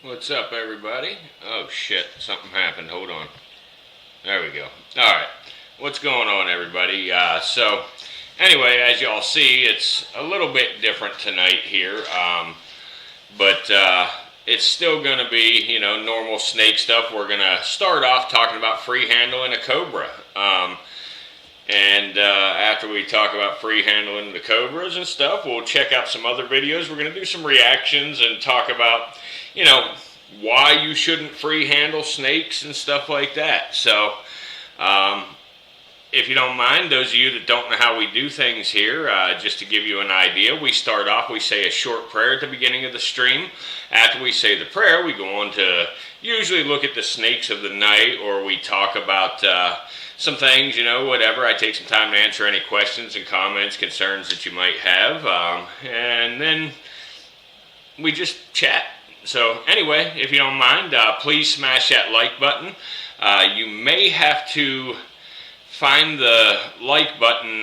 What's up, everybody? Oh shit, something happened. Hold on. There we go. All right. What's going on, everybody? Anyway, as y'all see, it's a little bit different tonight here, but it's still going to be, normal snake stuff. We're going to start off talking about free handling a cobra. And after we talk about free handling the cobras and stuff, we'll check out some other videos. We're going to do some reactions and talk about, why you shouldn't free handle snakes and stuff like that. So, if you don't mind, those of you that don't know how we do things here, just to give you an idea, we start off, we say a short prayer at the beginning of the stream. After we say the prayer, we go on to usually look at the snakes of the night, or we talk about some things, whatever. I take some time to answer any questions and comments, concerns that you might have, and then we just chat. So anyway, if you don't mind, please smash that like button. You may have to find the like button.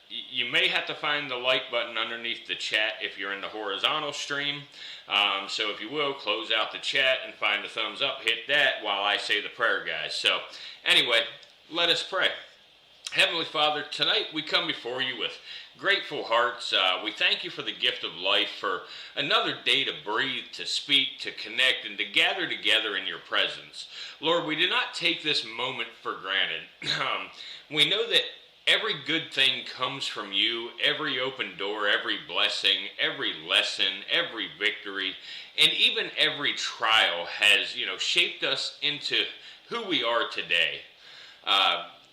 You may have to find the like button underneath the chat if you're in the horizontal stream. So if you will, close out the chat and find the thumbs up. Hit that while I say the prayer, guys. So anyway, let us pray. Heavenly Father, tonight we come before you with grateful hearts. We thank you for the gift of life, for another day to breathe, to speak, to connect, and to gather together in your presence. Lord, we do not take this moment for granted. We know that every good thing comes from you, every open door, every blessing, every lesson, every victory, and even every trial has, shaped us into who we are today.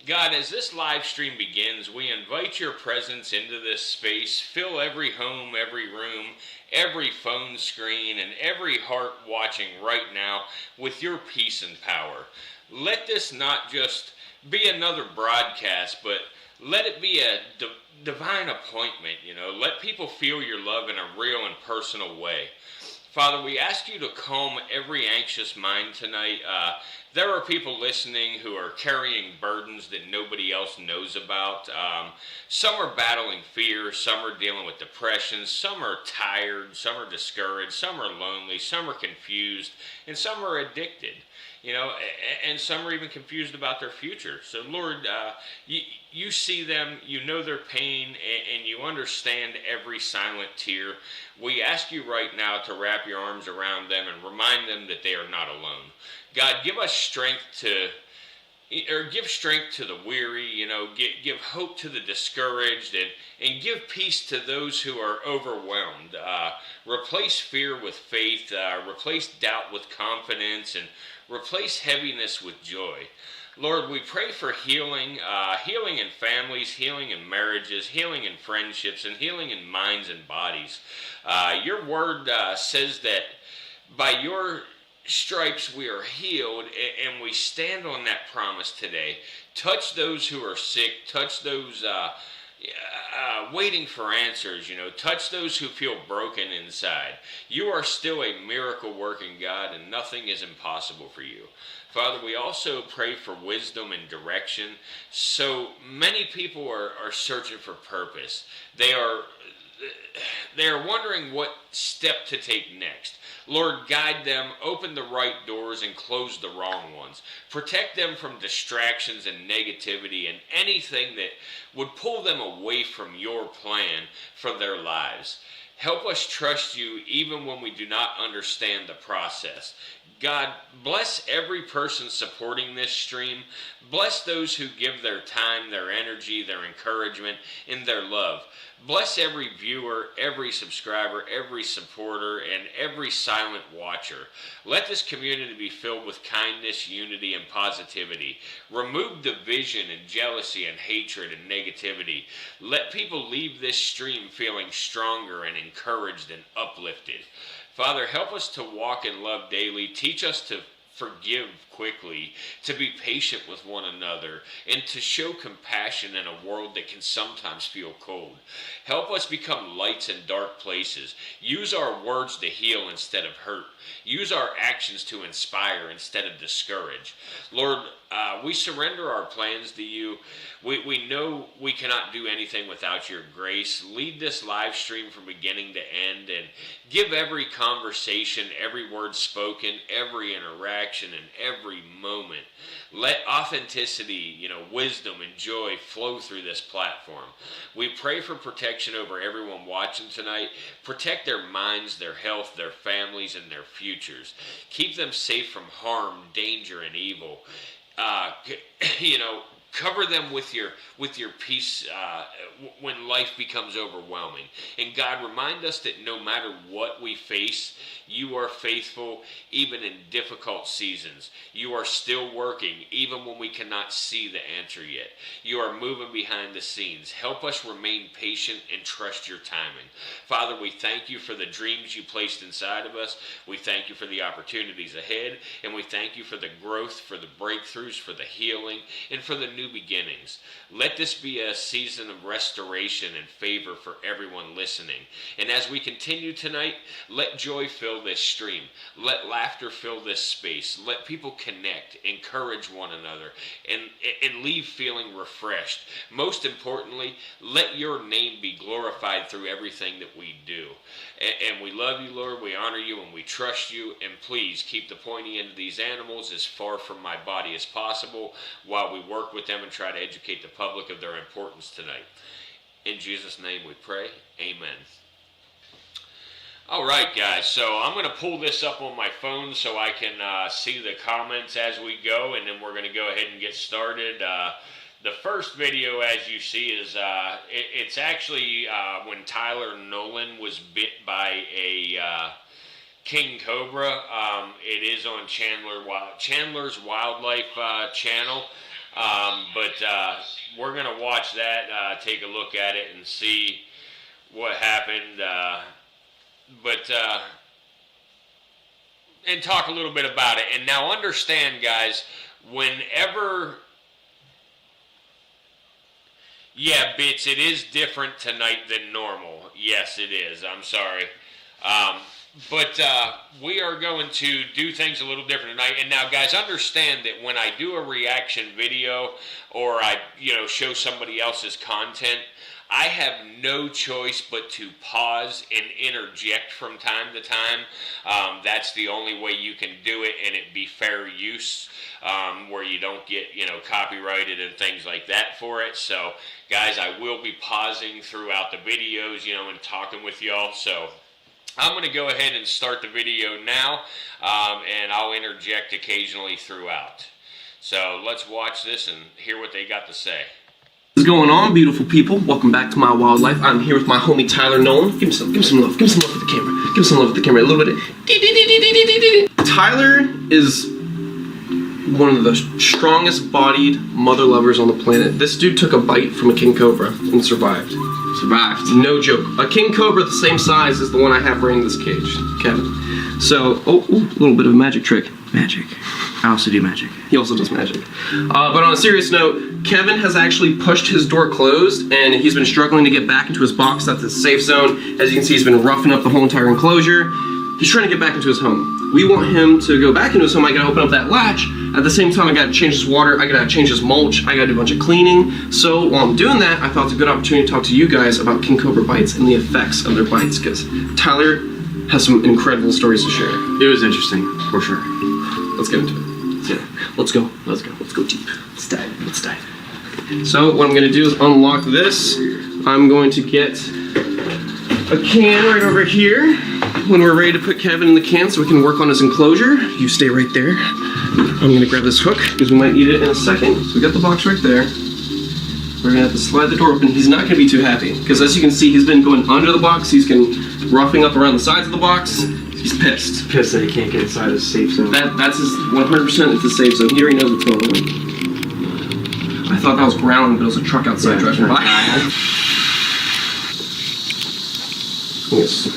God, as this live stream begins, we invite your presence into this space. Fill every home, every room, every phone screen, and every heart watching right now with your peace and power. Let this not just be another broadcast, but let it be a divine appointment, Let people feel your love in a real and personal way. Father, we ask you to calm every anxious mind tonight. There are people listening who are carrying burdens that nobody else knows about. Some are battling fear, some are dealing with depression, some are tired, some are discouraged, some are lonely, some are confused, and some are addicted. And some are even confused about their future. So, Lord, you see them, you know their pain, and you understand every silent tear. We ask you right now to wrap your arms around them and remind them that they are not alone. God, give us strength give strength to the weary, give hope to the discouraged, and give peace to those who are overwhelmed. Replace fear with faith, replace doubt with confidence, and replace heaviness with joy. Lord, we pray for healing, healing in families, healing in marriages, healing in friendships, and healing in minds and bodies. Your word says that by your stripes we are healed, and we stand on that promise today. Touch those who are sick, touch those waiting for answers, touch those who feel broken inside. You are still a miracle working God, and nothing is impossible for you. Father, we also pray for wisdom and direction. So many people are searching for purpose. They are wondering what step to take next. Lord, guide them, open the right doors and close the wrong ones. Protect them from distractions and negativity and anything that would pull them away from your plan for their lives. Help us trust you even when we do not understand the process. God, bless every person supporting this stream. Bless those who give their time, their energy, their encouragement, and their love. Bless every viewer, every subscriber, every supporter, and every silent watcher. Let this community be filled with kindness, unity, and positivity. Remove division and jealousy and hatred and negativity. Let people leave this stream feeling stronger and encouraged and uplifted. Father, help us to walk in love daily. Teach us to forgive quickly, to be patient with one another, and to show compassion in a world that can sometimes feel cold. Help us become lights in dark places. Use our words to heal instead of hurt. Use our actions to inspire instead of discourage. Lord, we surrender our plans to you. We know we cannot do anything without your grace. Lead this live stream from beginning to end, and give every conversation, every word spoken, every interaction, and every moment. Let authenticity, wisdom and joy flow through this platform. We pray for protection over everyone watching tonight. Protect their minds, their health, their families, and their futures. Keep them safe from harm, danger, and evil. Cover them with your peace when life becomes overwhelming. And God, remind us that no matter what we face, you are faithful even in difficult seasons. You are still working even when we cannot see the answer yet. You are moving behind the scenes. Help us remain patient and trust your timing. Father, we thank you for the dreams you placed inside of us. We thank you for the opportunities ahead. And we thank you for the growth, for the breakthroughs, for the healing, and for the new beginnings. Let this be a season of restoration and favor for everyone listening. And as we continue tonight, let joy fill this stream. Let laughter fill this space. Let people connect, encourage one another, and leave feeling refreshed. Most importantly, let your name be glorified through everything that we do. And we love you, Lord. We honor you and we trust you. And please keep the pointy end of these animals as far from my body as possible while we work with them and try to educate the public of their importance tonight. In Jesus' name we pray. Amen. All right, guys. So I'm going to pull this up on my phone so I can see the comments as we go, and then we're going to go ahead and get started. The first video, as you see, is it's actually when Tyler Nolan was bit by a king cobra. It is on Chandler's Wildlife channel. But we're going to watch that, take a look at it, and see what happened. And talk a little bit about it. And now understand, guys, whenever... Yeah, Bits, it is different tonight than normal. Yes, it is. I'm sorry. But we are going to do things a little different tonight. And now, guys, understand that when I do a reaction video or I, show somebody else's content, I have no choice but to pause and interject from time to time. That's the only way you can do it and it be fair use, where you don't get, copyrighted and things like that for it. So, guys, I will be pausing throughout the videos, and talking with y'all. So I'm going to go ahead and start the video now, and I'll interject occasionally throughout. So let's watch this and hear what they got to say. What's going on, beautiful people? Welcome back to My Wildlife. I'm here with my homie Tyler Nolan. Give him some love. Give him some love at the camera. Give him some love at the camera. A little bit. Tyler is one of the strongest bodied mother lovers on the planet. This dude took a bite from a king cobra and survived. No joke. A king cobra the same size as the one I have right in this cage, Kevin. So, a little bit of a magic trick. Magic. I also do magic. He also does magic. But on a serious note, Kevin has actually pushed his door closed, and he's been struggling to get back into his box. That's his safe zone. As you can see, he's been roughing up the whole entire enclosure. He's trying to get back into his home. We want him to go back into his home. I gotta open up that latch. At the same time, I gotta change his water. I gotta change his mulch. I gotta do a bunch of cleaning. So while I'm doing that, I thought it's a good opportunity to talk to you guys about king cobra bites and the effects of their bites, because Tyler has some incredible stories to share. It was interesting, for sure. Let's get into it. Let's go deep. Let's dive. So what I'm gonna do is unlock this. I'm going to get a can right over here. When we're ready to put Kevin in the can so we can work on his enclosure, you stay right there. I'm gonna grab this hook because we might need it in a second. So we got the box right there. We're gonna have to slide the door open. He's not gonna be too happy because, as you can see, he's been going under the box. He's been roughing up around the sides of the box. He's pissed. Pissed that he can't get inside his safe zone. That's his 100%. It's the safe zone. He already knows what's going on. I thought that was ground, but it was a truck outside driving by. Yes.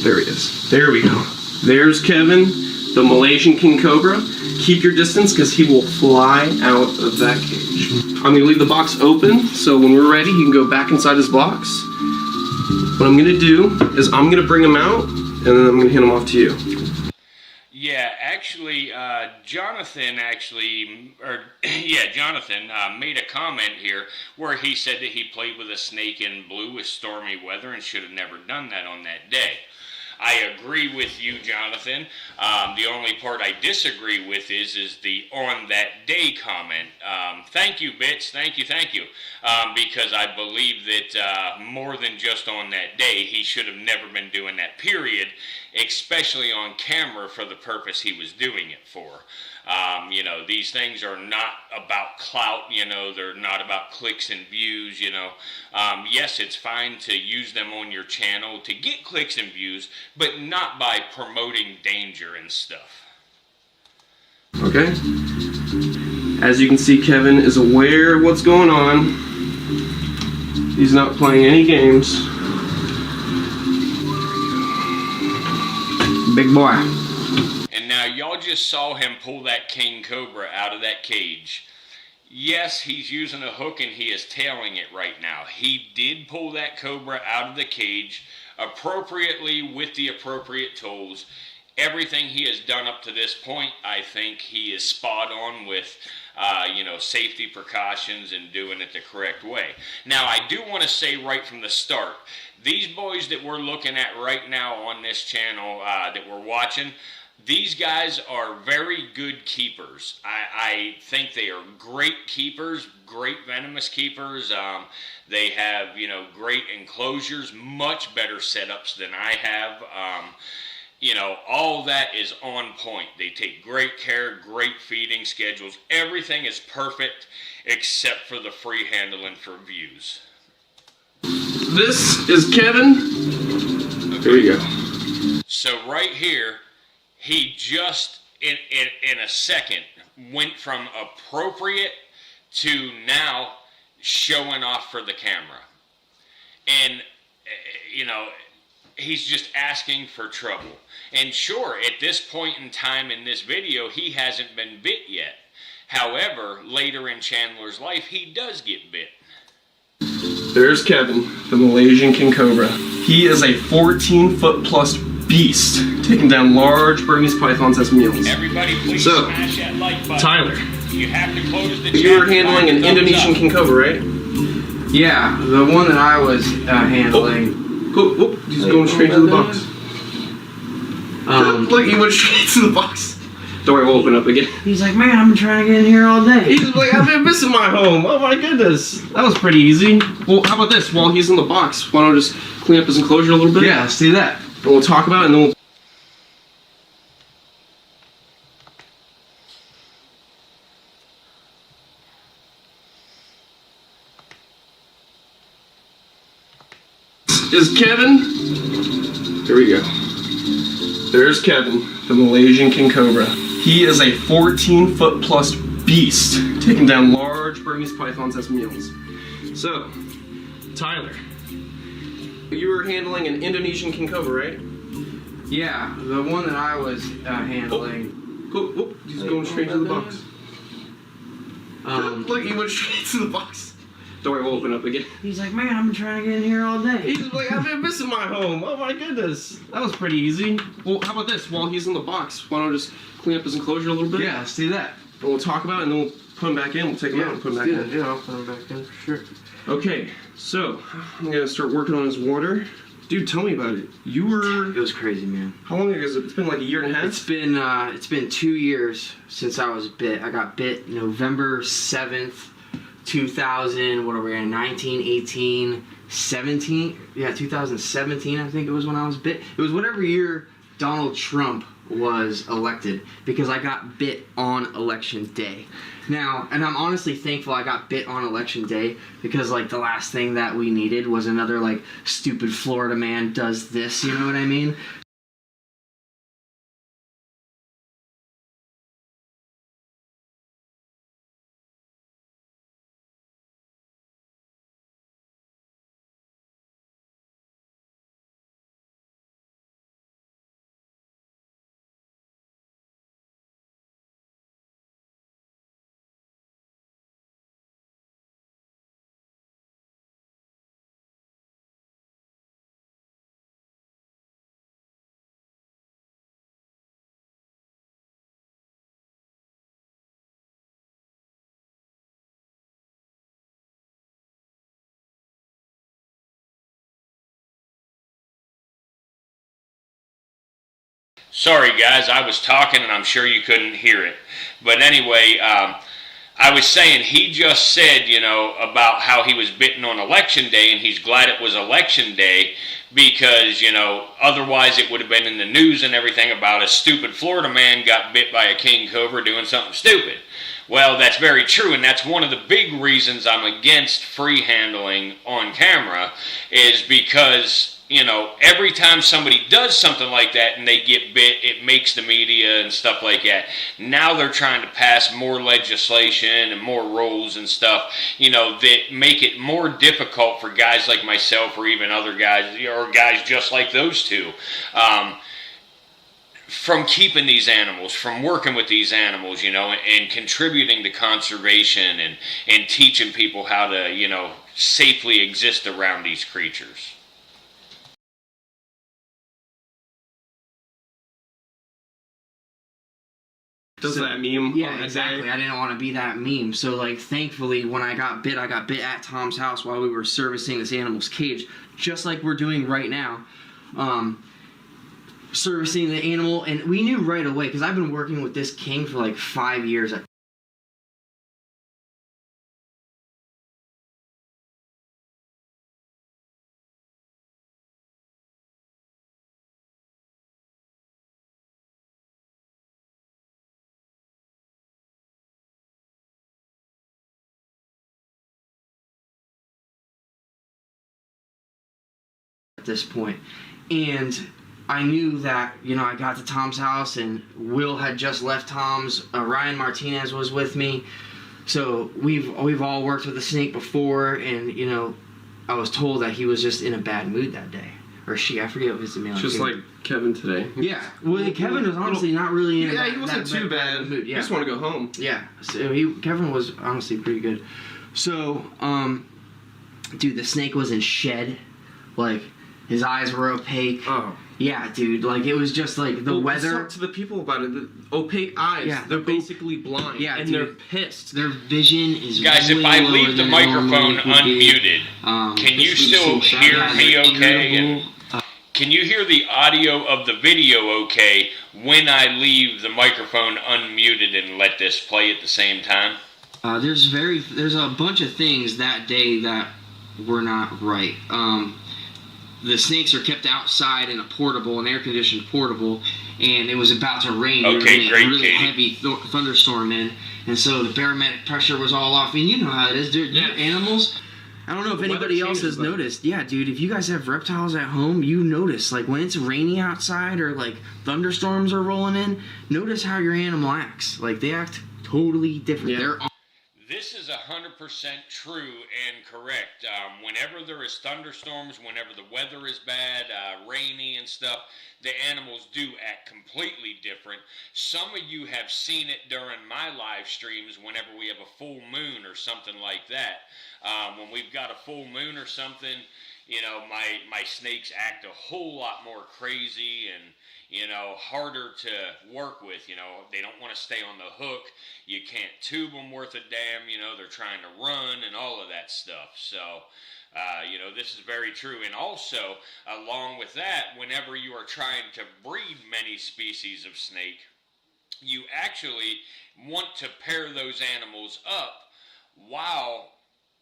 There he is. There we go. There's Kevin. the Malaysian king cobra. Keep your distance because he will fly out of that cage. I'm gonna leave the box open, so when we're ready, he can go back inside his box. What I'm gonna do is I'm gonna bring him out, and then I'm gonna hand him off to you. Yeah, actually, Jonathan made a comment here where he said that he played with a snake in blue with stormy weather and should have never done that on that day. I agree with you, Jonathan. The only part I disagree with is the on that day comment. Thank you, Bits. Thank you. Because I believe that more than just on that day, he should have never been doing that, period, especially on camera for the purpose he was doing it for. These things are not about clout, they're not about clicks and views, Yes, it's fine to use them on your channel to get clicks and views, but not by promoting danger and stuff. Okay? As you can see, Kevin is aware of what's going on. He's not playing any games. Big boy. And now y'all just saw him pull that king cobra out of that cage. Yes, he's using a hook and he is tailing it right now. He did pull that cobra out of the cage appropriately with the appropriate tools. Everything he has done up to this point, I think he is spot on with safety precautions and doing it the correct way. Now, I do want to say right from the start, these boys that we're looking at right now on this channel that we're watching, these guys are very good keepers. I think they are great keepers, great venomous keepers. They have, great enclosures, much better setups than I have. All that is on point. They take great care, great feeding schedules. Everything is perfect except for the free handling for views. This is Kevin. There you go. So right here, he just, in a second, went from appropriate to now showing off for the camera. And, he's just asking for trouble. And sure, at this point in time in this video, he hasn't been bit yet. However, later in Chandler's life, he does get bit. There's Kevin, the Malaysian king cobra. He is a 14-foot plus beast, taking down large Burmese pythons as meals. Everybody please So, smash that like button. Tyler, You have to close the you were chat handling an by Indonesian thumbs king cobra, right? Yeah, the one that I was handling. Oh, he's going straight to the box. Look, he went straight to the box. Don't worry, we'll open up again. He's like, man, I've been trying to get in here all day. He's like, I've been missing my home. Oh my goodness. That was pretty easy. Well, how about this? While he's in the box, why don't I just clean up his enclosure a little bit? Yeah, let's do that. And we'll talk about it, and then we'll... Is Kevin. Here we go. There's Kevin, the Malaysian king cobra. He is a 14-foot plus beast, taking down large Burmese pythons as meals. So, Tyler, you were handling an Indonesian king cobra, right? Yeah, the one that I was handling. He's going straight to the box. Look, he went straight to the box. Don't worry, we'll open up again. He's like, man, I've been trying to get in here all day. He's like, I've been missing my home. Oh my goodness. That was pretty easy. Well, how about this? While he's in the box, why don't I just clean up his enclosure a little bit? Yeah, let's do that. And we'll talk about it, and then we'll put him back in. We'll take him out and put him back in. Yeah, I'll put him back in for sure. Okay, so I'm gonna start working on his water. Dude, tell me about it. You were... It was crazy, man. How long ago is it? It's been like a year and a half? It's been 2 years since I was bit. I got bit November 7th, 2000, what are we in, 19, 18, 17? Yeah, 2017, I think it was when I was bit. It was whatever year Donald Trump was elected, because I got bit on election day. Now, and I'm honestly thankful I got bit on election day, because like the last thing that we needed was another like stupid Florida man does this, you know what I mean? Sorry, guys, I was talking and I'm sure you couldn't hear it. But anyway, I was saying he just said, about how he was bitten on election day, and he's glad it was election day because, otherwise it would have been in the news and everything about a stupid Florida man got bit by a king cobra doing something stupid. Well, that's very true, and that's one of the big reasons I'm against free handling on camera is because, every time somebody does something like that and they get bit, it makes the media and stuff like that. Now they're trying to pass more legislation and more rules and stuff, that make it more difficult for guys like myself or even other guys, or guys just like those two, from keeping these animals, from working with these animals, and contributing to conservation and teaching people how to, safely exist around these creatures. Does that meme? Yeah, exactly. I didn't want to be that meme. So, thankfully, when I got bit at Tom's house while we were servicing this animal's cage, just like we're doing right now. Servicing the animal, and we knew right away, because I've been working with this king for 5 years. At this point, and I knew that, I got to Tom's house and Will had just left Tom's. Ryan Martinez was with me. So we've all worked with a snake before, and, I was told that he was just in a bad mood that day. Or she, I forget what his name was. Just like Kevin today. Yeah. Well, Kevin was honestly not really in a bad, he wasn't too bad. mood. Yeah. He just want to go home. Yeah. So Kevin was honestly pretty good. So, dude, the snake was in shed. His eyes were opaque. Oh. Yeah, dude. It was just the weather. Talk to the people about it. The opaque eyes. Yeah. They're basically blind. Yeah, and dude. they're pissed. Their vision is Guys, way if I lower leave the than it microphone normally would be. unmuted, can you still hear me okay? And can you hear the audio of the video okay when I leave the microphone unmuted and let this play at the same time? There's a bunch of things that day that were not right. The snakes are kept outside in an air-conditioned portable, and it was about to rain. Okay, great, a really Katie. heavy thunderstorm in, and so the barometric pressure was all off. And you know how it is, dude. Yeah. Animals. I don't know if anybody else has noticed. Yeah, dude. If you guys have reptiles at home, you notice when it's rainy outside or thunderstorms are rolling in. Notice how your animal acts. They act totally different. Yeah. They're This is 100% true and correct. Whenever there is thunderstorms, whenever the weather is bad, rainy and stuff, the animals do act completely different. Some of you have seen it during my live streams whenever we have a full moon or something like that. When we've got a full moon or something, my snakes act a whole lot more crazy and, harder to work with. They don't want to stay on the hook. You can't tube them worth a damn. They're trying to run and all of that stuff. So, this is very true. And also, along with that, whenever you are trying to breed many species of snake, you actually want to pair those animals up while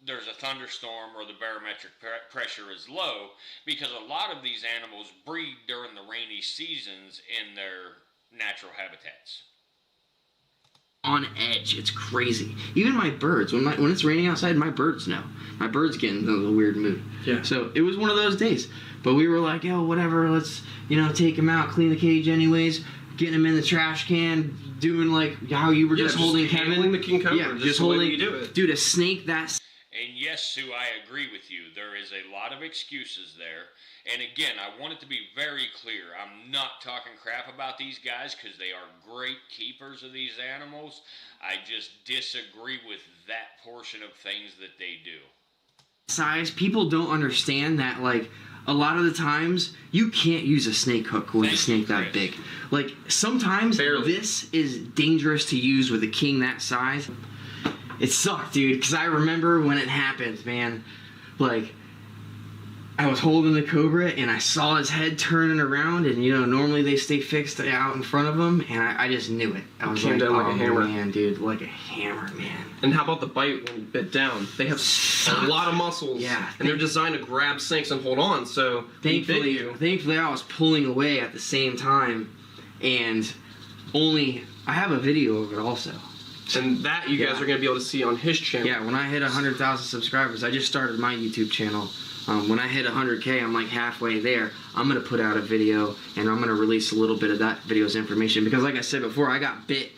there's a thunderstorm or the barometric pressure is low, because a lot of these animals breed during the rainy seasons in their natural habitats. On edge. It's crazy. Even my birds, when it's raining outside, my birds know. My birds get into a weird mood. Yeah. So it was one of those days. But we were like, yo, whatever, let's, take him out, clean the cage anyways, getting him in the trash can, doing how you were just holding Kevin. Handling the king cobra. Yeah, just holding. You do it. Dude, a snake that's... And yes, Sue, I agree with you. There is a lot of excuses there. And again, I want it to be very clear. I'm not talking crap about these guys because they are great keepers of these animals. I just disagree with that portion of things that they do. Size, people don't understand that, a lot of the times, you can't use a snake hook with a snake that big. Sometimes this is dangerous to use with a king that size. It sucked, dude, because I remember when it happened, man. I was holding the cobra and I saw his head turning around, and normally they stay fixed out in front of him, and I just knew it. I was Came like, down like oh a hammer. man, dude, like a hammer, man. And how about the bite when you bit down? They have a lot of muscles. Yeah. And they're designed to grab snakes and hold on. So Thankfully, I was pulling away at the same time, and I have a video of it also. And that you guys are going to be able to see on his channel. Yeah, when I hit 100,000 subscribers, I just started my YouTube channel. When I hit 100K, I'm like halfway there. I'm going to put out a video, and I'm going to release a little bit of that video's information. Because like I said before, I got bit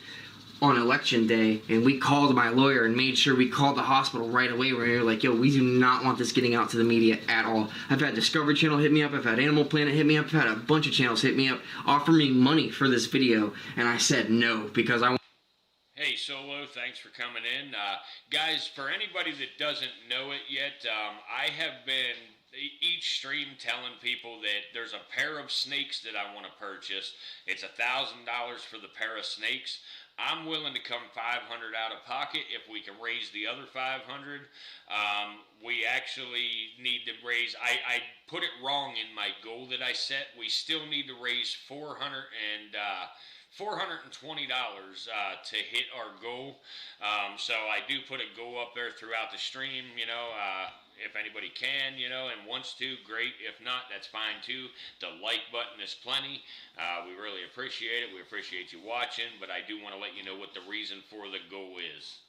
on election day, and we called my lawyer and made sure we called the hospital right away. Where you're like, yo, we do not want this getting out to the media at all. I've had Discovery Channel hit me up. I've had Animal Planet hit me up. I've had a bunch of channels hit me up, offer me money for this video, and I said no because I. Hey Solo, thanks for coming in. Guys, for anybody that doesn't know it yet, I have been each stream telling people that there's a pair of snakes that I want to purchase. It's $1,000 for the pair of snakes. I'm willing to come $500 out of pocket if we can raise the other $500. We actually need to raise. I put it wrong in my goal that I set. We still need to raise $420 to hit our goal. So I do put a goal up there throughout the stream, if anybody can, and wants to, great. If not, that's fine too. The like button is plenty. We really appreciate it. We appreciate you watching, but I do want to let you know what the reason for the goal is.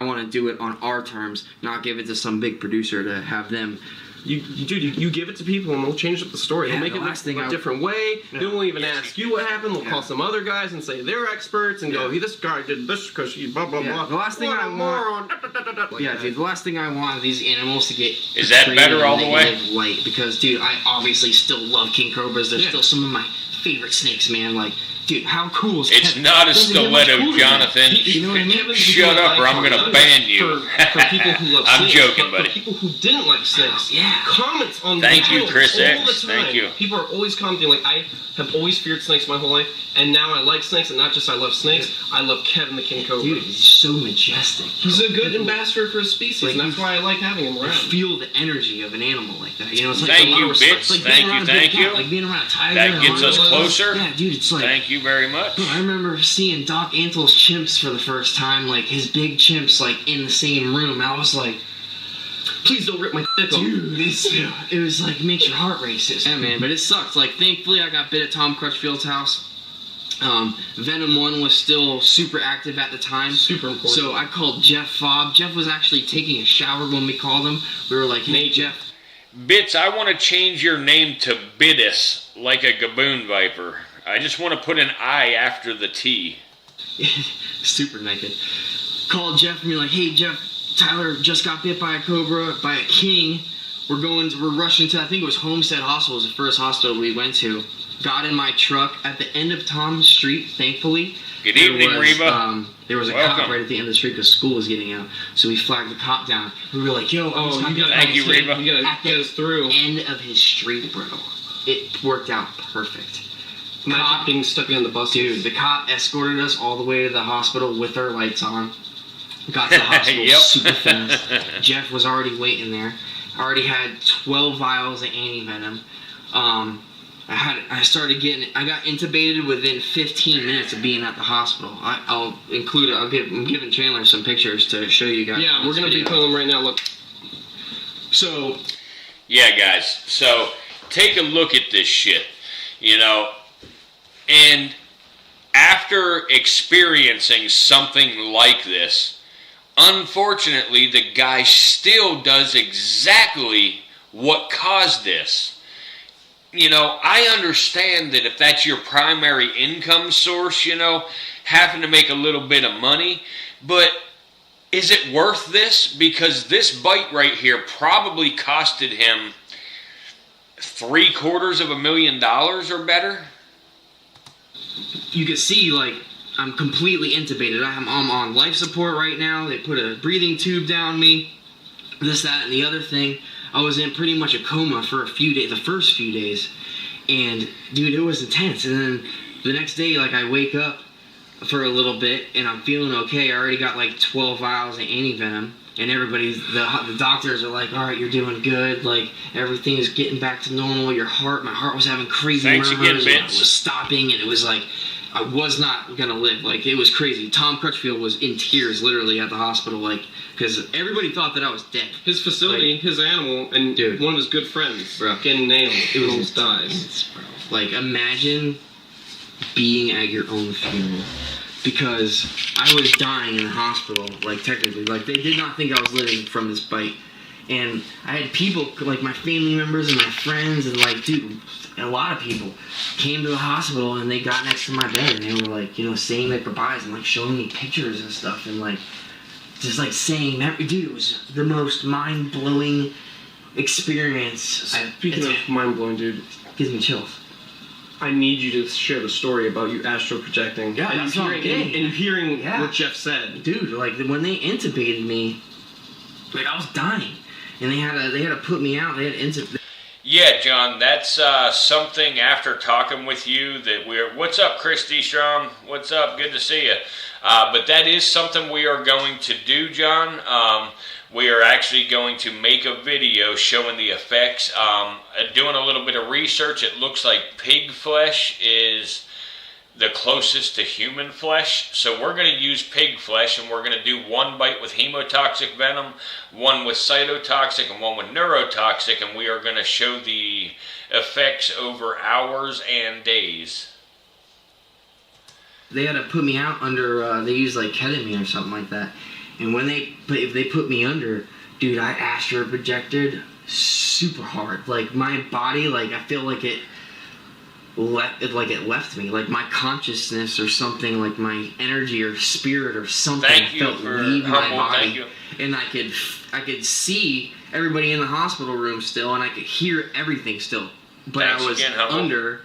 I want to do it on our terms, not give it to some big producer to have them. You give it to people and they'll change up the story. They'll make it look a different way. They won't even ask you what happened. They'll call some other guys and say they're experts and go, hey, this guy did this because he blah, blah, blah. The last thing I want... dude, the last thing I want these animals to get... Is that better all the way? Light, because, dude, I obviously still love king cobras. They're still some of my favorite snakes, man. Like, dude, how cool is It's Kevin? not a stiletto, Jonathan. You know what I mean? Shut up or I'm going to ban you. For people who love I'm snakes, joking, but buddy. for people who didn't like snakes, comments on Thank the you, channel Chris all X. the time. Thank you. People are always commenting like, I have always feared snakes my whole life, and now I like snakes, and not just I love snakes, I love Kevin the King Cobra. Dude, he's so majestic. He's a good ambassador for his species, and that's why I like having him around. Feel the energy of an animal like that. It's like Thank you, Bits. Bits. Like Thank you. Like being around a tiger. That gets us closer. Yeah, dude, it's like... Thank you very much. Bro, I remember seeing Doc Antle's chimps for the first time, like his big chimps, like in the same room. I was like, please don't rip my dick off. dude, it was like makes your heart race. Yeah, man, but it sucked. Like, thankfully, I got bit at Tom Crutchfield's house. Venom 1 was still super active at the time. Super important. So I called Jeff Fobb. Jeff was actually taking a shower when we called him. We were like, hey, Jeff. Bits, I want to change your name to Bitus, like a gaboon viper. I just want to put an I after the T. Super naked. Called Jeff and be like, hey, Jeff, Tyler just got bit by a cobra, by a king. We're rushing to, I think it was Homestead Hospital, was the first hospital we went to. Got in my truck at the end of Tom's Street, thankfully. Good evening, Reba. There was a cop right at the end of the street because school was getting out. So we flagged the cop down. We were like, yo, thank you, Reba. You gotta get us through. End of his street, bro. It worked out perfect. Imagine being stuck behind the bus. Dude, the cop escorted us all the way to the hospital with our lights on. Got to the hospital super fast. Jeff was already waiting there. I already had 12 vials of anti-venom. I got intubated within 15 minutes of being at the hospital. I'm giving Chandler some pictures to show you guys. Yeah, we're going to be putting them right now, look. So, yeah, guys, so take a look at this shit, and after experiencing something like this, unfortunately, the guy still does exactly what caused this. I understand that if that's your primary income source, having to make a little bit of money, but is it worth this? Because this bite right here probably costed him $750,000 or better. You can see, like, I'm completely intubated. I'm on life support right now. They put a breathing tube down me. This, that, and the other thing. I was in pretty much a coma for a few days, the first few days. And, dude, it was intense. And then the next day, like, I wake up for a little bit, and I'm feeling okay. I already got, like, 12 vials of anti-venom. and the doctors are like, all right, you're doing good, like everything is getting back to normal. My heart was having crazy Thanks murmurs, again, and Vince. it was stopping, and it was like I was not gonna live. Like, it was crazy. Tom Crutchfield was in tears literally at the hospital, like, because everybody thought that I was dead. His facility, his animal, and Dude. one of his good friends Bro. getting nailed. It was almost dies. intense, bro. Like, imagine being at your own funeral, because I was dying in the hospital, like, technically. Like, they did not think I was living from this bite. And I had people, like my family members and my friends, and like, dude, a lot of people came to the hospital and they got next to my bed and they were like, you know, saying their goodbyes and like showing me pictures and stuff and like, just like saying that. Dude, it was the most mind-blowing experience. Speaking of mind-blowing, dude, gives me chills. I need you to share the story about you astral projecting. Yeah, and that's you what I'm hearing, getting. and hearing Yeah. what Jeff said. Dude, like when they intubated me, like I was dying. And they had to put me out. They had to intubate. Yeah, John, that's something after talking with you that what's up, Christy Strom? What's up? Good to see you. But that is something we are going to do, John. We are actually going to make a video showing the effects. Doing a little bit of research, it looks like pig flesh is the closest to human flesh. So we're going to use pig flesh, and we're going to do one bite with hemotoxic venom, one with cytotoxic, and one with neurotoxic, and we are going to show the effects over hours and days. They had to put me out under, they used like ketamine or something like that. And if they put me under, dude, I astral projected super hard. Like my body, like I feel like it left me, like my consciousness or something, like my energy or spirit or something felt leave my body, and I could see everybody in the hospital room still, and I could hear everything still, but I was under.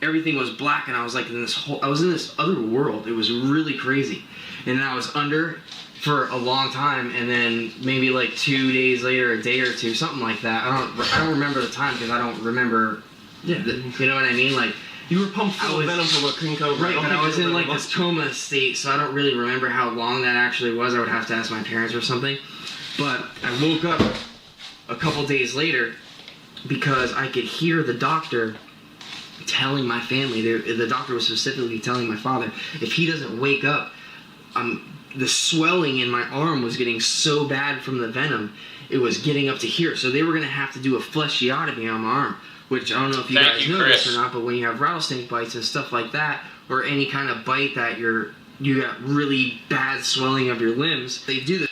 Everything was black, and I was like I was in this other world. It was really crazy, and then I was under for a long time, and then maybe like 2 days later, a day or two, something like that. I don't remember the time because I don't remember. Yeah, you know what I mean? Like, you were pumped full of venom from a King Cobra. Right, but I was in like this coma state, so I don't really remember how long that actually was. I would have to ask my parents or something. But I woke up a couple days later because I could hear the doctor telling my family, the doctor was specifically telling my father, if he doesn't wake up, the swelling in my arm was getting so bad from the venom, it was getting up to here. So they were going to have to do a flessiotomy on my arm. Which I don't know if you guys know this or not, but when you have rattlesnake bites and stuff like that, or any kind of bite that you got really bad swelling of your limbs, they do this.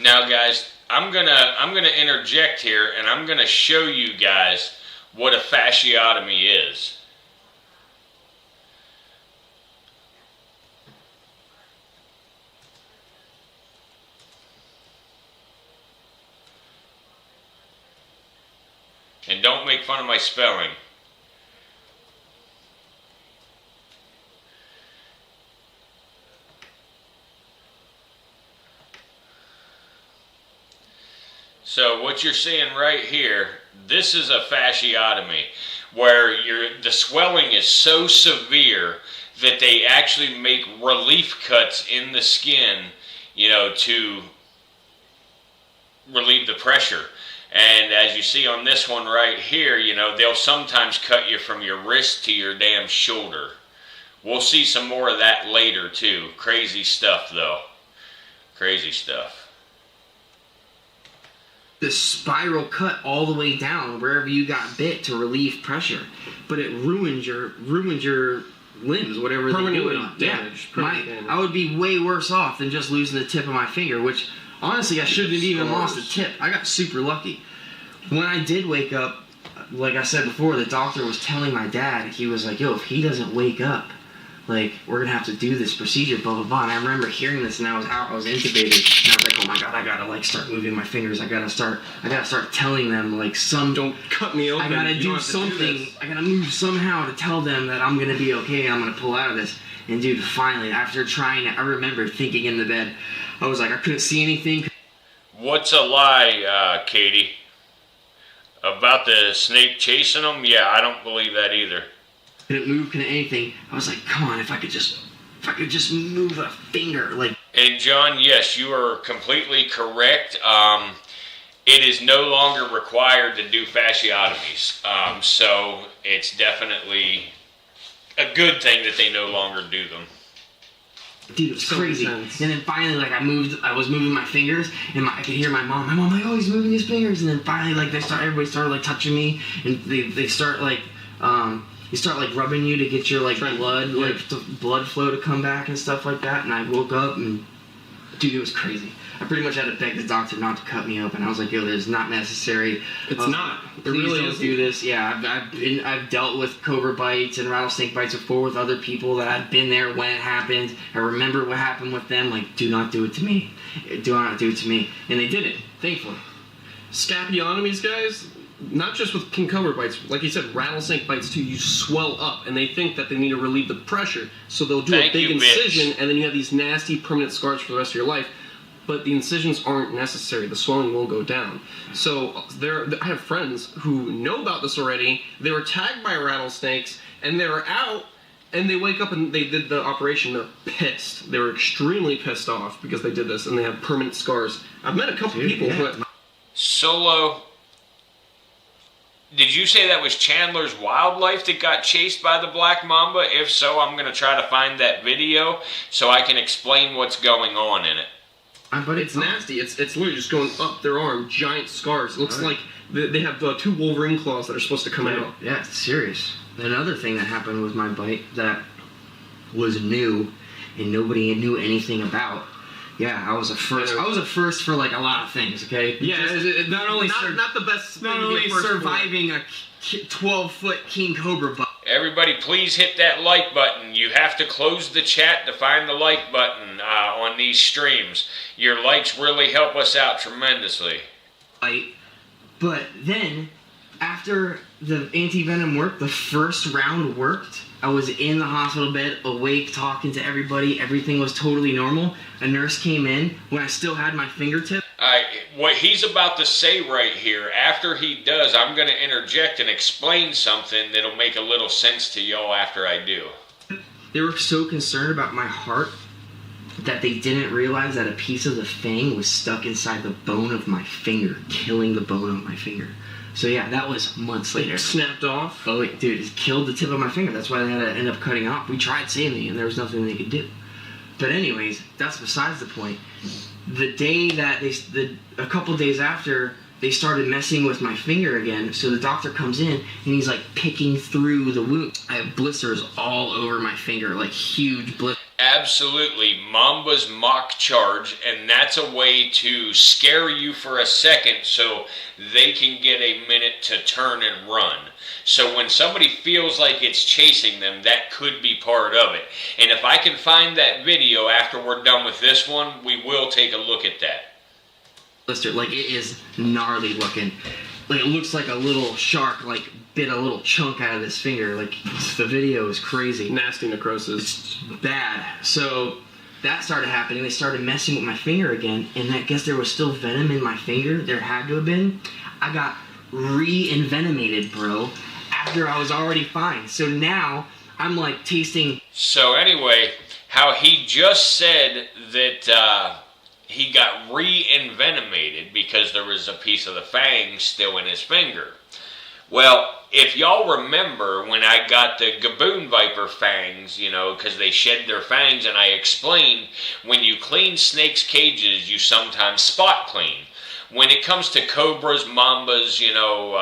Now, guys, I'm gonna interject here, and I'm gonna show you guys what a fasciotomy is. And don't make fun of my spelling. So what you're seeing right here, this is a fasciotomy, where the swelling is so severe that they actually make relief cuts in the skin, you know, to relieve the pressure. And as you see on this one right here, you know, they'll sometimes cut you from your wrist to your damn shoulder. We'll see some more of that later too. Crazy stuff though. Crazy stuff. The spiral cut all the way down wherever you got bit to relieve pressure. But it ruins your limbs, whatever they do it on. Damage. Yeah. I would be way worse off than just losing the tip of my finger, which honestly, I shouldn't have even lost a tip. I got super lucky. When I did wake up, like I said before, the doctor was telling my dad, he was like, yo, if he doesn't wake up, like, we're going to have to do this procedure, blah, blah, blah. And I remember hearing this, and I was intubated, and I was like, oh my God, I got to, like, start moving my fingers. I got to start telling them, like, don't cut me open. I got to do something. I got to move somehow to tell them that I'm going to be okay and I'm going to pull out of this. And dude, finally, after trying it, I remember thinking in the bed, I was like, I couldn't see anything. What's a lie, Katie? About the snake chasing them? Yeah, I don't believe that either. Couldn't move, couldn't anything. I was like, come on, if I could just move a finger, like. And John, yes, you are completely correct. It is no longer required to do fasciotomies. So it's definitely a good thing that they no longer do them. Dude, it was crazy. And then finally, like, I was moving my fingers, and I could hear my mom. My mom, like, oh, he's moving his fingers. And then finally, like, everybody started, like, touching me, and they start, like, rubbing you to get your, like, blood flow to come back and stuff like that. And I woke up, and, dude, it was crazy. I pretty much had to beg the doctor not to cut me open. I was like, yo, this is not necessary. It's not. Please really don't do this. Yeah, I've dealt with cobra bites and rattlesnake bites before with other people that I've been there when it happened. I remember what happened with them. Like, do not do it to me. Do not do it to me. And they did it, thankfully. Scapiotomies, guys, not just with king cobra bites, like you said, rattlesnake bites too, you swell up, and they think that they need to relieve the pressure, so they'll do a big incision, and then you have these nasty permanent scars for the rest of your life. But the incisions aren't necessary. The swelling will go down. So I have friends who know about this already. They were tagged by rattlesnakes, and they were out, and they wake up and they did the operation. They're pissed. They were extremely pissed off because they did this, and they have permanent scars. I've met a couple people who... Solo, did you say that was Chandler's Wildlife that got chased by the black mamba? If so, I'm going to try to find that video so I can explain what's going on in it. But it's nasty. It's literally just going up their arm, giant scars. It looks like they have 2 Wolverine claws that are supposed to come out. Yeah, it's serious. Another thing that happened with my bite that was new and nobody knew anything about. Yeah, I was a first. I was a first for like a lot of things. Okay. Yeah, not the best. Not only surviving a 12-foot king cobra bite. Everybody, please hit that like button. You have to close the chat to find the like button on these streams. Your likes really help us out tremendously. But then, after the anti-venom worked, the first round worked, I was in the hospital bed, awake, talking to everybody. Everything was totally normal. A nurse came in when I still had my fingertip. What he's about to say right here, after he does, I'm going to interject and explain something that'll make a little sense to y'all after I do. They were so concerned about my heart that they didn't realize that a piece of the fang was stuck inside the bone of my finger, killing the bone of my finger. So yeah, that was months later. It snapped off? Oh wait, dude, it killed the tip of my finger. That's why they had to end up cutting off. We tried saving it, and there was nothing they could do. But anyways, that's besides the point. The day that a couple days after, they started messing with my finger again. So the doctor comes in and he's like picking through the wound. I have blisters all over my finger, like huge blisters. Absolutely, Mamba's mock charge, and that's a way to scare you for a second so they can get a minute to turn and run. So when somebody feels like it's chasing them, that could be part of it. And if I can find that video after we're done with this one, we will take a look at that. Blister, like it is gnarly looking. Like it looks like a little shark like bit a little chunk out of this finger. Like the video is crazy. Nasty necrosis. It's bad. So that started happening. They started messing with my finger again, and I guess there was still venom in my finger. There had to have been. I got re-envenomated, bro, after I was already fine. So now I'm like tasting. So anyway, how he just said that he got re-envenomated because there was a piece of the fang still in his finger. Well, if y'all remember when I got the gaboon viper fangs, you know, because they shed their fangs, and I explained when you clean snakes' cages, you sometimes spot clean. When it comes to cobras, mambas, you know,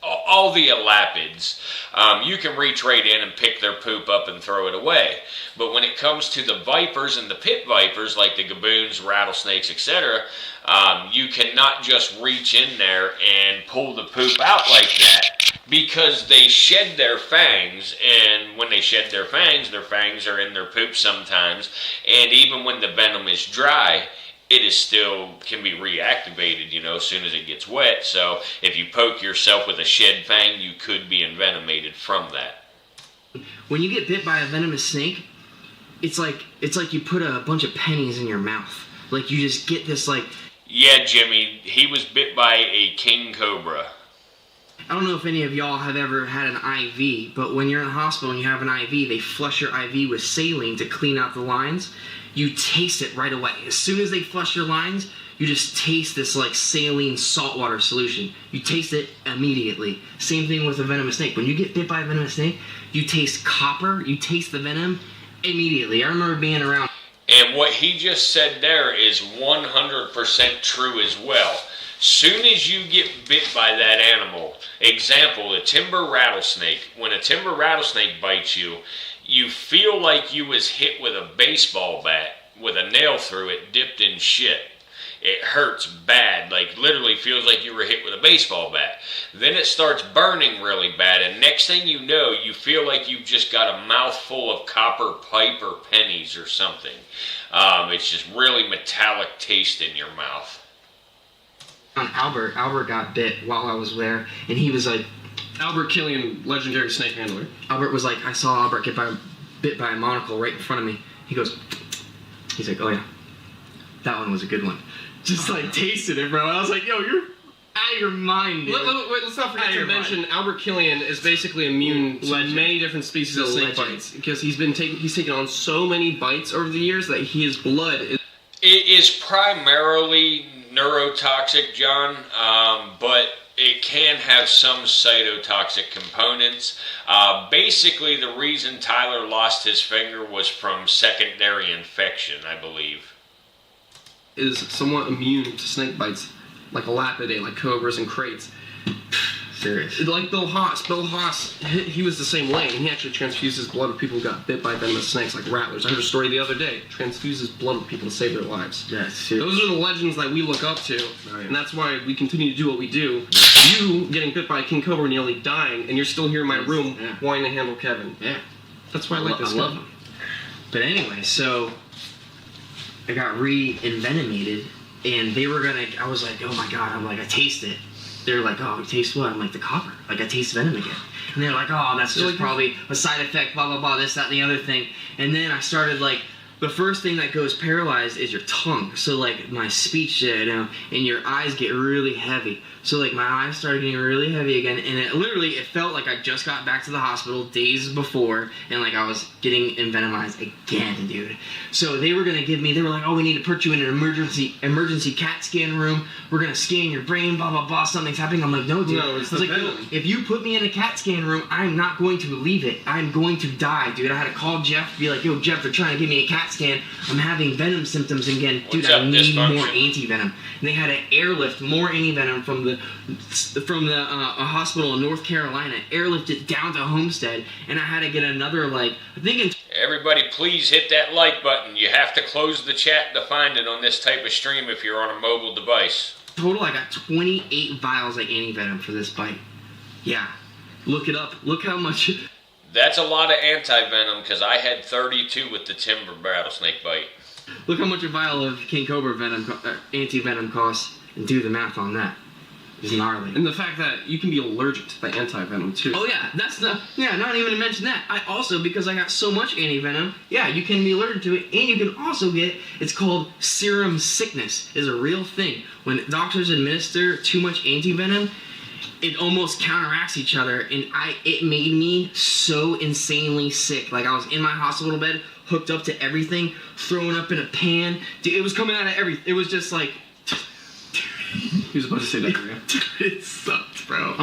all the elapids, you can reach right in and pick their poop up and throw it away. But when it comes to the vipers and the pit vipers, like the gaboons, rattlesnakes, etc., you cannot just reach in there and pull the poop out like that, because they shed their fangs, and when they shed their fangs are in their poop sometimes, and even when the venom is dry, it is still can be reactivated, you know, as soon as it gets wet. So if you poke yourself with a shed fang, you could be envenomated from that. When you get bit by a venomous snake, it's like you put a bunch of pennies in your mouth. Like you just get this like. Yeah, Jimmy, he was bit by a king cobra. I don't know if any of y'all have ever had an IV, but when you're in the hospital and you have an IV, they flush your IV with saline to clean out the lines. You taste it right away. As soon as they flush your lines, you just taste this like saline saltwater solution. You taste it immediately. Same thing with a venomous snake. When you get bit by a venomous snake, you taste copper, you taste the venom immediately. I remember being around. And what he just said there is 100% true as well. Soon as you get bit by that animal, example, a timber rattlesnake, when a timber rattlesnake bites you, you feel like you was hit with a baseball bat with a nail through it dipped in shit. It hurts bad, like literally feels like you were hit with a baseball bat. Then it starts burning really bad, and next thing you know, you feel like you've just got a mouthful of copper pipe or pennies or something. It's just really metallic taste in your mouth. Albert got bit while I was there, and he was like, Albert Killian, legendary snake handler. Albert was like, I saw Albert get bit by a monocle right in front of me. He's like, oh yeah, that one was a good one. Just like tasted it, bro. I was like, yo, you're out of your mind, dude. Let's not forget to mention Albert Killian is basically immune to many different species of snake bites because he's taken on so many bites over the years that his blood is. It is primarily neurotoxic, John, but it can have some cytotoxic components. Basically, the reason Tyler lost his finger was from secondary infection, I believe. Is somewhat immune to snake bites, like Elapidae, like cobras and crates. Serious. Like Bill Haas, he was the same way, and he actually transfused his blood with people who got bit by venomous snakes, like rattlers. I heard a story the other day. Transfuses blood with people to save their lives. Yeah, serious. Those are the legends that we look up to, and that's why we continue to do what we do. You getting bit by a king cobra nearly dying, and you're still here in my room wanting to handle Kevin. Yeah. That's why I like this guy. I love him. But anyway, so I got re-envenomated, and they were gonna, I was like, oh my god, I'm like, I taste it. They're like, oh, you taste what? I'm like, the copper. Like, I taste venom again. And they're like, oh, that's just probably a side effect, blah, blah, blah, this, that, and the other thing. And then I started, like, the first thing that goes paralyzed is your tongue. So, like, my speech, you know, and your eyes get really heavy. So, like, my eyes started getting really heavy again. And it felt like I just got back to the hospital days before. And, like, I was getting envenomized again, dude. So they were going to they were like, oh, we need to put you in an emergency CAT scan room. We're going to scan your brain, blah, blah, blah. Something's happening. I'm like, no, dude. No, it's I was like, venom. if you put me in a CAT scan room, I'm not going to leave it. I'm going to die, dude. I had to call Jeff, be like, yo, Jeff, they're trying to give me a CAT scan. I'm having venom symptoms again. Dude, I need more anti-venom. And they had to airlift more anti-venom from the a hospital in North Carolina, airlift it down to Homestead, and I had to get another, like, I think Everybody, please hit that like button. You have to close the chat to find it on this type of stream if you're on a mobile device. total I got 28 vials of anti-venom for this bite. Yeah. Look it up. Look how much. That's a lot of anti-venom because I had 32 with the timber rattlesnake bite. Look how much a vial of king cobra venom, anti-venom costs, and do the math on that. It's gnarly. And the fact that you can be allergic to the anti-venom too. Oh yeah, not even to mention that. I also, because I got so much anti-venom, yeah, you can be allergic to it, and you can also get, it's called serum sickness, is a real thing. When doctors administer too much anti-venom, it almost counteracts each other, and it made me so insanely sick. Like, I was in my hospital bed, hooked up to everything, thrown up in a pan. Dude, it was coming out of everything. It was just like... He was about to say that, yeah. It sucked, bro.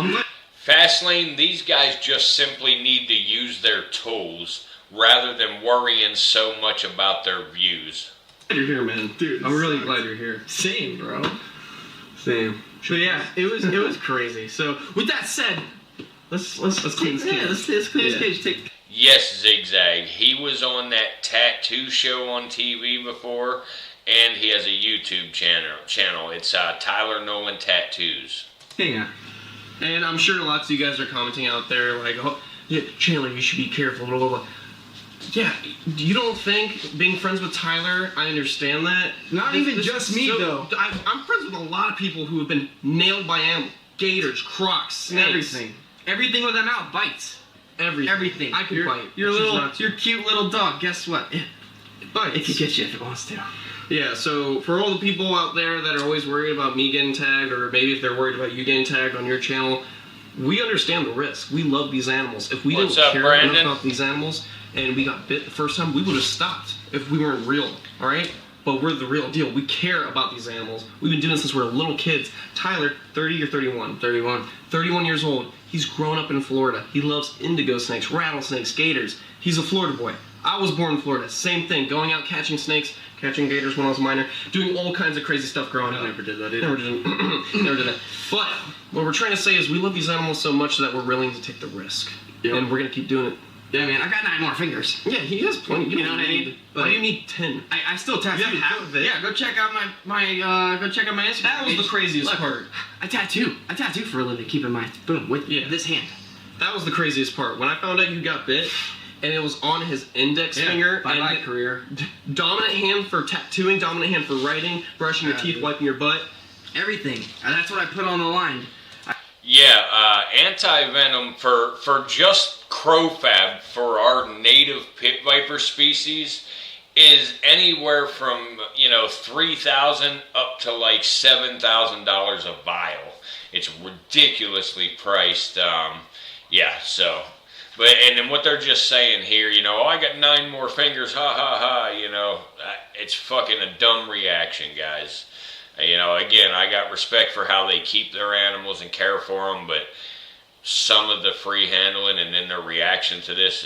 Fastlane, these guys just simply need to use their tools rather than worrying so much about their views. Glad you're here, man. Dude, I'm really glad you're here. Same, bro. Same. But yeah, it was crazy. So with that said, let's clean this cage. Yeah, let's clean this cage. Yes, Zigzag. He was on that tattoo show on TV before, and he has a YouTube channel. It's Tyler Nolan Tattoos. Yeah. And I'm sure lots of you guys are commenting out there like, oh, yeah, Chandler, you should be careful, blah, blah, blah. Yeah, you don't think being friends with Tyler, I understand that. Not even just me, though. I'm friends with a lot of people who have been nailed by animals. Gators, crocs, snakes. Everything. Everything with a mouth bites. Everything. I could bite. Your cute little dog, guess what? It bites. It can get you if it wants to. Yeah, so for all the people out there that are always worried about me getting tagged, or maybe if they're worried about you getting tagged on your channel, we understand the risk. We love these animals. If we What's didn't up, care Brandon? enough about these animals and we got bit the first time, we would have stopped if we weren't real, all right? But we're the real deal. We care about these animals. We've been doing this since we were little kids. Tyler, 30 or 31? 31. 31 years old. He's grown up in Florida. He loves indigo snakes, rattlesnakes, gators. He's a Florida boy. I was born in Florida. Same thing. Going out catching snakes, catching gators when I was a minor, doing all kinds of crazy stuff growing up. I never did that either. Never did, never did that. But what we're trying to say is we love these animals so much that we're willing to take the risk. Yep. And we're going to keep doing it. Yeah, man, I got 9 more fingers. Yeah, he has plenty. You know what I mean? Why do you need 10? I still tattoo. You have half of it? Yeah, go check out my Instagram. That was the craziest Look, part. I tattoo for a living. Keep in mind, boom, with this hand. That was the craziest part. When I found out you got bit, and it was on his index finger. Bye-bye and career. Dominant hand for tattooing, dominant hand for writing, brushing your teeth, wiping your butt. Everything. And that's what I put on the line. Yeah, anti-venom for just crowfab for our native pit viper species is anywhere from, $3,000 up to like $7,000 a vial. It's ridiculously priced. But then what they're just saying here, I got 9 more fingers, ha ha ha, it's fucking a dumb reaction, guys. Again, I got respect for how they keep their animals and care for them, but some of the free handling and then their reaction to this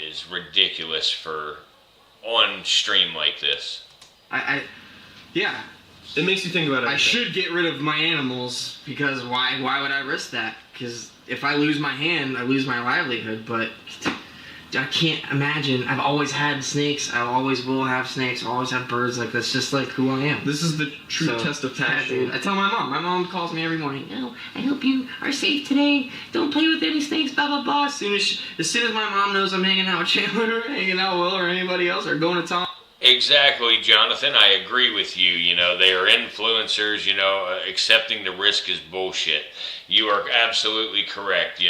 is ridiculous for on stream like this. Yeah. It makes you think about it. I should get rid of my animals because why would I risk that? Because if I lose my hand, I lose my livelihood, but I can't imagine. I've always had snakes. I always will have snakes. I always have birds. Like, that's just like who I am. This is the true test of passion. I tell my mom. My mom calls me every morning. I hope you are safe today. Don't play with any snakes, blah, blah, blah. As soon as my mom knows I'm hanging out with Chandler or hanging out with Will or anybody else or going to Tom. Exactly, Jonathan. I agree with you. They are influencers. Accepting the risk is bullshit. You are absolutely correct.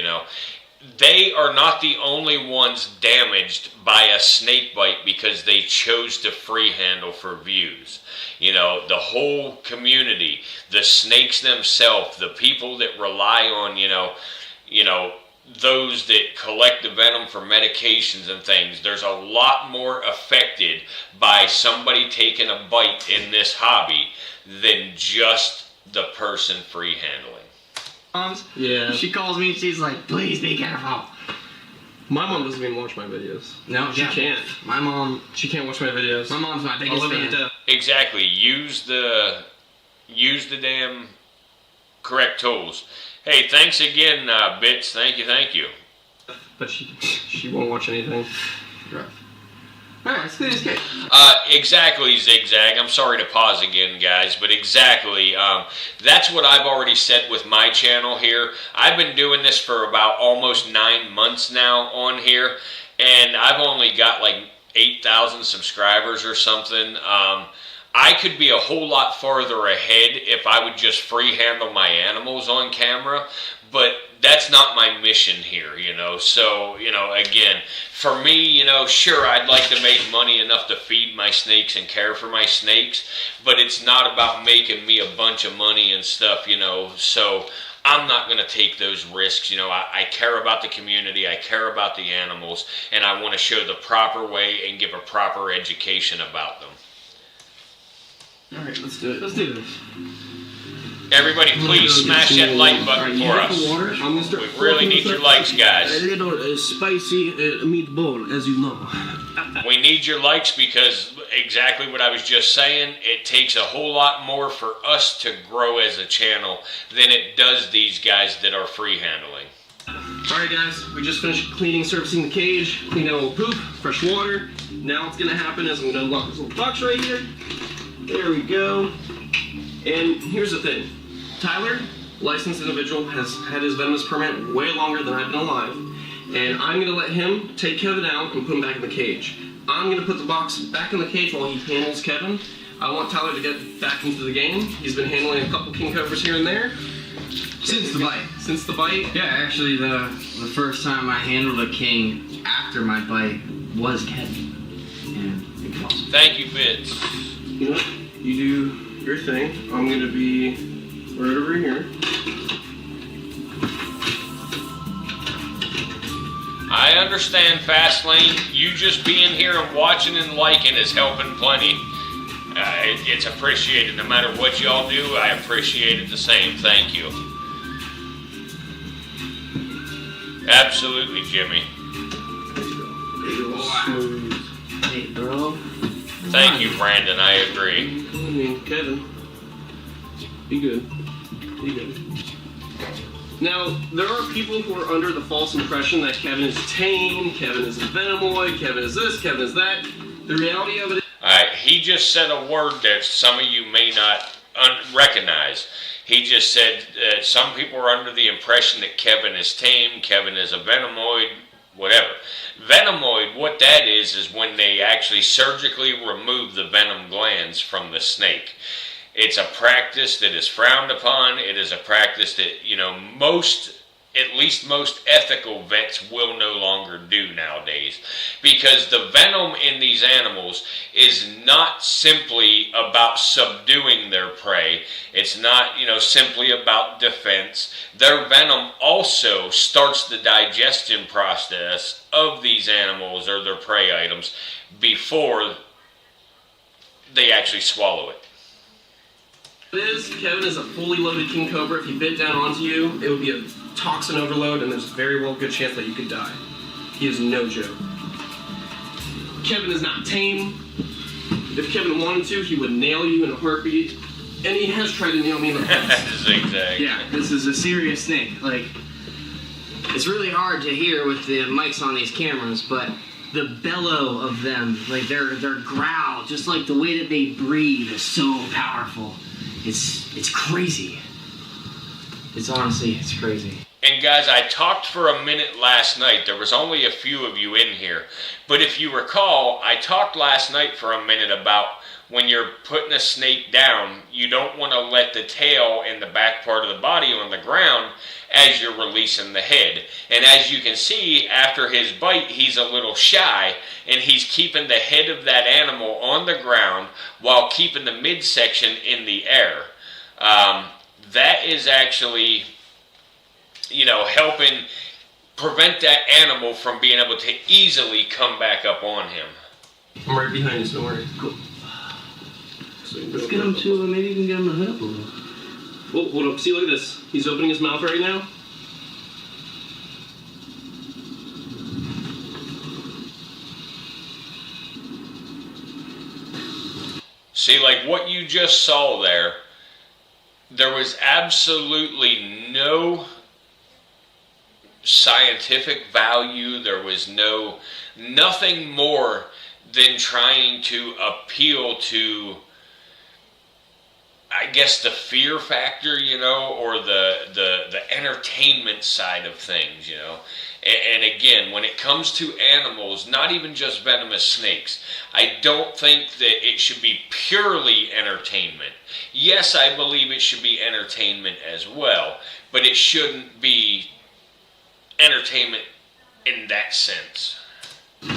They are not the only ones damaged by a snake bite because they chose to free handle for views. The whole community, the snakes themselves, the people that rely on, those that collect the venom for medications and things, there's a lot more affected by somebody taking a bite in this hobby than just the person free handling. Yeah. She calls me and she's like, please be careful. My mom doesn't even watch my videos. No, she can't. My mom, she can't watch my videos. My mom's my biggest fan. Exactly. Use the damn correct tools. Hey, thanks again, Bits. Thank you. But she won't watch anything. Right. Alright, let's do this game. Exactly, Zigzag. I'm sorry to pause again, guys, but exactly. That's what I've already said with my channel here. I've been doing this for about almost 9 months now on here, and I've only got like 8,000 subscribers or something. I could be a whole lot farther ahead if I would just free handle my animals on camera, but that's not my mission here, So, again, for me, sure, I'd like to make money enough to feed my snakes and care for my snakes, but it's not about making me a bunch of money and stuff, So I'm not going to take those risks. I care about the community, I care about the animals, and I want to show the proper way and give a proper education about them. Alright, let's do it. Let's do this. Everybody, please smash that like button for us. We really need your likes, guys. A little spicy meatball, as you know. We need your likes because exactly what I was just saying, it takes a whole lot more for us to grow as a channel than it does these guys that are free handling. Alright guys, we just finished cleaning, surfacing the cage, cleaned out all the poop, fresh water. Now what's going to happen is I'm going to unlock this little box right here. There we go. And here's the thing. Tyler, licensed individual, has had his Venomous permit way longer than I've been alive. And I'm going to let him take Kevin out and put him back in the cage. I'm going to put the box back in the cage while he handles Kevin. I want Tyler to get back into the game. He's been handling a couple king cobras here and there. Since the bite. Since the bite? Yeah, actually, the first time I handled a king after my bite was Kevin. And it was awesome. Thank you, Bits. You know, you do your thing. I'm going to be right over here. understand, Fastlane. You just being here and watching and liking is helping plenty. It's appreciated. No matter what y'all do, I appreciate it the same. Thank you. Absolutely, Jimmy. Hey, bro. Thank you, Brandon. I agree. I mean, Kevin, be good. Be good. Now, there are people who are under the false impression that Kevin is tame, Kevin is a Venomoid, Kevin is this, Kevin is that. The reality of it is... Alright, he just said a word that some of you may not recognize. He just said some people are under the impression that Kevin is tame, Kevin is a Venomoid, whatever. Venomoid, what that is when they actually surgically remove the venom glands from the snake. It's a practice that is frowned upon. It is a practice that, at least most ethical vets will no longer do nowadays. Because the venom in these animals is not simply about subduing their prey. It's not, simply about defense. Their venom also starts the digestion process of these animals or their prey items before they actually swallow it. Kevin is a fully loaded king cobra. If he bit down onto you, it would be a toxin overload, and there's a very well good chance that you could die. He is no joke. Kevin is not tame. If Kevin wanted to, he would nail you in a heartbeat, and he has tried to nail me in the past. Zigzag. Yeah, this is a serious snake. Like, it's really hard to hear with the mics on these cameras, but the bellow of them, like their growl, just like the way that they breathe, is so powerful. It's crazy. It's crazy. And guys, I talked for a minute last night. There was only a few of you in here. But if you recall, I talked last night for a minute about when you're putting a snake down, you don't want to let the tail and the back part of the body on the ground as you're releasing the head. And as you can see, after his bite, he's a little shy, and he's keeping the head of that animal on the ground while keeping the midsection in the air. That is actually, helping prevent that animal from being able to easily come back up on him. I'm right behind you, so don't worry. Cool. Let's get him to, maybe you can get him to hood up a little. Oh, hold up. See, look at this. He's opening his mouth right now. See, like what you just saw there was absolutely no scientific value. There was nothing more than trying to appeal to, I guess, the fear factor, or the entertainment side of things, And again, when it comes to animals, not even just venomous snakes, I don't think that it should be purely entertainment. Yes, I believe it should be entertainment as well, but it shouldn't be entertainment in that sense. I'm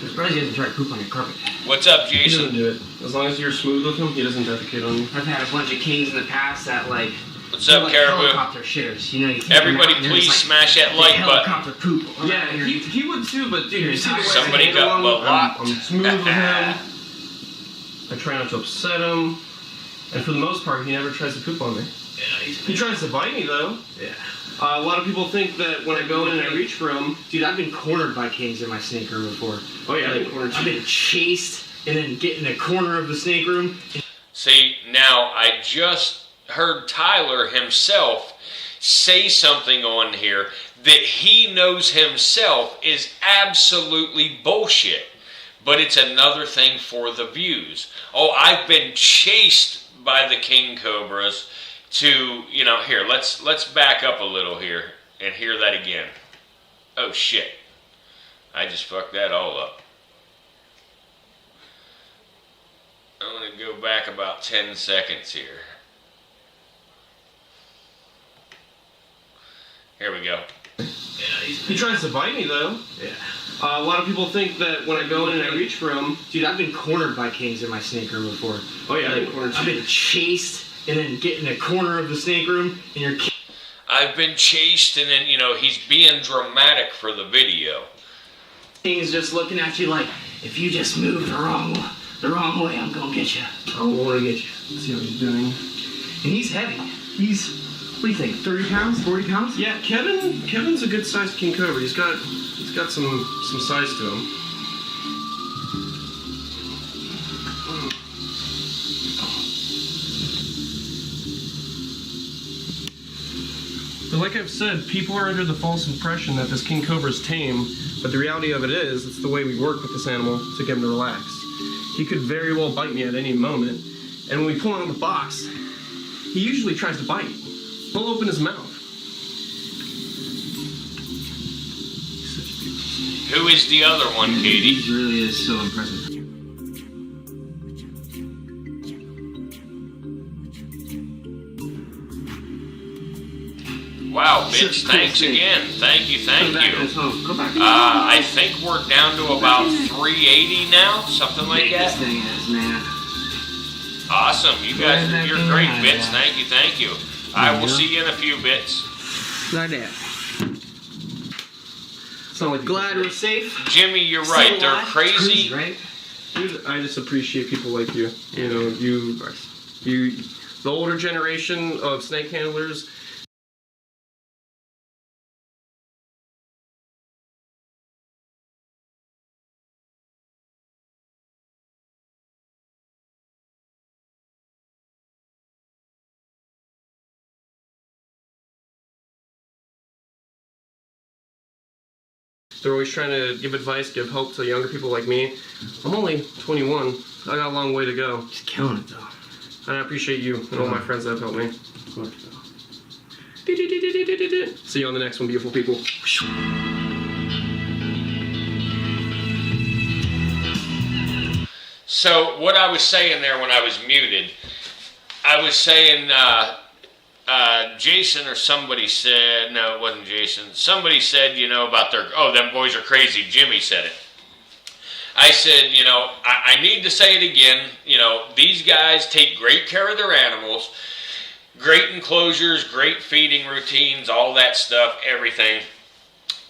surprised he hasn't tried to poop on your carpet. What's up, He doesn't Jason? do it. As long as you're smooth with him, he doesn't defecate on you. I've had a bunch of kings in the past that What's they're up, like Caribou? helicopter shitters. You take Everybody, them out and please there's, smash that like button. helicopter poop. Yeah, he would too, but dude, you see the way Somebody I handle got him? blocked. I'm smooth with him. I try not to upset him. And for the most part, he never tries to poop on me. Yeah, He tries to bite me, though. Yeah. A lot of people think that when I go in and I reach for him... Dude, I've been cornered by kings in my snake room before. Oh, yeah, I've been chased and then get in a corner of the snake room. See, now I just heard Tyler himself say something on here that he knows himself is absolutely bullshit. But it's another thing for the views. Oh, I've been chased by the king cobras to, here, let's back up a little here and hear that again. Oh shit. I just fucked that all up. I'm going to go back about 10 seconds here. Here we go. He tries to bite me, though. Yeah. A lot of people think that when I go in and I reach for him... Dude, I've been cornered by kings in my snake room before. Oh, yeah, I've been cornered. I've been chased and then get in a corner of the snake room and you're... I've been chased, and then, you know, he's being dramatic for the video. He's just looking at you like, if you just move the wrong way, I'm gonna get you. I'm gonna get you. Let's see what he's doing. And he's heavy. He's, what do you think, 30 pounds, 40 pounds? Yeah, Kevin's a good sized king cobra. He's got some size to him. But like I've said, people are under the false impression that this king cobra is tame, but the reality of it is, it's the way we work with this animal to get him to relax. He could very well bite me at any moment, and when we pull him out of the box, he usually tries to bite. He'll open his mouth. Who is the other one, Katie? He really is so impressive. Wow, bitch, thanks again. Thank you. Go back. I think we're down to about 380 now, something like that. This thing is, man. Awesome, you guys, you're great, bits. Thank you. I will Yeah. see you in a few bits. Like that. So like Glad we're safe. Jimmy, you're right. Still They're alive. crazy. Right? Dude, I just appreciate people like you. You know, you, the older generation of snake handlers. They're always trying to give advice, give hope to younger people like me. I'm only 21. I got a long way to go. Just killing it, though. And I appreciate you and all my friends that have helped me. Of course, though. See you on the next one, beautiful people. So what I was saying there when I was muted, I was saying Jason or somebody said, no, it wasn't Jason. Somebody said, you know, about them boys are crazy. Jimmy said it. I said, you know, I need to say it again. You know, these guys take great care of their animals. Great enclosures, great feeding routines, all that stuff, everything.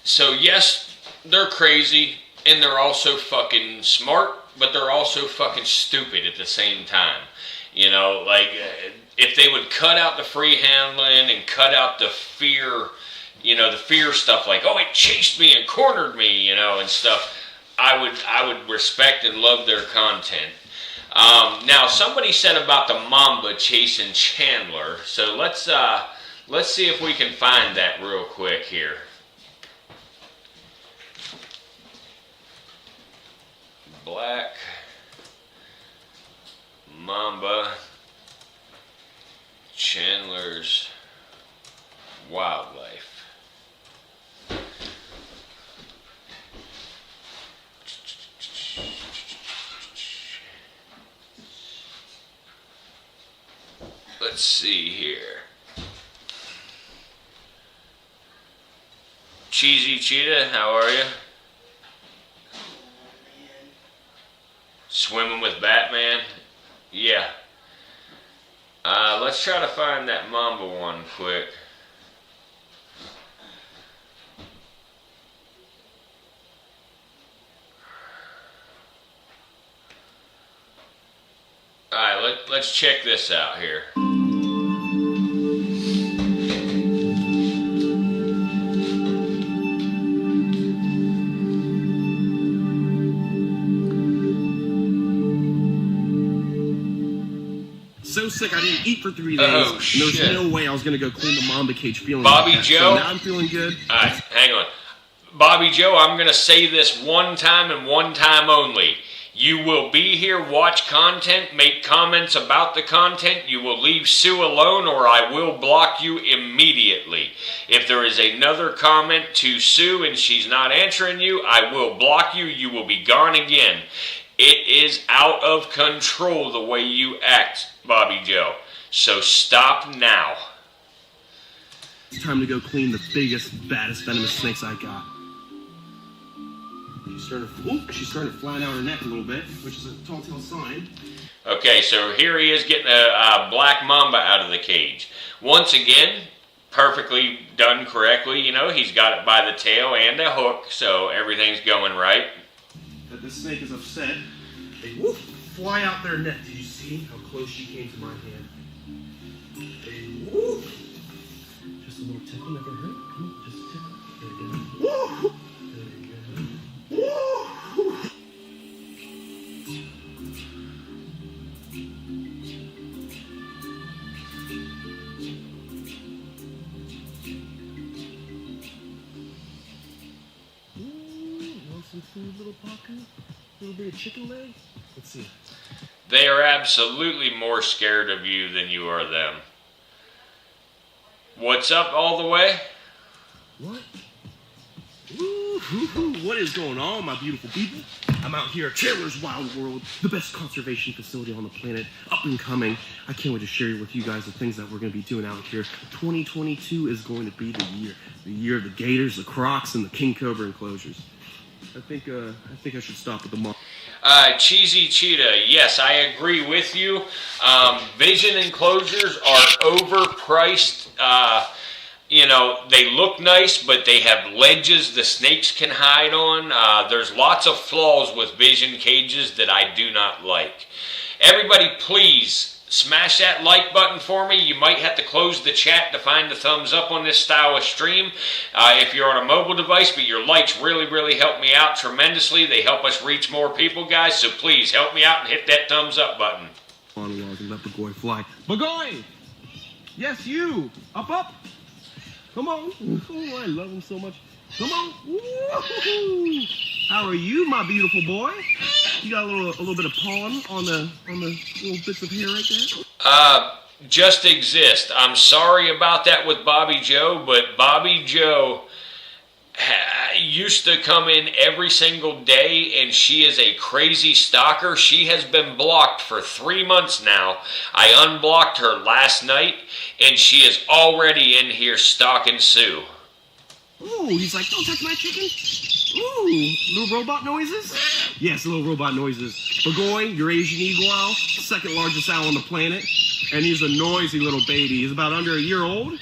So yes, they're crazy, and they're also fucking smart, but they're also fucking stupid at the same time. You know, like, if they would cut out the free handling and cut out the fear, you know, the fear stuff like, oh, it chased me and cornered me, you know, and stuff, I would respect and love their content. Now, somebody said about the mamba chasing Chandler, so let's see if we can find that real quick here. Black mamba Chandler's wildlife. Let's see here. Cheesy Cheetah, how are you? Swimming with Batman? Yeah. Let's try to find that mamba one quick. Alright, let's check this out here. So sick I didn't eat for 3 days. Oh, and shit. there's no way I was gonna go clean the mamba cage feeling Bobby like that. Joe? So now I'm feeling good. Alright, hang on. Bobby Joe, I'm going to say this one time and one time only. You will be here, watch content, make comments about the content. You will leave Sue alone or I will block you immediately. If there is another comment to Sue and she's not answering you, I will block you. You will be gone again. It is out of control the way you act, Bobby Joe. So stop now. It's time to go clean the biggest, baddest venomous snakes I got. She's starting to flatten out her neck a little bit, which is a telltale sign. Okay, so here he is getting a black mamba out of the cage. Once again, perfectly done correctly. You know, he's got it by the tail and a hook, so everything's going right. That this snake is upset. They woof, fly out their neck. Did you see how close she came to my hand? They woof. Just a little tickle never hurt. Come on, just a tickle. There you go. Woo! There you go. Woo! Some food, little pocket, a little bit of chicken leg. Let's see. They are absolutely more scared of you than you are them. What's up all the way? What? What is going on, my beautiful people? I'm out here at Chandler's Wild World, the best conservation facility on the planet, up and coming. I can't wait to share with you guys the things that we're going to be doing out here. 2022 is going to be the year of the gators, the crocs, and the king cobra enclosures. I think I should stop at the mall. Cheesy Cheetah, yes, I agree with you. Vision enclosures are overpriced. You know, they look nice, but they have ledges the snakes can hide on. There's lots of flaws with vision cages that I do not like. Everybody, please smash that like button for me. You might have to close the chat to find the thumbs up on this style of stream if you're on a mobile device, but your likes really help me out tremendously. They help us reach more people, guys, so please help me out and hit that thumbs up button. On and let Bagoy fly. Bagoy! Yes, you! Up! Come on. Oh, I love him so much. Come on. Woo-hoo. How are you, my beautiful boy? You got a little bit of pollen on the little bits of hair right there? Just exist. I'm sorry about that with Bobby Joe, but Bobby Joe used to come in every single day, and she is a crazy stalker. She has been blocked for 3 months now. I unblocked her last night, and she is already in here stalking Sue. Ooh, he's like, don't touch my chicken. Ooh, little robot noises? Yes, little robot noises. Bagoy, your Asian eagle owl, second largest owl on the planet. And he's a noisy little baby. He's about under a year old. And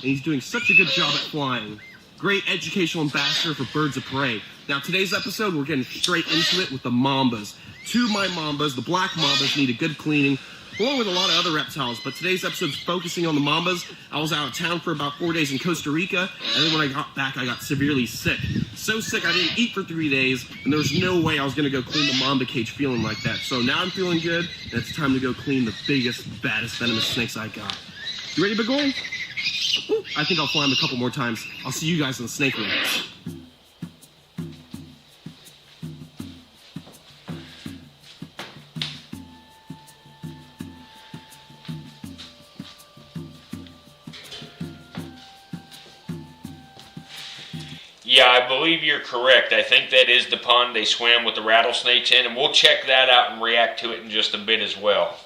he's doing such a good job at flying. Great educational ambassador for birds of prey. Now, today's episode, we're getting straight into it with the mambas. Two of my mambas, the black mambas, need a good cleaning, along with a lot of other reptiles. But today's episode's focusing on the mambas. I was out of town for about 4 days in Costa Rica, and then when I got back, I got severely sick. So sick, I didn't eat for 3 days, and there was no way I was going to go clean the mamba cage feeling like that. So now I'm feeling good, and it's time to go clean the biggest, baddest venomous snakes I got. You ready, Bagoy? I think I'll fly him a couple more times. I'll see you guys in the snake room. Yeah, I believe you're correct. I think that is the pond they swam with the rattlesnakes in, and we'll check that out and react to it in just a bit as well.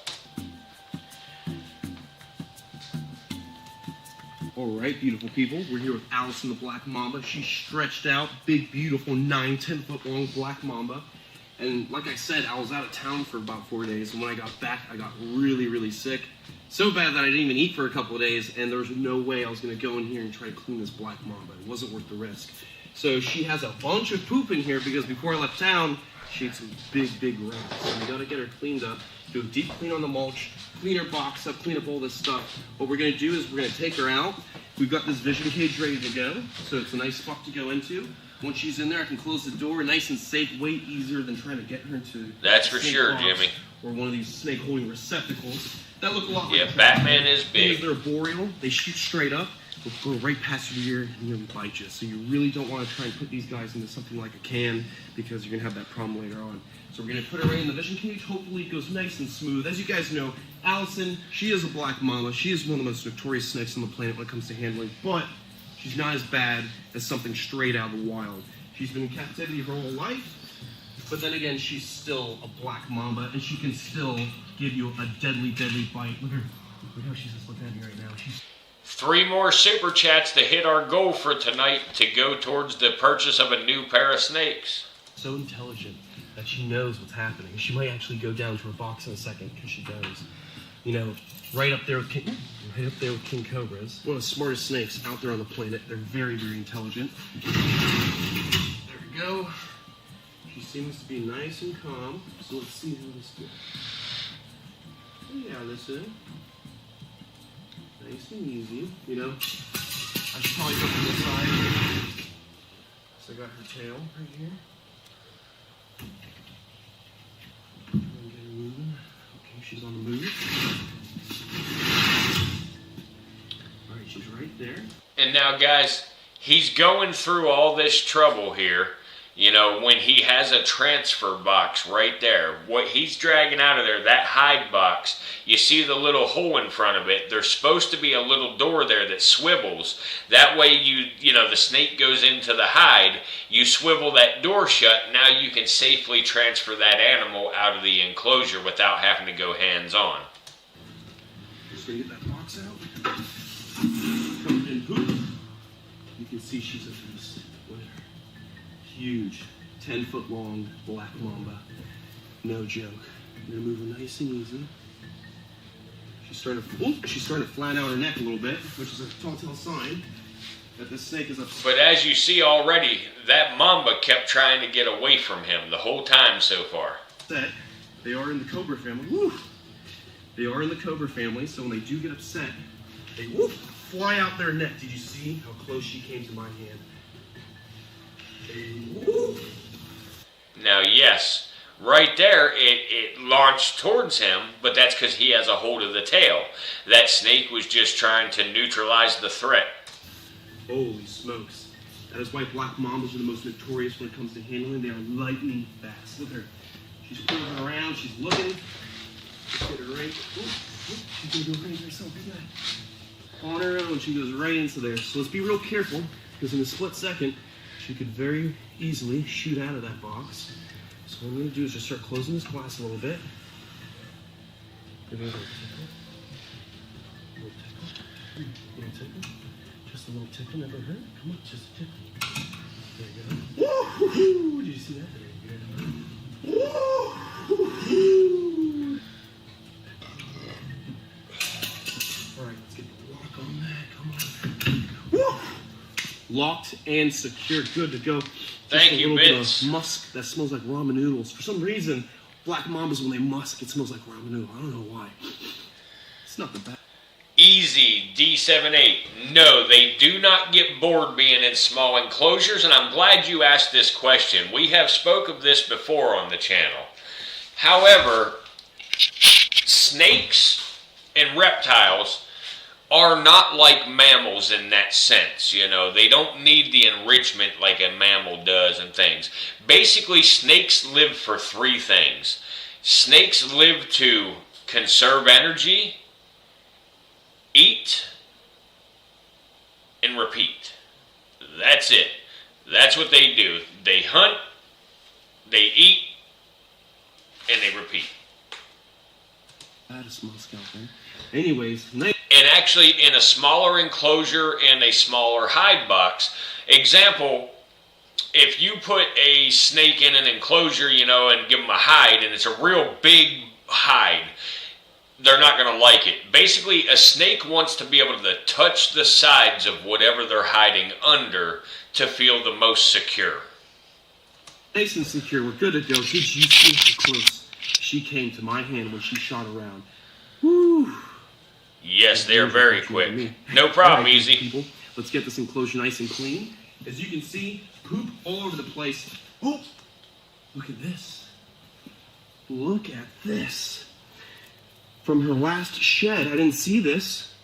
Alright, beautiful people, we're here with Allison the black mamba. She's stretched out, big, beautiful, 9-10 foot long black mamba. And like I said, I was out of town for about 4 days, and when I got back, I got really sick. So bad that I didn't even eat for a couple of days, and there was no way I was going to go in here and try to clean this black mamba. It wasn't worth the risk. So she has a bunch of poop in here because before I left town, she ate some big rats. So we got to get her cleaned up, do a deep clean on the mulch, clean her box up, clean up all this stuff. What we're going to do is we're going to take her out. We've got this vision cage ready to go, so it's a nice spot to go into. Once she's in there, I can close the door, nice and safe, way easier than trying to get her into. That's for sure, Jimmy. Or one of these snake holding receptacles that look a lot like. Yeah, Batman is big. They're boreal. They shoot straight up. They'll go right past your ear and nearly bite you. So you really don't want to try and put these guys into something like a can because you're gonna have that problem later on. So we're gonna put her right in the vision cage. Hopefully it goes nice and smooth. As you guys know, Allison, she is a black mamba. She is one of the most notorious snakes on the planet when it comes to handling, but she's not as bad as something straight out of the wild. She's been in captivity her whole life, but then again, she's still a black mamba, and she can still give you a deadly bite. Look how she's just looking at me right now. She's 3 more super chats to hit our goal for tonight to go towards the purchase of a new pair of snakes. so intelligent that she knows what's happening. She might actually go down to her box in a second, because she does. You know, right up there with king cobras. One of the smartest snakes out there on the planet. They're very, very intelligent. There we go. She seems to be nice and calm. So let's see how this goes. Yeah, listen. Nice and easy. You know, I should probably go from this side. So I got her tail right here. And get her moving. Okay, she's on the move. Alright, she's right there. And now, guys, he's going through all this trouble here. You know, when he has a transfer box right there, what he's dragging out of there, that hide box, you see the little hole in front of it. There's supposed to be a little door there that swivels. That way you know, the snake goes into the hide, you swivel that door shut, now you can safely transfer that animal out of the enclosure without having to go hands-on. Just gonna get that box out. Come in, poop. You can see she's a beast. Look at her. Huge, 10-foot long black mamba. No joke. I'm gonna move her nice and easy. She's starting to flatten out her neck a little bit, which is a telltale sign that this snake is upset. But as you see already, that mamba kept trying to get away from him the whole time so far. They are in the cobra family. Woo! They are in the cobra family, so when they do get upset, they fly out their neck. Did you see how close she came to my hand? Now, yes, right there, it launched towards him, but that's because he has a hold of the tail. That snake was just trying to neutralize the threat. Holy smokes. That is why black mambas are the most notorious when it comes to handling. They are lightning fast. Look at her. She's moving around. She's looking. Let's get her right. She's going to go right herself. Look at that. On her own, she goes right into there. So let's be real careful, because in a split second, she could very easily shoot out of that box. So what I'm going to do is just start closing this glass a little bit. Give it a little tickle. Just a little tickle, never hurt. Come on, just a tickle. There you go. Woo-hoo-hoo! Did you see that? There you go. Woo-hoo-hoo! All right, let's get the lock on that. Come on. Woo! Locked and secured, good to go. Thank you, Vince. Vince. Musk that smells like ramen noodles. For some reason, black mambas, when they musk, it smells like ramen noodle. I don't know why. It's not the best. Easy, D78. No, they do not get bored being in small enclosures, and I'm glad you asked this question. We have spoke of this before on the channel. However, snakes and reptiles are not like mammals in that sense. You know, they don't need the enrichment like a mammal does and things. Basically, snakes live for three things. Snakes live to conserve energy, eat, and repeat. That's it. That's what they do. They hunt, they eat, and they repeat. That is small scalping. Anyways, nice. And actually, in a smaller enclosure and a smaller hide box, example, if you put a snake in an enclosure, you know, and give them a hide, and it's a real big hide, they're not going to like it. Basically, a snake wants to be able to touch the sides of whatever they're hiding under to feel the most secure. Nice and secure. We're good to go. Did you see how close she came to my hand when she shot around? Woo! Yes, they are very quick. No problem, right, easy. People, let's get this enclosure nice and clean. As you can see, poop all over the place. Oh, look at this. Look at this. From her last shed, I didn't see this.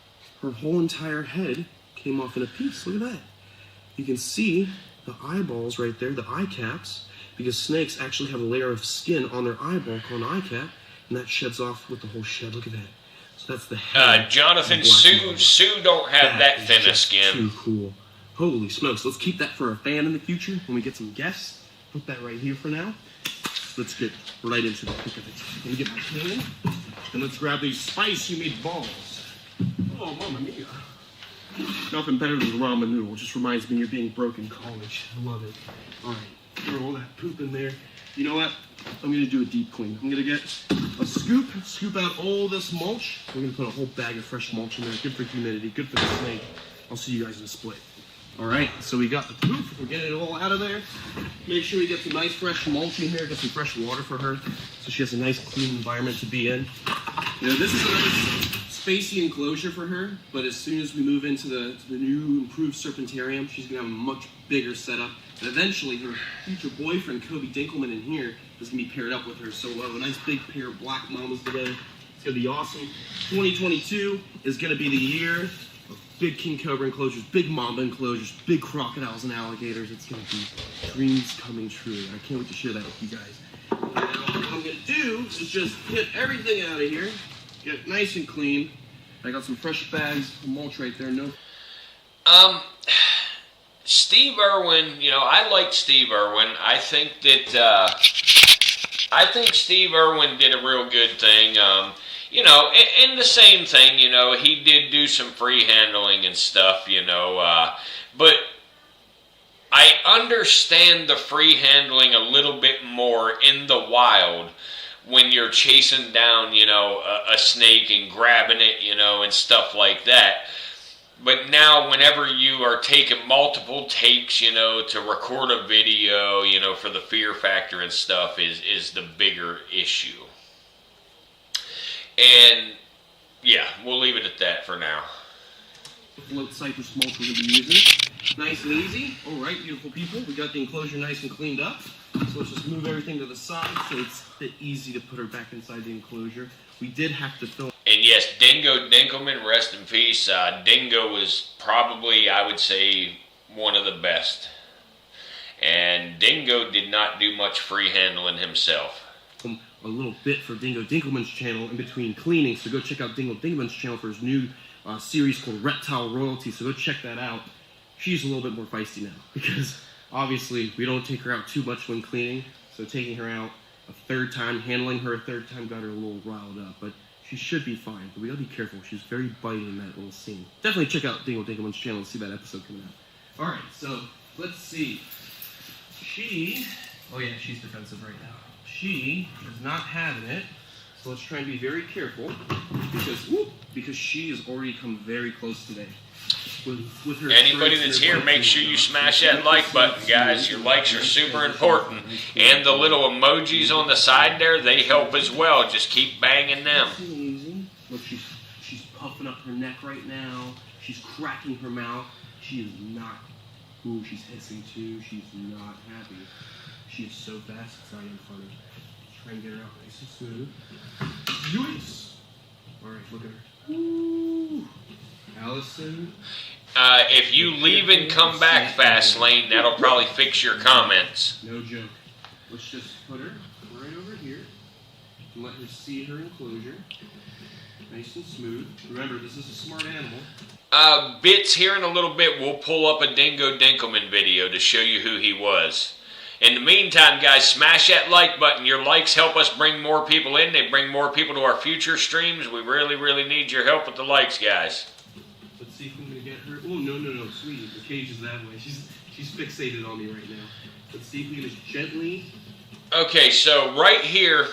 Her whole entire head came off in a piece. Look at that. You can see the eyeballs right there, the eye caps, because snakes actually have a layer of skin on their eyeball called an eye cap, and that sheds off with the whole shed. Look at that. So that's the head. Jonathan, Sue don't have that thin a skin. Too cool. Holy smokes. Let's keep that for a fan in the future when we get some guests. Put that right here for now. Let's get right into the pick of it. Let me get my can, and let's grab these spicy meatballs. Oh, mamma mia. Nothing better than ramen noodle. Just reminds me of being broke in college. I love it. All right, throw all that poop in there. You know what? I'm gonna do a deep clean. I'm gonna get a scoop out all this mulch. We're gonna put a whole bag of fresh mulch in there. Good for humidity, good for the snake. I'll see you guys in a split. All right, so we got the poop. We're getting it all out of there. Make sure we get some nice fresh mulch in here. Get some fresh water for her, so she has a nice clean environment to be in. You know, this is a nice spacey enclosure for her, but as soon as we move into the new improved serpentarium, she's gonna have a much bigger setup. And eventually, her future boyfriend, Kobe Dinkelman, in here is gonna be paired up with her. So we'll have a nice big pair of black mamas together. It's gonna be awesome. 2022 is gonna be the year of big king cobra enclosures, big mamba enclosures, big crocodiles and alligators. It's gonna be dreams coming true. I can't wait to share that with you guys. Now, what I'm gonna do is just get everything out of here, get it nice and clean. I got some fresh bags of mulch right there. No. Steve Irwin, I like Steve Irwin. I think Steve Irwin did a real good thing. And the same thing, he did do some free handling and stuff, but I understand the free handling a little bit more in the wild when you're chasing down, a snake and grabbing it, and stuff like that. But now whenever you are taking multiple takes, to record a video, for the fear factor and stuff is the bigger issue. And yeah, we'll leave it at that for now. Float cypress mulch we're going to be using. Nice and easy. All right, beautiful people. We got the enclosure nice and cleaned up. So let's just move everything to the side so it's a bit easy to put her back inside the enclosure. We did have to film. And yes, Dingo Dinkelman, rest in peace. Dingo was probably, I would say, one of the best. And Dingo did not do much free handling himself. A little bit for Dingo Dinkelman's channel in between cleaning. So go check out Dingo Dinkelman's channel for his new series called Reptile Royalty. So go check that out. She's a little bit more feisty now because obviously we don't take her out too much when cleaning. So taking her out a third time, handling her a third time got her a little riled up. But she should be fine. But we gotta be careful. She's very biting in that little scene. Definitely check out Dingo Dinkelman's channel and see that episode coming out. Alright, so let's see. Oh yeah, she's defensive right now. She is not having it. So let's try and be very careful because she has already come very close today. With her anybody that's here, make sure you smash that like button, guys. Your likes are super important. And the little emojis on the side there, they help as well. Just keep banging them. Look, she's puffing up her neck right now. She's cracking her mouth. She is not. Ooh, she's hissing too. She's not happy. She is so fast, it's not even funny. Try and get her out nice and smooth. Nice! Alright, look at her. Ooh. Allison. If you leave and come back fast, Lane, that'll probably fix your comments. No joke. Let's just put her right over here and let her see her enclosure. Nice and smooth. Remember, this is a smart animal. Bits here in a little bit, we'll pull up a Dingo Dinkelman video to show you who he was. In the meantime, guys, smash that like button. Your likes help us bring more people in. They bring more people to our future streams. We really, really need your help with the likes, guys. Let's see if I'm going to get her. Oh, no, sweetie. The cage is that way. She's fixated on me right now. Let's see if we can just gently... Okay, so right here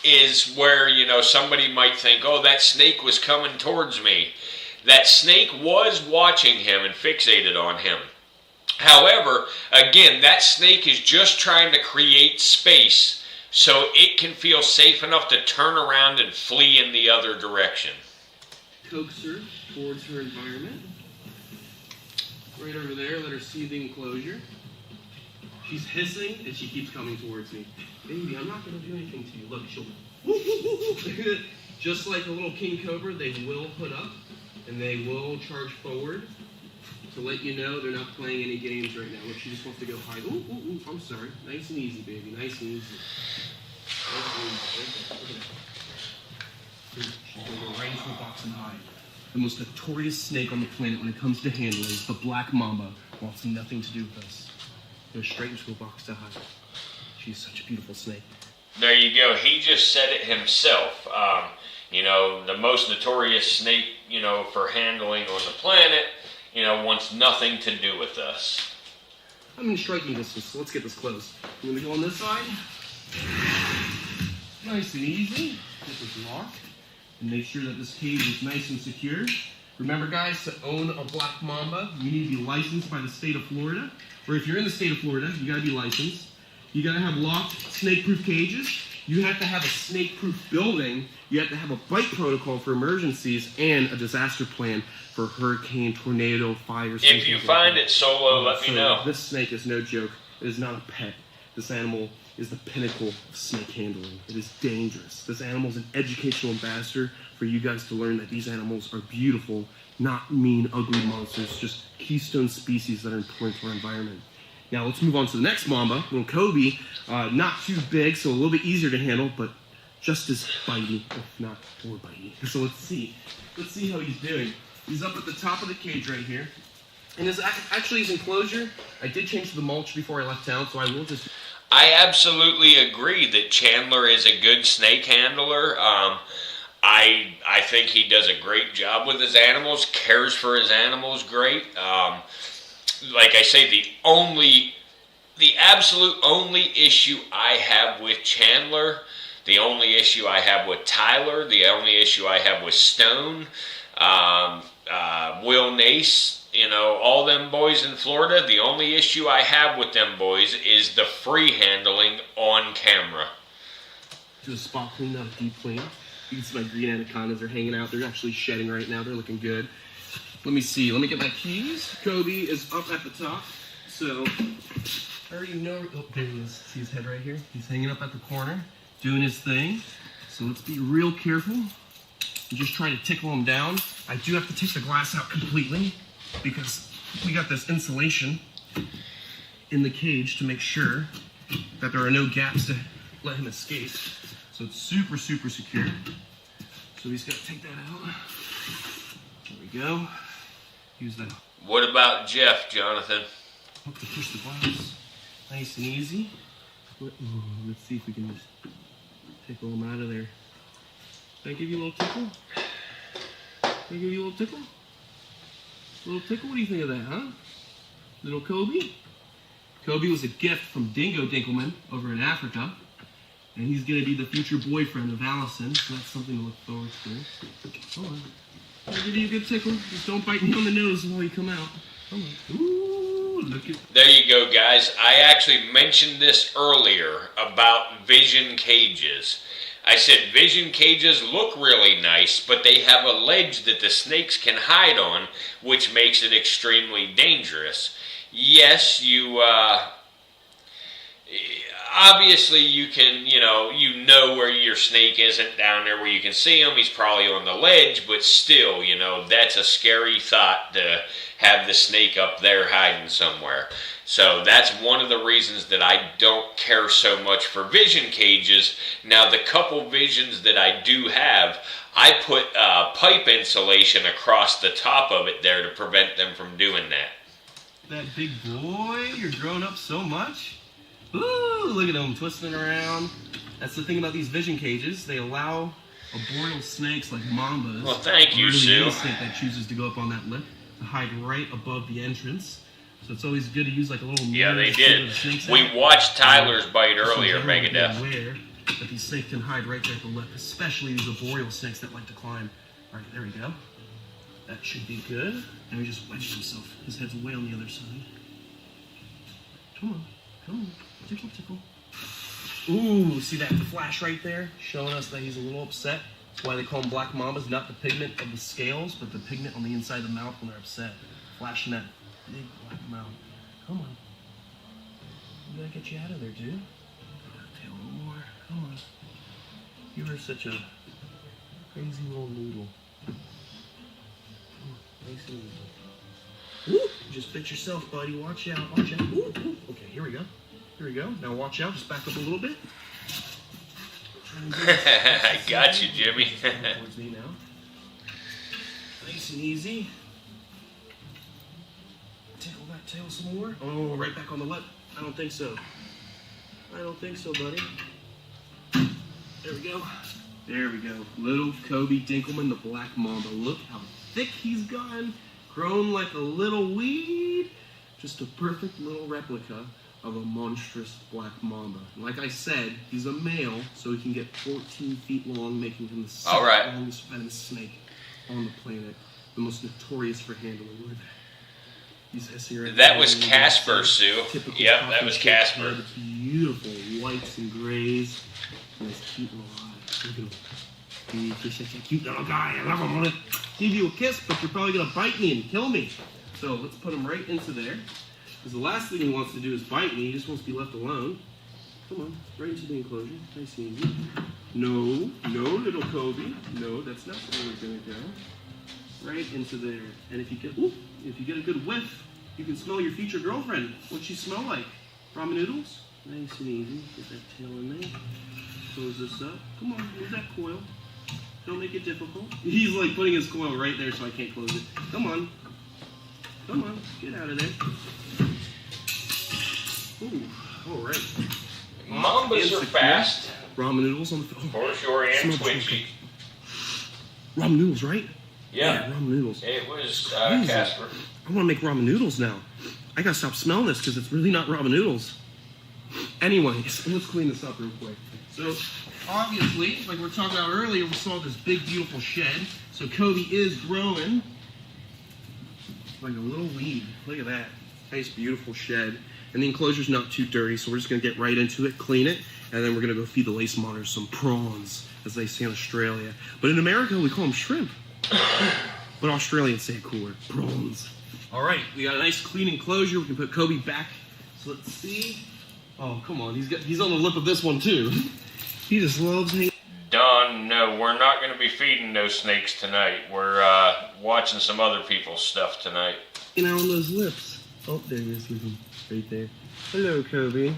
is where, somebody might think, oh, that snake was coming towards me. That snake was watching him and fixated on him. However, again, that snake is just trying to create space so it can feel safe enough to turn around and flee in the other direction. Coax her towards her environment. Right over there, let her see the enclosure. She's hissing and she keeps coming towards me. Baby, I'm not going to do anything to you. Look, she'll... Just like a little king cobra, they will put up and they will charge forward. To let you know, they're not playing any games right now. Look, she just wants to go hide. Ooh, I'm sorry. Nice and easy, baby. Nice and easy. Nice and easy. Look at that. She's going to go right into the box and hide. The most notorious snake on the planet when it comes to handling, the black mamba, wants nothing to do with us. Go straight into a box to hide. She's such a beautiful snake. There you go. He just said it himself. The most notorious snake, for handling on the planet, wants nothing to do with us. I'm in striking distance, so let's get this close. I'm gonna go on this side. Nice and easy. Get this locked. And make sure that this cage is nice and secure. Remember guys, to own a black mamba, you need to be licensed by the state of Florida. Or if you're in the state of Florida, you gotta be licensed. You gotta have locked, snake-proof cages. You have to have a snake-proof building. You have to have a bite protocol for emergencies and a disaster plan for hurricane, tornado, fires. If you find it solo, let me know. This snake is no joke. It is not a pet. This animal is the pinnacle of snake handling. It is dangerous. This animal is an educational ambassador for you guys to learn that these animals are beautiful, not mean, ugly monsters, just keystone species that are important to our environment. Now let's move on to the next mamba, little Kobe. Not too big, so a little bit easier to handle, but just as bitey, if not more bitey. So let's see how he's doing. He's up at the top of the cage right here. And actually his enclosure, I did change to the mulch before I left town, so I will just... I absolutely agree that Chandler is a good snake handler. I think he does a great job with his animals, cares for his animals great. Like I say, the absolute only issue I have with Chandler, the only issue I have with Tyler, the only issue I have with Stone, Will Nace, all them boys in Florida, the only issue I have with them boys is the free handling on camera. Do a spot clean, not a deep clean. You can see my green anacondas are hanging out. They're actually shedding right now. They're looking good. Let me see. Let me get my keys. Kobe is up at the top. So, I already know. Oh, there he is. See his head right here? He's hanging up at the corner, doing his thing. So let's be real careful and just try to tickle him down. I do have to take the glass out completely because we got this insulation in the cage to make sure that there are no gaps to let him escape. So it's super, super secure. So he's got to take that out. There we go. Use that. What about Jeff, Jonathan? Hook to push the glass. Nice and easy. Let's see if we can just tickle him out of there. Did I give you a little tickle? Did I give you a little tickle? A little tickle? What do you think of that, huh? Little Kobe? Kobe was a gift from Dingo Dinkelman over in Africa. And he's going to be the future boyfriend of Allison, so that's something to look forward to. Hold on. I'll give you a good tickle. Just don't bite me on the nose while you come out. Come on. Ooh, look at... There you go, guys. I actually mentioned this earlier about vision cages. I said vision cages look really nice, but they have a ledge that the snakes can hide on, which makes it extremely dangerous. Yes, obviously you can, you know where your snake isn't down there where you can see him. He's probably on the ledge, but still, that's a scary thought to have the snake up there hiding somewhere. So that's one of the reasons that I don't care so much for vision cages. Now, the couple visions that I do have, I put pipe insulation across the top of it there to prevent them from doing that. That big boy, you're growing up so much. Ooh, look at him twisting around. That's the thing about these vision cages. They allow arboreal snakes like mambas. Well, thank you, or Sue. any snake that chooses to go up on that lip to hide right above the entrance. So it's always good to use like a little mirror. Yeah, they to see where did. the snake's We at. watched Tyler's bite earlier, So Megadeth. aware that these snakes can hide right there at the lip, especially these arboreal snakes that like to climb. All right, there we go. That should be good. Now he just wedged himself. His head's way on the other side. Come on, come on. Tickle, tickle. Ooh, see that flash right there? Showing us that he's a little upset. That's why they call them black mambas, not the pigment of the scales, but the pigment on the inside of the mouth when they're upset. Flashing that big black mouth. Come on. We gotta get you out of there, dude. Tail a little more. Come on. You are such a crazy little noodle. Nice and easy. Ooh, you just bit yourself, buddy. Watch out, watch out. Ooh, ooh. Okay, here we go. Here we go. Now watch out. Just back up a little bit. I got you, Jimmy. Towards me now. Nice and easy. Tickle that tail some more. Oh, right back on the lip. I don't think so. I don't think so, buddy. There we go. There we go. Little Kobe Dinkelman, the black mamba. Look how thick he's gotten. Grown like a little weed. Just a perfect little replica of a monstrous black mamba. And like I said, he's a male, so he can get 14 feet long, making him the second longest venomous snake on the planet. The most notorious for handling wood. That was Casper, Sue. Yep, that was Casper. Beautiful whites and grays. And his cute little eyes. Look at him. He's such a cute little guy. I love him. I want to give you a kiss, but you're probably going to bite me and kill me. So let's put him right into there. Because the last thing he wants to do is bite me. He just wants to be left alone. Come on, right into the enclosure. Nice and easy. No, little Kobe. No, that's not where we're going to go. Right into there. And if you get a good whiff, you can smell your future girlfriend. What'd she smell like? Ramen noodles? Nice and easy. Get that tail in there. Close this up. Come on, use that coil. Don't make it difficult. He's like putting his coil right there so I can't close it. Come on. Come on, get out of there. Ooh, all right. Mambas are fast. Ramen noodles on the floor. For sure, and twitchy. Ramen noodles, right? Yeah, ramen noodles. It was Casper. I want to make ramen noodles now. I gotta stop smelling this because it's really not ramen noodles. Anyways, let's clean this up real quick. So, obviously, like we were talking about earlier, we saw this big, beautiful shed. So Kobe is growing like a little weed. Look at that. Nice, beautiful shed. And the enclosure's not too dirty, so we're just gonna get right into it, clean it, and then we're gonna go feed the lace monitors some prawns, as they say in Australia. But in America, we call them shrimp. But Australians say it cooler. Prawns. All right, we got a nice clean enclosure. We can put Kobe back. So let's see. Oh, come on. He's on the lip of this one, too. He just loves hanging. Don, no, we're not going to be feeding those snakes tonight. We're watching some other people's stuff tonight. On those lips. Oh, there he is. Right there. Hello, Kobe.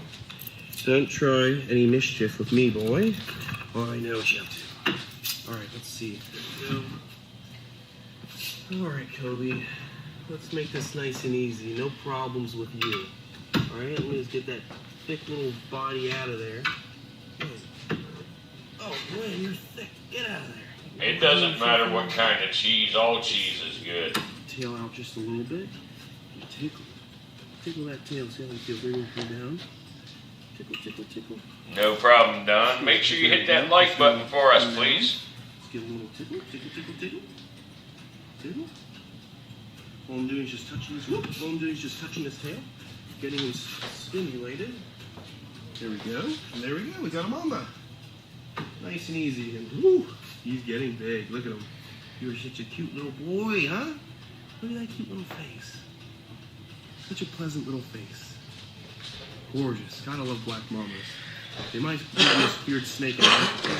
Don't try any mischief with me, boy. Oh, I know what you have to. All right, let's see. There we go. All right, Kobe. Let's make this nice and easy. No problems with you. All right, let me just get that thick little body out of there. Oh, boy, you're thick. Get out of there. It doesn't matter what kind of cheese. All cheese is good. Tail out just a little bit. Tickle that tail. See how it feels right over down. Tickle, tickle, tickle. No problem, Don. Make sure you hit that like button for us, please. Let's give a little tickle, tickle, tickle, tickle. Tickle. All I'm doing is just touching his whoop. All I'm doing is just touching his tail, getting him stimulated. There we go. And there we go. We got him on that. Nice and easy. And whoo, he's getting big. Look at him. You're such a cute little boy, huh? Look at that cute little face. Such a pleasant little face. Gorgeous. Gotta love black mamas. They might be the most feared snake ever.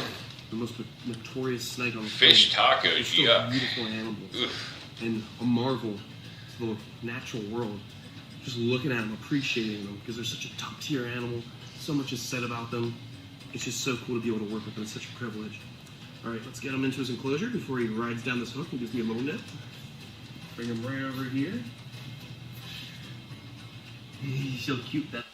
The most notorious snake on the planet. Fish tacos, They're still yuck. beautiful animals. Oof. And a marvel to the natural world. Just looking at them, appreciating them, because they're such a top-tier animal. So much is said about them. It's just so cool to be able to work with them. It's such a privilege. All right, let's get him into his enclosure before he rides down this hook and gives me a little nip. Bring him right over here. He's so cute. That.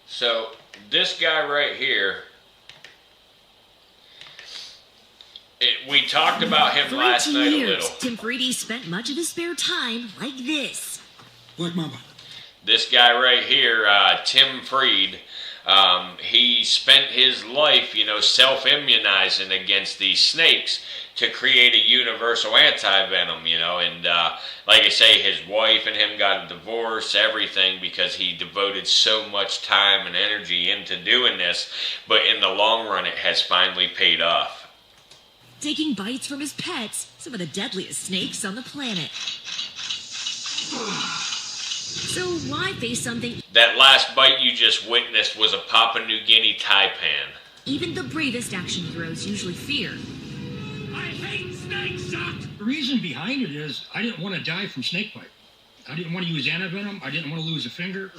So this guy right here, we talked about him last night a little. Tim Freedy spent much of his spare time like this. Black Mamba. This guy right here, Tim Freed, he spent his life, self-immunizing against these snakes to create a universal anti-venom, and like I say, his wife and him got a divorce, everything, because he devoted so much time and energy into doing this, but in the long run, it has finally paid off. Taking bites from his pets, some of the deadliest snakes on the planet. So why face something? That last bite you just witnessed was a Papua New Guinea taipan. Even the bravest action heroes usually fear. I hate snakes, Doc! The reason behind it is I didn't want to die from snakebite. I didn't want to use antivenom. I didn't want to lose a finger.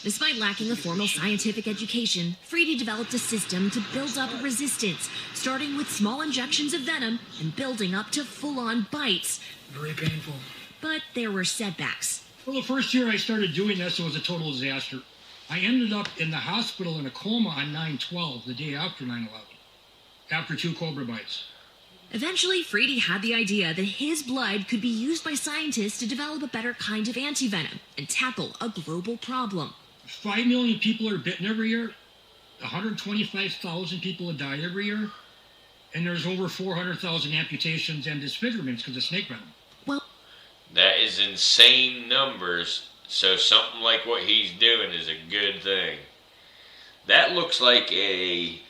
Despite lacking a formal scientific education, Freedy developed a system to build up a resistance, starting with small injections of venom and building up to full-on bites. Very painful. But there were setbacks. Well, the first year I started doing this, it was a total disaster. I ended up in the hospital in a coma on 9/12, the day after 9/11, after 2 cobra bites. Eventually, Frady had the idea that his blood could be used by scientists to develop a better kind of antivenom and tackle a global problem. 5 million people are bitten every year. 125,000 people have died every year. And there's over 400,000 amputations and disfigurements because of snake venom. Well, That is insane numbers. So something like what he's doing is a good thing. That looks like a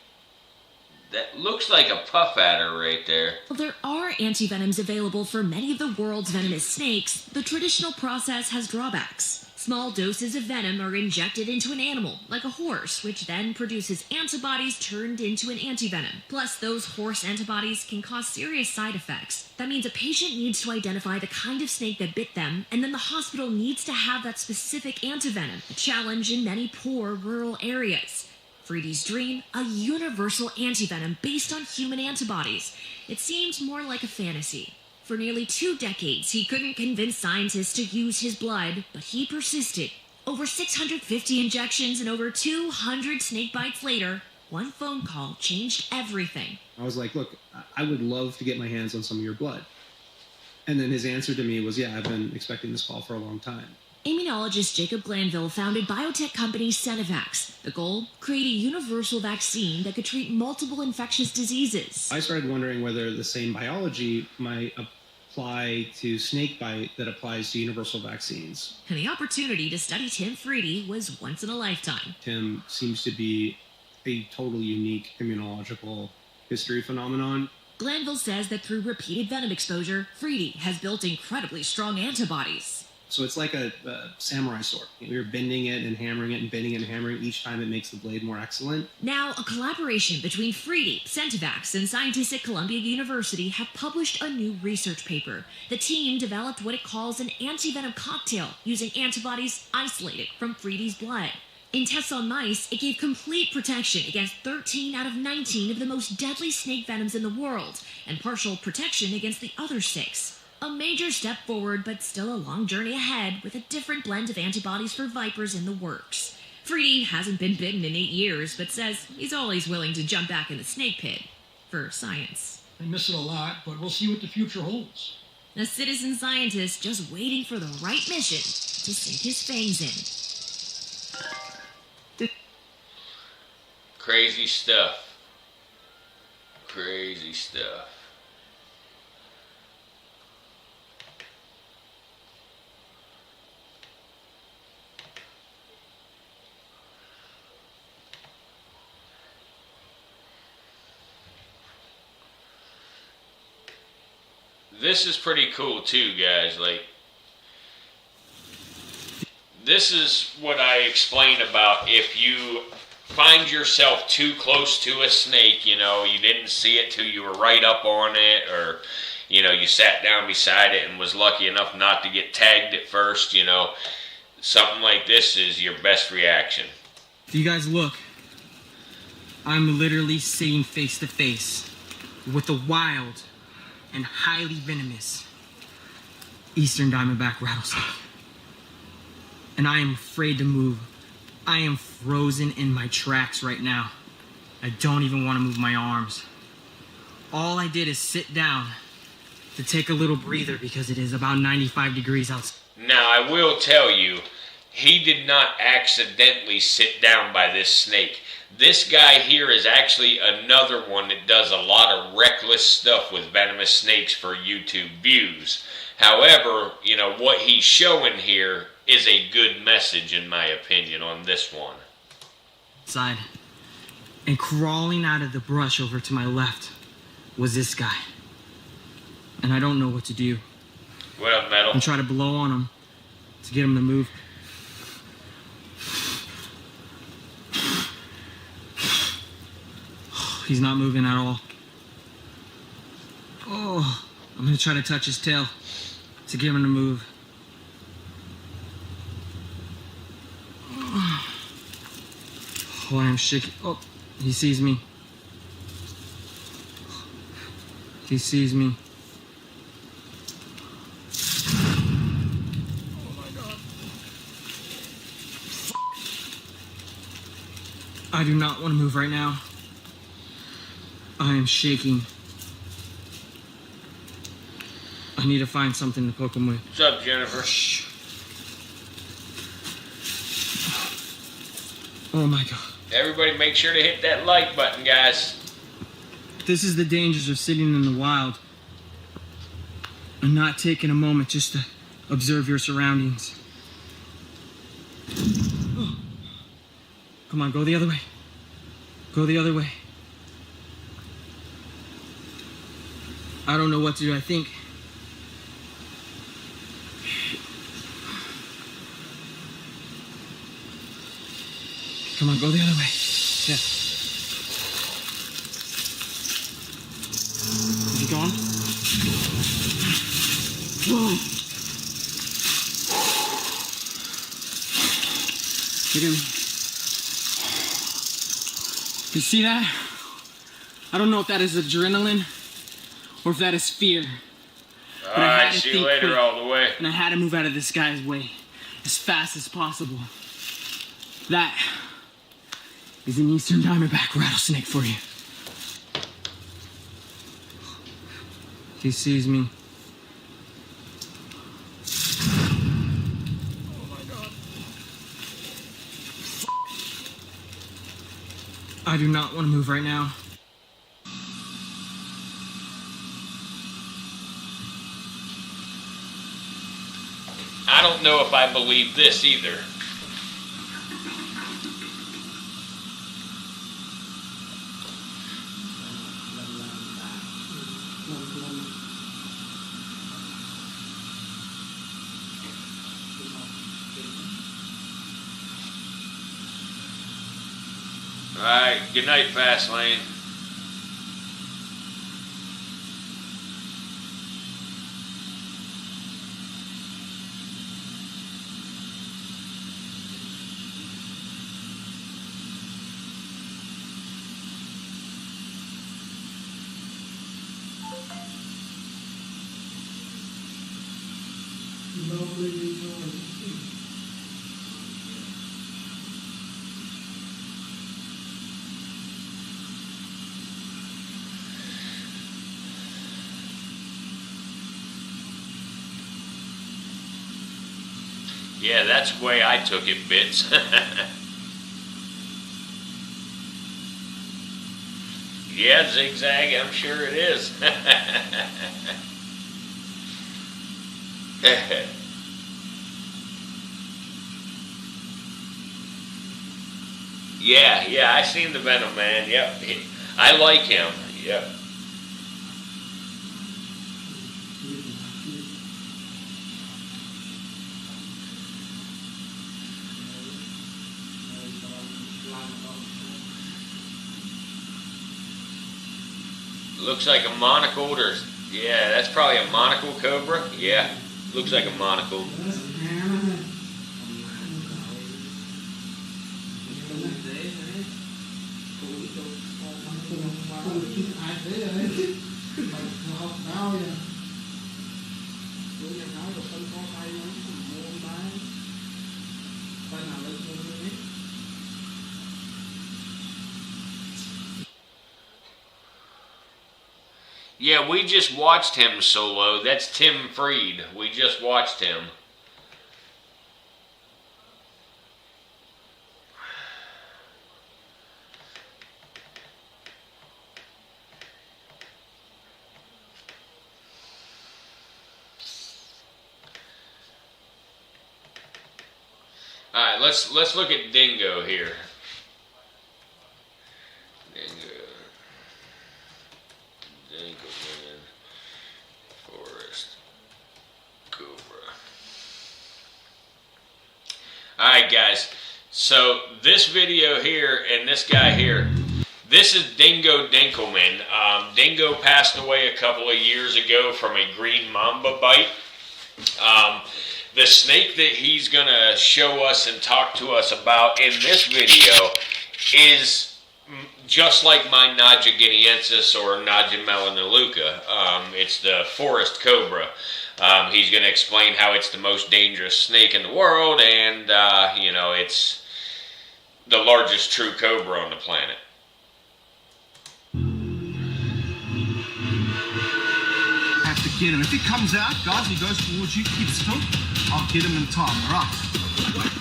puff adder right there. while there are antivenoms available for many of the world's venomous snakes, the traditional process has drawbacks. Small doses of venom are injected into an animal, like a horse, which then produces antibodies turned into an antivenom. Plus, those horse antibodies can cause serious side effects. That means a patient needs to identify the kind of snake that bit them, and then the hospital needs to have that specific antivenom, a challenge in many poor rural areas. Frady's dream, a universal antivenom based on human antibodies. It seemed more like a fantasy. For nearly 2 decades, he couldn't convince scientists to use his blood, but he persisted. Over 650 injections and over 200 snake bites later, one phone call changed everything. I was like, look, I would love to get my hands on some of your blood. And then his answer to me was, yeah, I've been expecting this call for a long time. Immunologist Jacob Glanville founded biotech company Cenovax. The goal? Create a universal vaccine that could treat multiple infectious diseases. I started wondering whether the same biology might apply to snake bite that applies to universal vaccines. And the opportunity to study Tim Frady was once in a lifetime. Tim seems to be a totally unique immunological history phenomenon. Glanville says that through repeated venom exposure, Frady has built incredibly strong antibodies. So it's like a samurai sword. You're bending it and hammering it and bending it and hammering. Each time it makes the blade more excellent. Now, a collaboration between Frady, Cenovax, and scientists at Columbia University have published a new research paper. The team developed what it calls an antivenom cocktail using antibodies isolated from Frady's blood. In tests on mice, it gave complete protection against 13 out of 19 of the most deadly snake venoms in the world, and partial protection against the other 6. A major step forward, but still a long journey ahead, with a different blend of antibodies for vipers in the works. Frady hasn't been bitten in 8 years, but says he's always willing to jump back in the snake pit. For science. I miss it a lot, but we'll see what the future holds. A citizen scientist just waiting for the right mission to sink his fangs in. Crazy stuff. Crazy stuff. This is pretty cool too, guys. Like, this is what I explain about if you find yourself too close to a snake, you know, you didn't see it till you were right up on it, or, you know, you sat down beside it and was lucky enough not to get tagged at first, you know, something like this is your best reaction. If you guys look, I'm literally sitting face to face with the wild and highly venomous eastern diamondback rattlesnake. And I am afraid to move. I am frozen in my tracks right now. I don't even want to move my arms. All I did is sit down to take a little breather because it is about 95 degrees outside. Now, I will tell you, he did not accidentally sit down by this snake. This guy here is actually another one that does a lot of reckless stuff with venomous snakes for YouTube views. However, you know, what he's showing here is a good message, in my opinion, on this one. Outside, and crawling out of the brush over to my left was this guy. And I don't know what to do. What up, Metal? And try to blow on him to get him to move. He's not moving at all. Oh, I'm gonna try to touch his tail to get him to move. Oh, I am shaking. Oh, he sees me. He sees me. I do not want to move right now. I am shaking. I need to find something to poke him with. What's up, Jennifer? Oh my god. Everybody make sure to hit that like button, guys. This is the dangers of sitting in the wild and not taking a moment just to observe your surroundings. Come on, go the other way. Go the other way. I don't know what to do. I think... Come on, go the other way. Yeah. Is he gone? Whoa. Look at me. You see that? I don't know if that is adrenaline or if that is fear. Alright, see you later quick, all the way. and I had to move out of this guy's way as fast as possible. That is an eastern diamondback rattlesnake for you. He sees me. Oh my god. I do not want to move right now. I don't know if I believe this either. Alright, good night, Fastlane. Yeah, that's the way I took it, Bits. Yeah, zigzag, I'm sure it is. Yeah, I seen the Venom Man. Yep, I like him. Yep. Looks like a monocled, or yeah, that's probably a monocled cobra. Yeah, looks like a monocled. Yeah, we just watched him solo. That's Tim Freed. We just watched him. All right, let's look at Dingo here. Dingo Man, Forest Cobra. All right, guys. So this video here and this guy here, this is Dingo Dinkelman. Dingo passed away a couple of years ago from a green mamba bite. The snake that he's going to show us and talk to us about in this video is just like my Naja guineensis or Naja melanaluca. It's the forest cobra. He's going to explain how it's the most dangerous snake in the world, and you know, it's the largest true cobra on the planet. Have to get him. If he comes out, guys, he goes towards you, keep still. I'll get him in time, alright?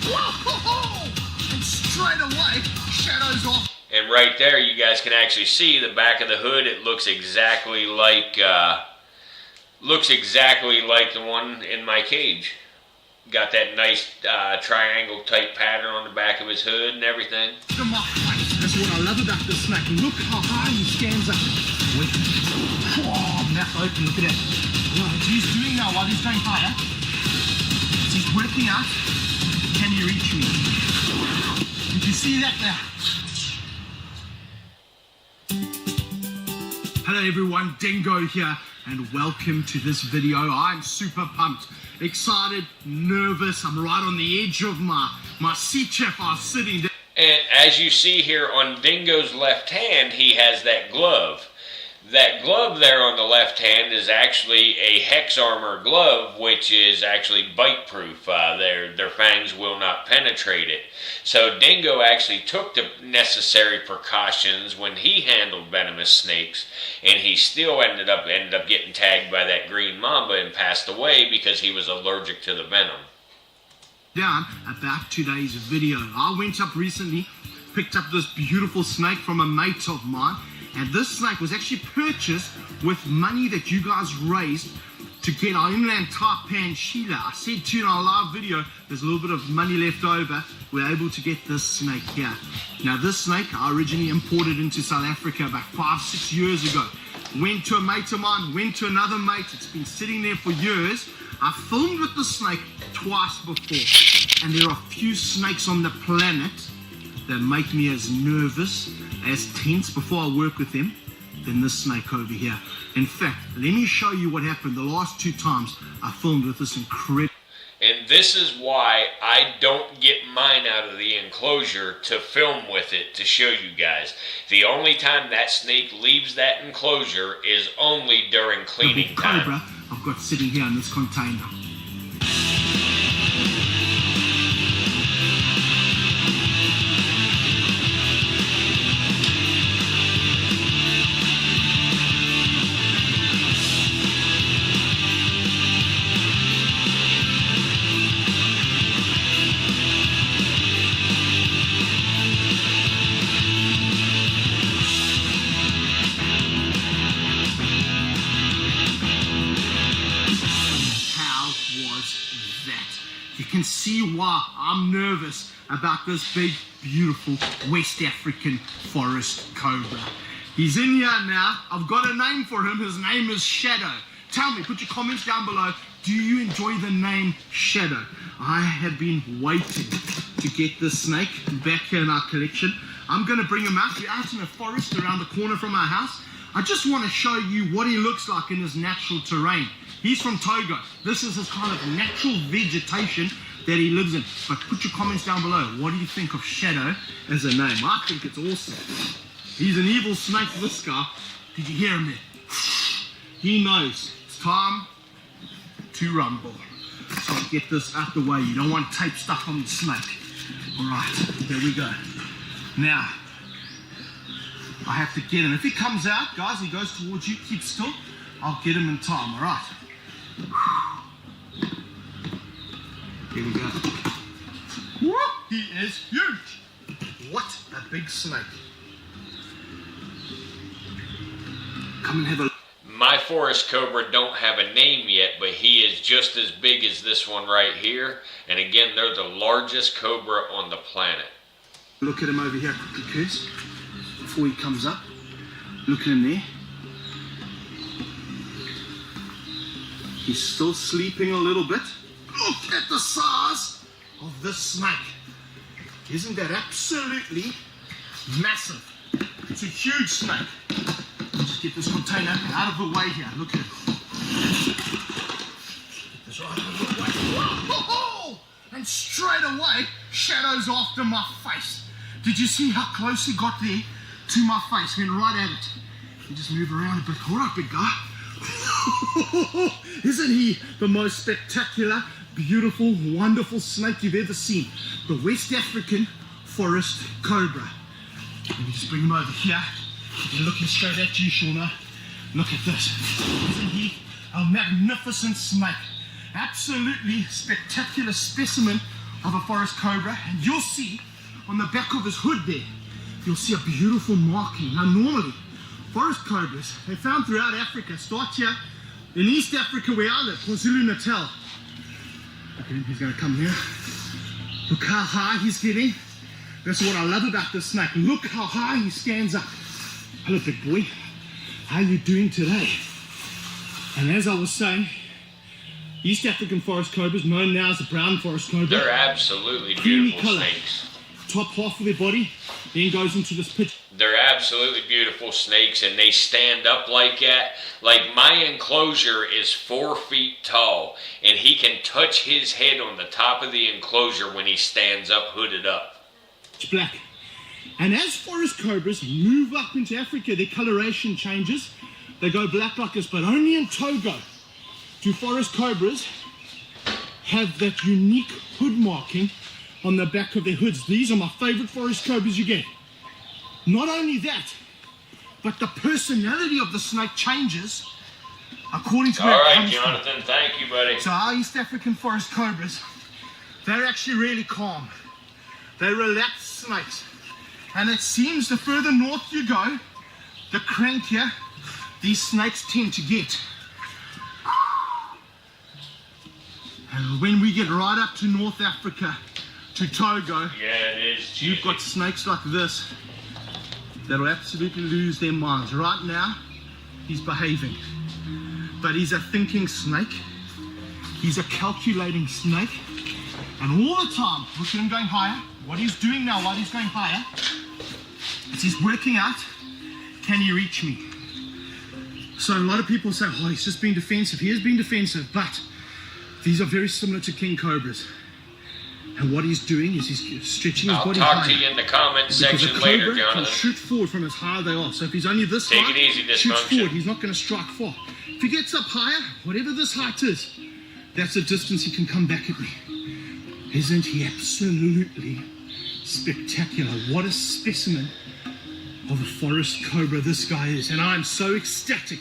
Whoa! And straight away, shadows off. And right there, you guys can actually see the back of the hood. It looks exactly like the one in my cage. Got that nice triangle type pattern on the back of his hood and everything. That's what I love about this snake. Look how high he stands up. Wait. Oh, mouth open, look at that. What he's doing now while he's going higher, he's working out, can he reach me? Did you see that there? Hello everyone, Dingo here, and welcome to this video. I'm super pumped, excited, nervous. I'm right on the edge of my seat if I was sitting down. And as you see here on Dingo's left hand, he has that glove. That glove there on the left hand is actually a hex armor glove, which is actually bite proof. Their fangs will not penetrate it. So Dingo actually took the necessary precautions when he handled venomous snakes, and he still ended up getting tagged by that green mamba and passed away because he was allergic to the venom. Down about today's video. I went up recently, picked up this beautiful snake from a mate of mine, and this snake was actually purchased with money that you guys raised to get our inland taipan Sheila. I said to you in our live video, there's a little bit of money left over. We're able to get this snake here. Now this snake I originally imported into South Africa about 5-6 years ago. Went to a mate of mine, went to another mate. It's been sitting there for years. I filmed with the snake twice before, and there are few snakes on the planet that make me as nervous, as tense before I work with them than this snake over here. In fact, let me show you what happened the last 2 times I filmed with this incredible. And this is why I don't get mine out of the enclosure to film with it to show you guys. The only time that snake leaves that enclosure is only during cleaning time. Cobra I've got sitting here in this container. You can see why I'm nervous about this big, beautiful West African forest cobra. He's in here now. I've got a name for him. His name is Shadow. Tell me, put your comments down below. Do you enjoy the name Shadow? I have been waiting to get this snake back here in our collection. I'm going to bring him out. We're out in a forest around the corner from our house. I just want to show you what he looks like in his natural terrain. He's from Togo. This is his kind of natural vegetation that he lives in. But put your comments down below. What do you think of Shadow as a name? I think it's awesome. He's an evil snake, this guy. Did you hear him there? He knows it's time to rumble. So get this out the way. You don't want tape stuck on the snake. All right, there we go. Now, I have to get him. If he comes out, guys, he goes towards you, keep still. I'll get him in time, all right? Here we go. Whoa, he is huge. What a big snake. Come and have a look. My forest cobra don't have a name yet, but he is just as big as this one right here. And again, they're the largest cobra on the planet. Look at him over here quickly, Curse. Before he comes up. Look at him there. He's still sleeping a little bit. Look at the size of this snake. Isn't that absolutely massive? It's a huge snake. Just get this container out of the way here. Look at it. Get this right out of the way. Whoa! And straight away, Shadow's after my face. Did you see how close he got there to my face? Went right at it. He just moved around a bit. All right, big guy. Isn't he the most spectacular, beautiful, wonderful snake you've ever seen? The West African forest cobra. Let me just bring him over here. He's looking straight at you, Shauna. Look at this. Isn't he a magnificent snake? Absolutely spectacular specimen of a forest cobra. And you'll see on the back of his hood there, you'll see a beautiful marking. Now normally, forest cobras, they're found throughout Africa. Start here in East Africa where I live, KwaZulu-Natal. Okay, he's gonna come here. Look how high he's getting. That's what I love about this snake. Look how high he stands up. Hello, big boy. How are you doing today? And as I was saying, East African forest cobras, known now as the brown forest cobra. They're absolutely creamy beautiful colour. snakes. Top half of their body then goes into this pit. They're absolutely beautiful snakes, and they stand up like that. Like, my enclosure is 4 feet tall, and he can touch his head on the top of the enclosure when he stands up, hooded up. It's black. And as forest cobras move up into Africa, their coloration changes. They go black like this, but only in Togo do forest cobras have that unique hood marking on the back of their hoods. These are my favorite forest cobras you get. Not only that, but the personality of the snake changes according to where All it right, comes Jonathan, thank you, buddy. from. So our East African forest cobras, they're actually really calm. They're relaxed snakes. And it seems the further north you go, the crankier these snakes tend to get. And when we get right up to North Africa, to Togo, Yeah, it is. you've got snakes like this that'll absolutely lose their minds. Right now, he's behaving. But he's a thinking snake. He's a calculating snake. And all the time, look at him going higher. What he's doing now while he's going higher is he's working out, can he reach me? So a lot of people say, oh, he's just being defensive. He is being defensive, but these are very similar to king cobras. And what he's doing is he's stretching his I'll body talk higher. to you in the comments Because section a later, cobra can Jonathan. shoot forward from as high as they are. So if he's only this Take high, it easy, shoots dysfunction. forward. He's not going to strike far. If he gets up higher, whatever this height is, that's the distance he can come back at me. Isn't he absolutely spectacular? What a specimen of a forest cobra this guy is. And I'm so ecstatic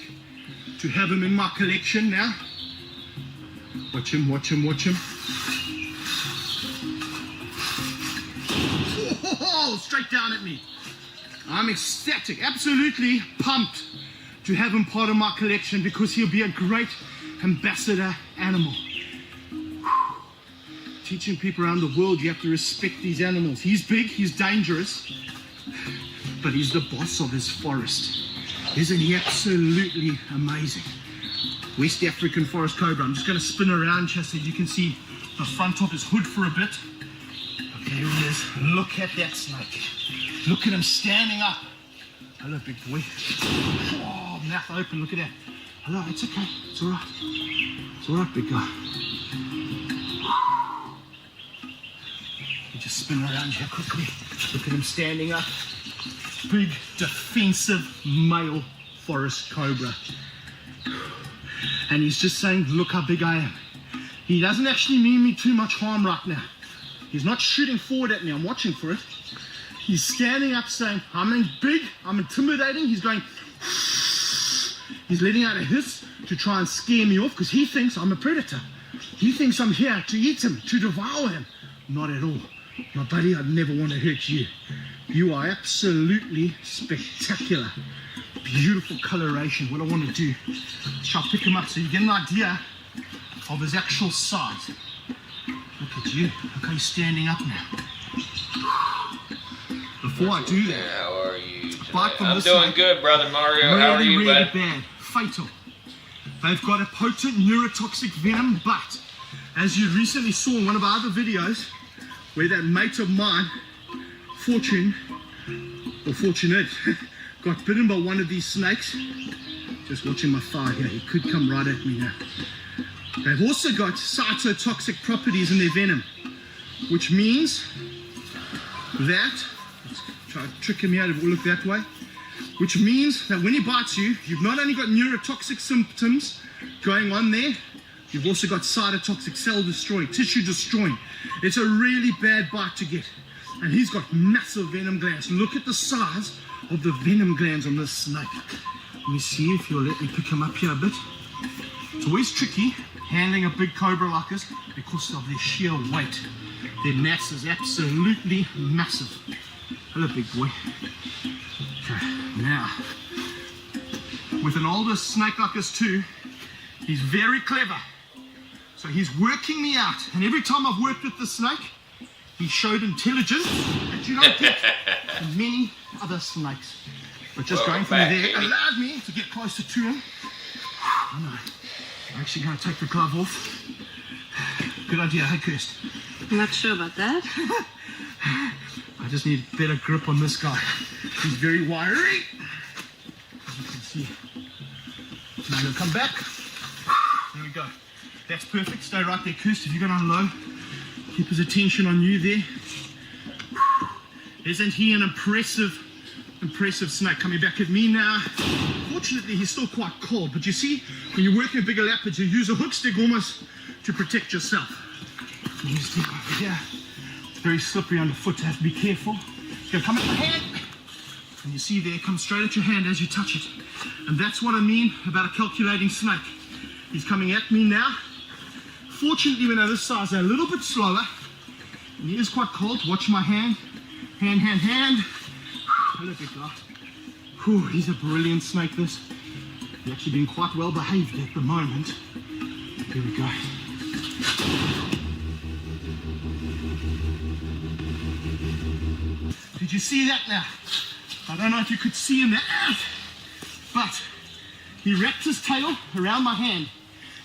to have him in my collection now. Watch him, watch him, watch him. Oh, straight down at me. I'm ecstatic, absolutely pumped to have him part of my collection because he'll be a great ambassador animal. Teaching people around the world you have to respect these animals. He's big, he's dangerous, but he's the boss of his forest. Isn't he absolutely amazing? West African forest cobra. I'm just going to spin around here so you can see the front of his hood for a bit. Okay, here he is. Look at that snake. Look at him standing up. Hello, big boy. Oh, mouth open. Look at that. Hello, it's okay. It's all right. It's all right, big guy. You just spin around here quickly. Look at him standing up. Big, defensive male forest cobra. And he's just saying, look how big I am. He doesn't actually mean me too much harm right now. He's not shooting forward at me. I'm watching for it. He's standing up saying, I'm big, I'm intimidating. He's going, he's letting out a hiss to try and scare me off because he thinks I'm a predator. He thinks I'm here to eat him, to devour him. Not at all. My buddy, I'd never want to hurt you. You are absolutely spectacular. Beautiful coloration. What I want to do is I'll pick him up so you get an idea of his actual size. Look at you. Look how he's standing up now. Before I do that, How are you today? Apart from I'm this doing one, good, brother Mario. How are really, you, really bud? bad. Fatal. They've got a potent neurotoxic venom, but as you recently saw in one of our other videos, where that mate of mine, Fortunate, got bitten by one of these snakes. Just watching my thigh here, he could come right at me now. They've also got cytotoxic properties in their venom, which means that, let's try to trick him out to look that way, which means that when he bites you, you've not only got neurotoxic symptoms going on there, you've also got cytotoxic, cell destroying, tissue destroying. It's a really bad bite to get. And he's got massive venom glands. Look at the size of the venom glands on this snake. Let me see if you'll let me pick him up here a bit. It's always tricky handling a big cobra like this because of their sheer weight. Their mass is absolutely massive. Hello, big boy. Okay, now, with an older snake like this too, he's very clever. So he's working me out. And every time I've worked with the snake, he showed intelligence that you don't get from many other snakes. But just going through there allowed me to get closer to him. Oh no, I'm actually going to take the glove off. Good idea, hey Kirst. I'm not sure about that. I just need better grip on this guy. He's very wiry. As you can see. Now he'll come back. There we go. That's perfect. Stay right there, Kirst. If you're going to unload, keep his attention on you there. Isn't he an impressive snake? Coming back at me now. Fortunately, he's still quite cold. But you see, when you're working with bigger leopards, you use a hook stick almost to protect yourself. You stick over here. It's very slippery underfoot, so have to be careful. It's going to come at my hand. And you see there, it comes straight at your hand as you touch it. And that's what I mean about a calculating snake. He's coming at me now. Fortunately, when they're this size, they're a little bit slower. And he is quite cold. Watch my hand. Hand. Hello, big guy. Whew, he's a brilliant snake, this. He's actually been quite well behaved at the moment. Here we go. Did you see that now? I don't know if you could see him there, but he wrapped his tail around my hand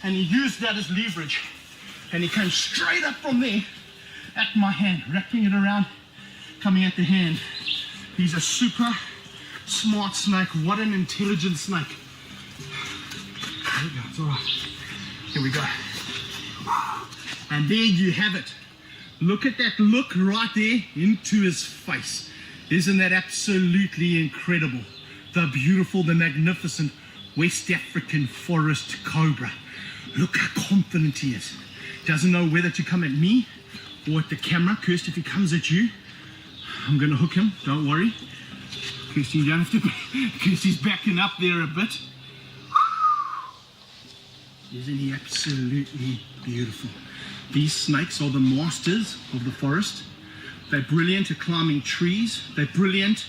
and he used that as leverage. And he came straight up from there at my hand, wrapping it around, coming at the hand. He's a super smart snake. What an intelligent snake. There we go, it's all right. Here we go. And there you have it. Look at that look right there into his face. Isn't that absolutely incredible? The beautiful, the magnificent West African forest cobra. Look how confident he is. Doesn't know whether to come at me or at the camera. Kirst, if he comes at you, I'm going to hook him. Don't worry. Kirst, you don't have to. Kirsty's backing up there a bit. Isn't he absolutely beautiful? These snakes are the masters of the forest. They're brilliant at climbing trees. They're brilliant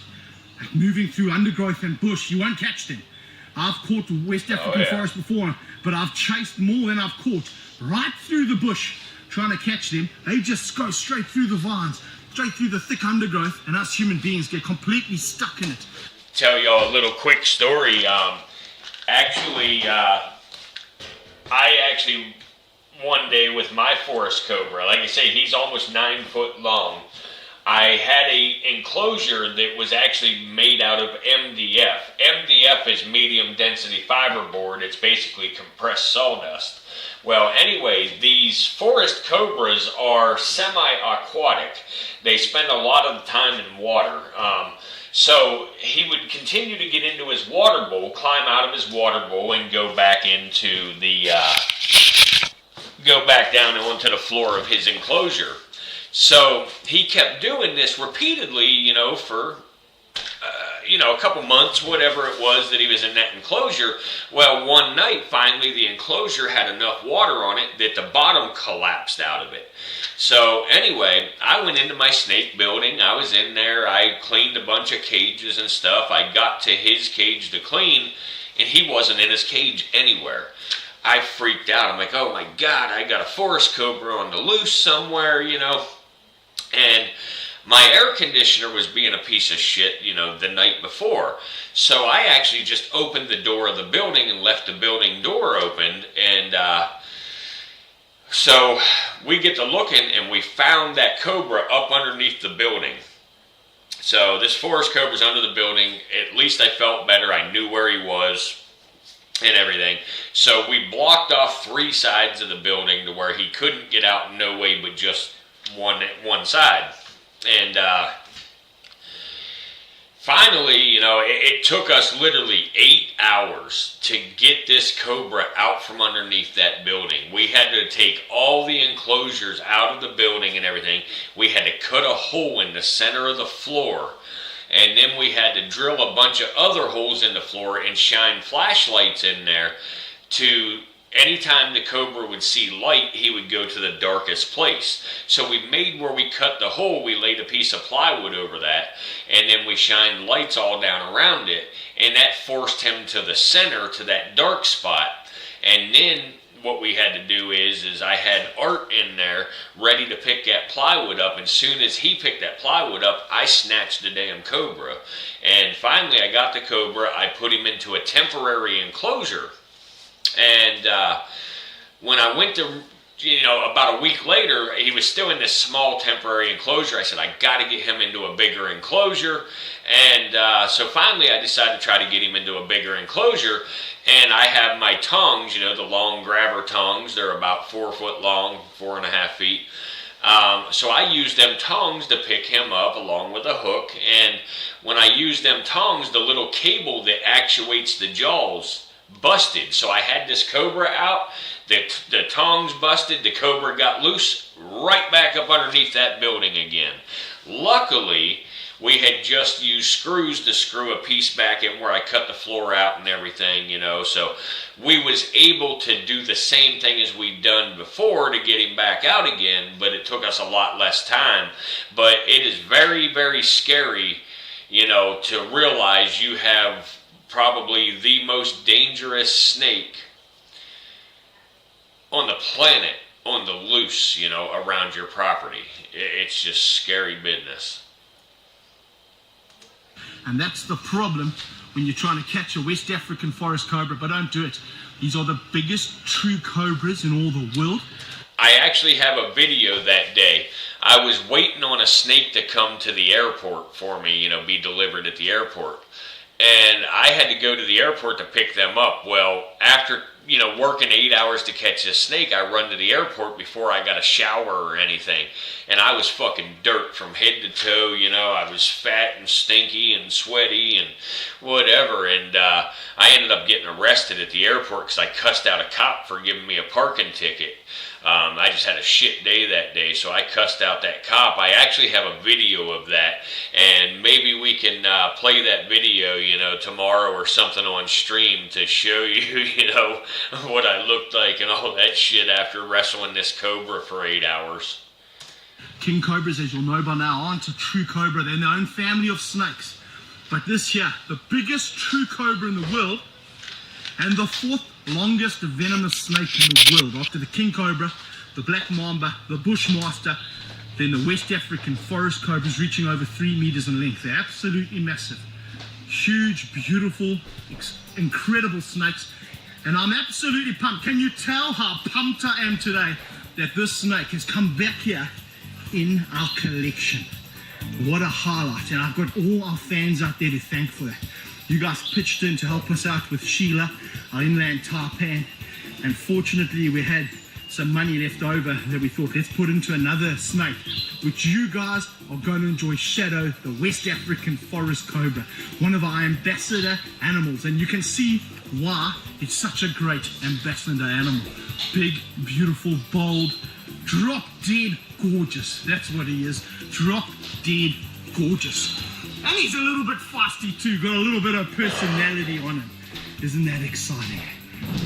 at moving through undergrowth and bush. You won't catch them. I've caught West African forest before, but I've chased more than I've caught. Right through the bush, trying to catch them. They just go straight through the vines, straight through the thick undergrowth, and us human beings get completely stuck in it. Tell y'all a little quick story. I actually one day with my forest cobra, like I say, he's almost 9 foot long. I had a enclosure that was actually made out of MDF. MDF is medium density fiberboard. It's basically compressed sawdust. Well, anyway, these forest cobras are semi-aquatic. They spend a lot of the time in water. So he would continue to get into his water bowl, climb out of his water bowl, and go back into the go back down onto the floor of his enclosure. So he kept doing this repeatedly, for a couple months, whatever it was that he was in that enclosure. Well, one night, finally, the enclosure had enough water on it that the bottom collapsed out of it. So anyway, I went into my snake building. I was in there. I cleaned a bunch of cages and stuff. I got to his cage to clean, and he wasn't in his cage anywhere. I freaked out. I'm like, oh my God, I got a forest cobra on the loose somewhere, And my air conditioner was being a piece of shit, the night before. So I actually just opened the door of the building and left the building door open. And so we get to looking, and we found that cobra up underneath the building. So this forest cobra's under the building. At least I felt better. I knew where he was and everything. So we blocked off 3 sides of the building to where he couldn't get out no way but just one side. And finally, it took us literally 8 hours to get this cobra out from underneath that building. We had to take all the enclosures out of the building and everything. We had to cut a hole in the center of the floor. And then we had to drill a bunch of other holes in the floor and shine flashlights in there to, anytime the cobra would see light, he would go to the darkest place. So we made where we cut the hole, we laid a piece of plywood over that, and then we shined lights all down around it, and that forced him to the center, to that dark spot. And then what we had to do is I had Art in there ready to pick that plywood up, and as soon as he picked that plywood up, I snatched the damn cobra. And finally I got the cobra, I put him into a temporary enclosure. And when I went to, about a week later, he was still in this small temporary enclosure. I said, I got to get him into a bigger enclosure. And so finally I decided to try to get him into a bigger enclosure. And I have my tongs, the long grabber tongs. They're about 4 foot long, 4.5 feet. So I used them tongs to pick him up along with a hook. And when I used them tongs, the little cable that actuates the jaws busted. So I had this cobra out, the tongs busted, the cobra got loose, right back up underneath that building again. Luckily, we had just used screws to screw a piece back in where I cut the floor out and everything, so we was able to do the same thing as we'd done before to get him back out again, but it took us a lot less time. But it is very, very scary, to realize you have probably the most dangerous snake on the planet on the loose, around your property. It's just scary business. And that's the problem when you're trying to catch a West African forest cobra, but don't do it. These are the biggest true cobras in all the world. I actually have a video that day. I was waiting on a snake to come to the airport for me, be delivered at the airport. And I had to go to the airport to pick them up. Well, after, working 8 hours to catch this snake, I run to the airport before I got a shower or anything. And I was fucking dirt from head to toe, I was fat and stinky and sweaty and whatever. And I ended up getting arrested at the airport because I cussed out a cop for giving me a parking ticket. I just had a shit day that day, so I cussed out that cop. I actually have a video of that, and maybe we can play that video, tomorrow or something on stream to show you, what I looked like and all that shit after wrestling this cobra for 8 hours. King cobras, as you'll know by now, aren't a true cobra. They're in their own family of snakes. But this here, the biggest true cobra in the world, and the 4th longest venomous snake in the world, after the king cobra, the black mamba, the bushmaster, then the West African forest cobras, reaching over 3 meters in length. They're absolutely massive. Huge, beautiful, incredible snakes. And I'm absolutely pumped. Can you tell how pumped I am today that this snake has come back here in our collection? What a highlight. And I've got all our fans out there to thank for that. You guys pitched in to help us out with Sheila, our inland taipan, and fortunately we had some money left over that we thought, let's put into another snake, which you guys are going to enjoy. Shadow, the West African forest cobra, one of our ambassador animals, and you can see why it's such a great ambassador animal. Big, beautiful, bold, drop dead gorgeous. That's what he is, drop dead gorgeous. And he's a little bit feisty too, got a little bit of personality on him. Isn't that exciting?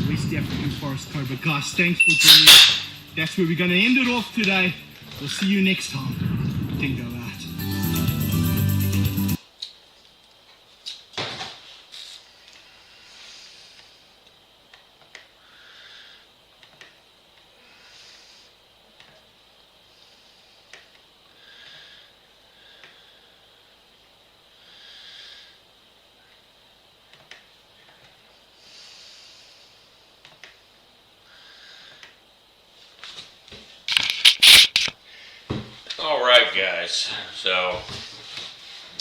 West African forest cobra. Guys, thanks for joining us. That's where we're going to end it off today. We'll see you next time. Dingo out. Alright guys, so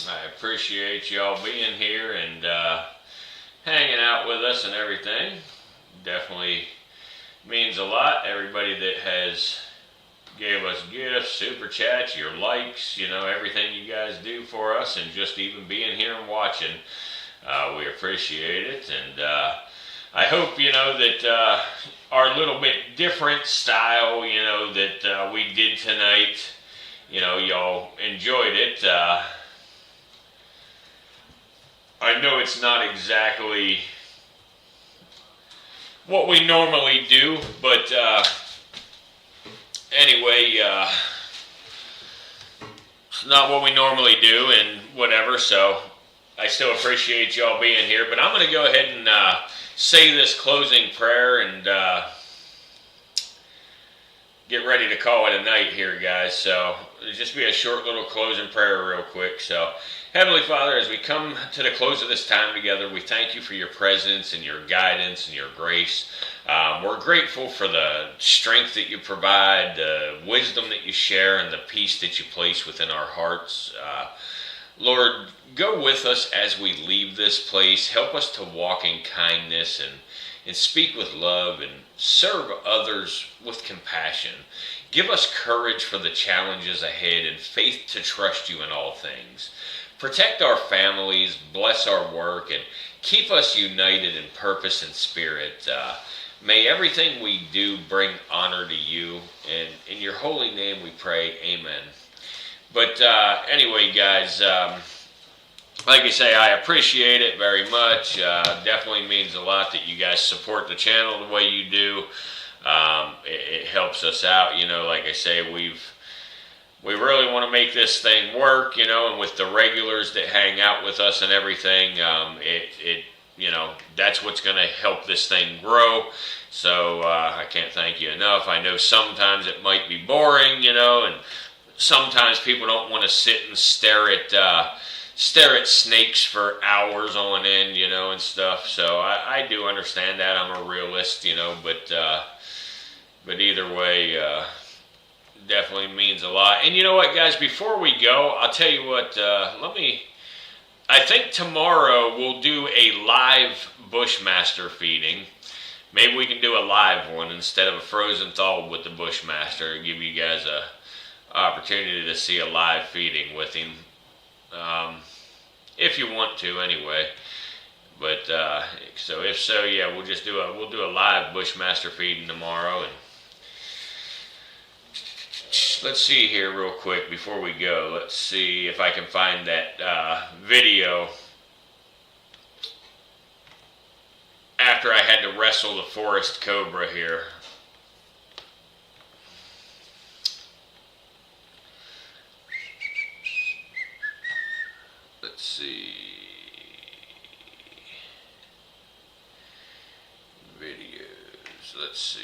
I appreciate y'all being here and hanging out with us and everything. Definitely means a lot. Everybody that has gave us gifts, super chats, your likes, everything you guys do for us, and just even being here and watching. We appreciate it, and I hope, that our little bit different style, that we did tonight, y'all enjoyed it. I know it's not exactly what we normally do, but anyway, it's not what we normally do and whatever, so I still appreciate y'all being here. But I'm going to go ahead and say this closing prayer and get ready to call it a night here, guys. So it'll just be a short little closing prayer real quick. So Heavenly Father, as we come to the close of this time together, we thank you for your presence and your guidance and your grace. We're grateful for the strength that you provide, the wisdom that you share, and the peace that you place within our hearts. Lord, go with us as we leave this place. Help us to walk in kindness and speak with love and serve others with compassion. Give us courage for the challenges ahead and faith to trust you in all things. Protect our families, bless our work, and keep us united in purpose and spirit. May everything we do bring honor to you, and in your holy name we pray, amen. But anyway, guys, like I say, I appreciate it very much. Definitely means a lot that you guys support the channel the way you do. It helps us out. Like I say, we really want to make this thing work, and with the regulars that hang out with us and everything, that's what's going to help this thing grow. So I can't thank you enough. I know sometimes it might be boring, and sometimes people don't want to sit and stare at snakes for hours on end, and stuff. So I do understand that. I'm a realist, but either way, definitely means a lot. And you know what, guys, before we go, I'll tell you what, I think tomorrow we'll do a live Bushmaster feeding. Maybe we can do a live one instead of a frozen thaw with the Bushmaster, and give you guys a opportunity to see a live feeding with him, if you want to anyway. But so if so, yeah, we'll do a live Bushmaster feeding tomorrow. And let's see here real quick before we go. Let's see if I can find that video after I had to wrestle the forest cobra here. Let's see. Videos. Let's see.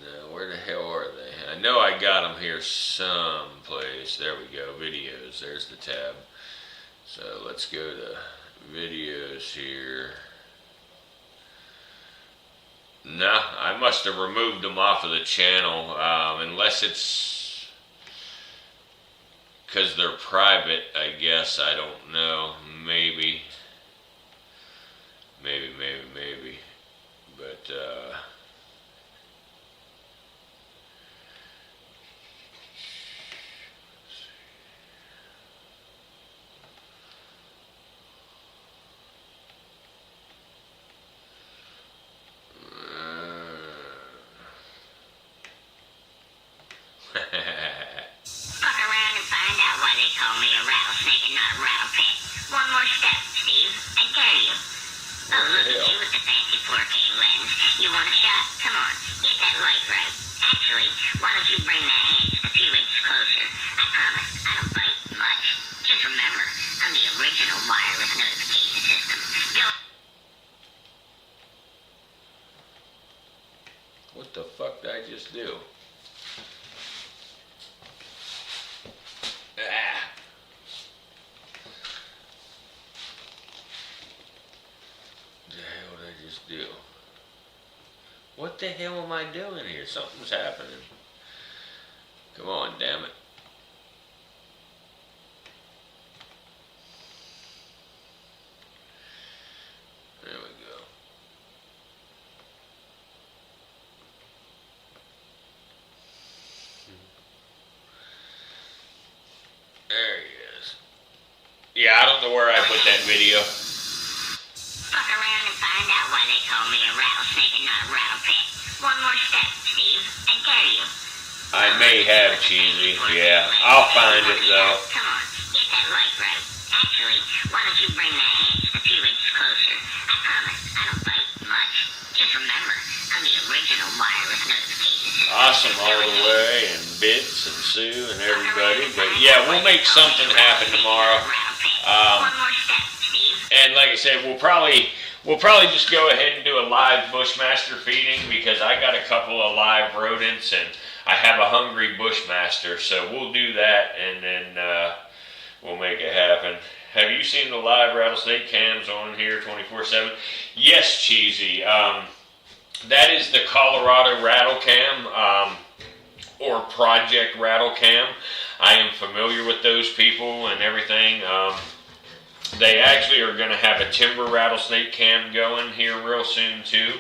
No, where the hell are they? I know I got them here someplace. There we go. Videos. There's the tab. So let's go to videos here. No, I must have removed them off of the channel, unless it's because they're private, I guess. I don't know. Maybe. But, Fuck around and find out why they call me a rattlesnake and not a rattlepit. One more step, Steve. I dare you. Oh, look at you with the fancy 4K lens. You want a shot? Come on, get that light right. Actually, why don't you bring that hand just a few inches closer? I promise, I don't bite much. Just remember, I'm the original wireless notification system. Go. what the fuck did I just do? What the hell am I doing here? Something's happening. Come on, damn it. There we go. to where I put that video. Fuck around and find out why they call me a rattlesnake and not a rattle pit. One more step, Steve. I dare you. I may have, Cheesy. Yeah, I'll find it though. Come on, get that light right. Actually, why don't you bring that hand just a few inches closer? I promise, I don't bite much. Just remember, I'm the original wireless notification system. Awesome all the way, and Bits and Sue and everybody. But yeah, we'll make something happen tomorrow. One more step, Steve. And like I said, we'll probably just go ahead and do a live Bushmaster feeding because I got a couple of live rodents and I have a hungry Bushmaster, so we'll do that and then we'll make it happen. Have you seen the live rattlesnake cams on here 24/7? Yes, Cheesy. That is the Colorado Rattle Cam or Project Rattle Cam. I am familiar with those people and everything. They actually are going to have a timber rattlesnake cam going here real soon too.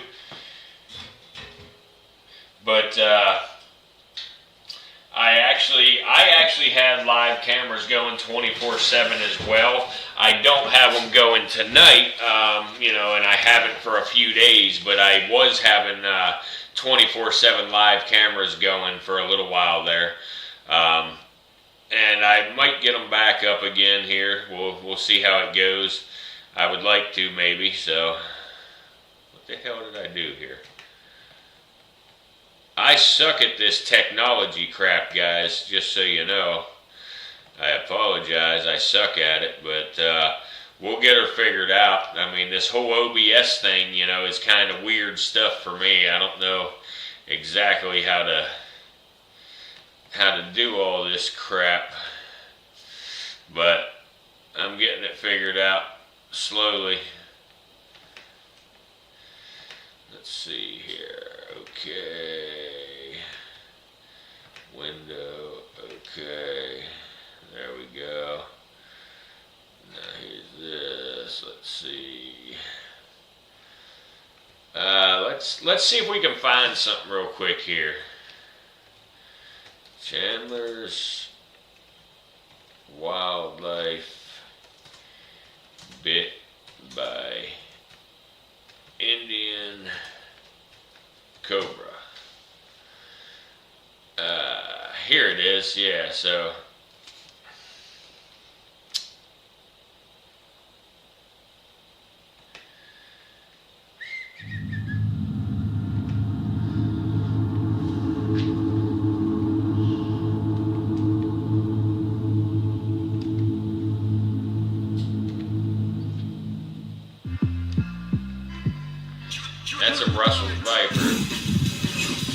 But I actually had live cameras going 24/7 as well. I don't have them going tonight, and I haven't for a few days, but I was having 24/7 live cameras going for a little while there. And I might get them back up again here. We'll see how it goes. I would like to maybe, so what the hell did I do here? I suck at this technology crap, guys, just so you know. I apologize, I suck at it, but we'll get her figured out. I mean, this whole OBS thing, is kind of weird stuff for me. I don't know exactly how to do all this crap, but I'm getting it figured out slowly. Let's see here. Okay, window. Okay, there we go. Now here's this. Let's see. Let's see if we can find something real quick here. Chandler's Wildlife bit by Indian cobra. Here it is. Yeah, so that's a Russell Viper.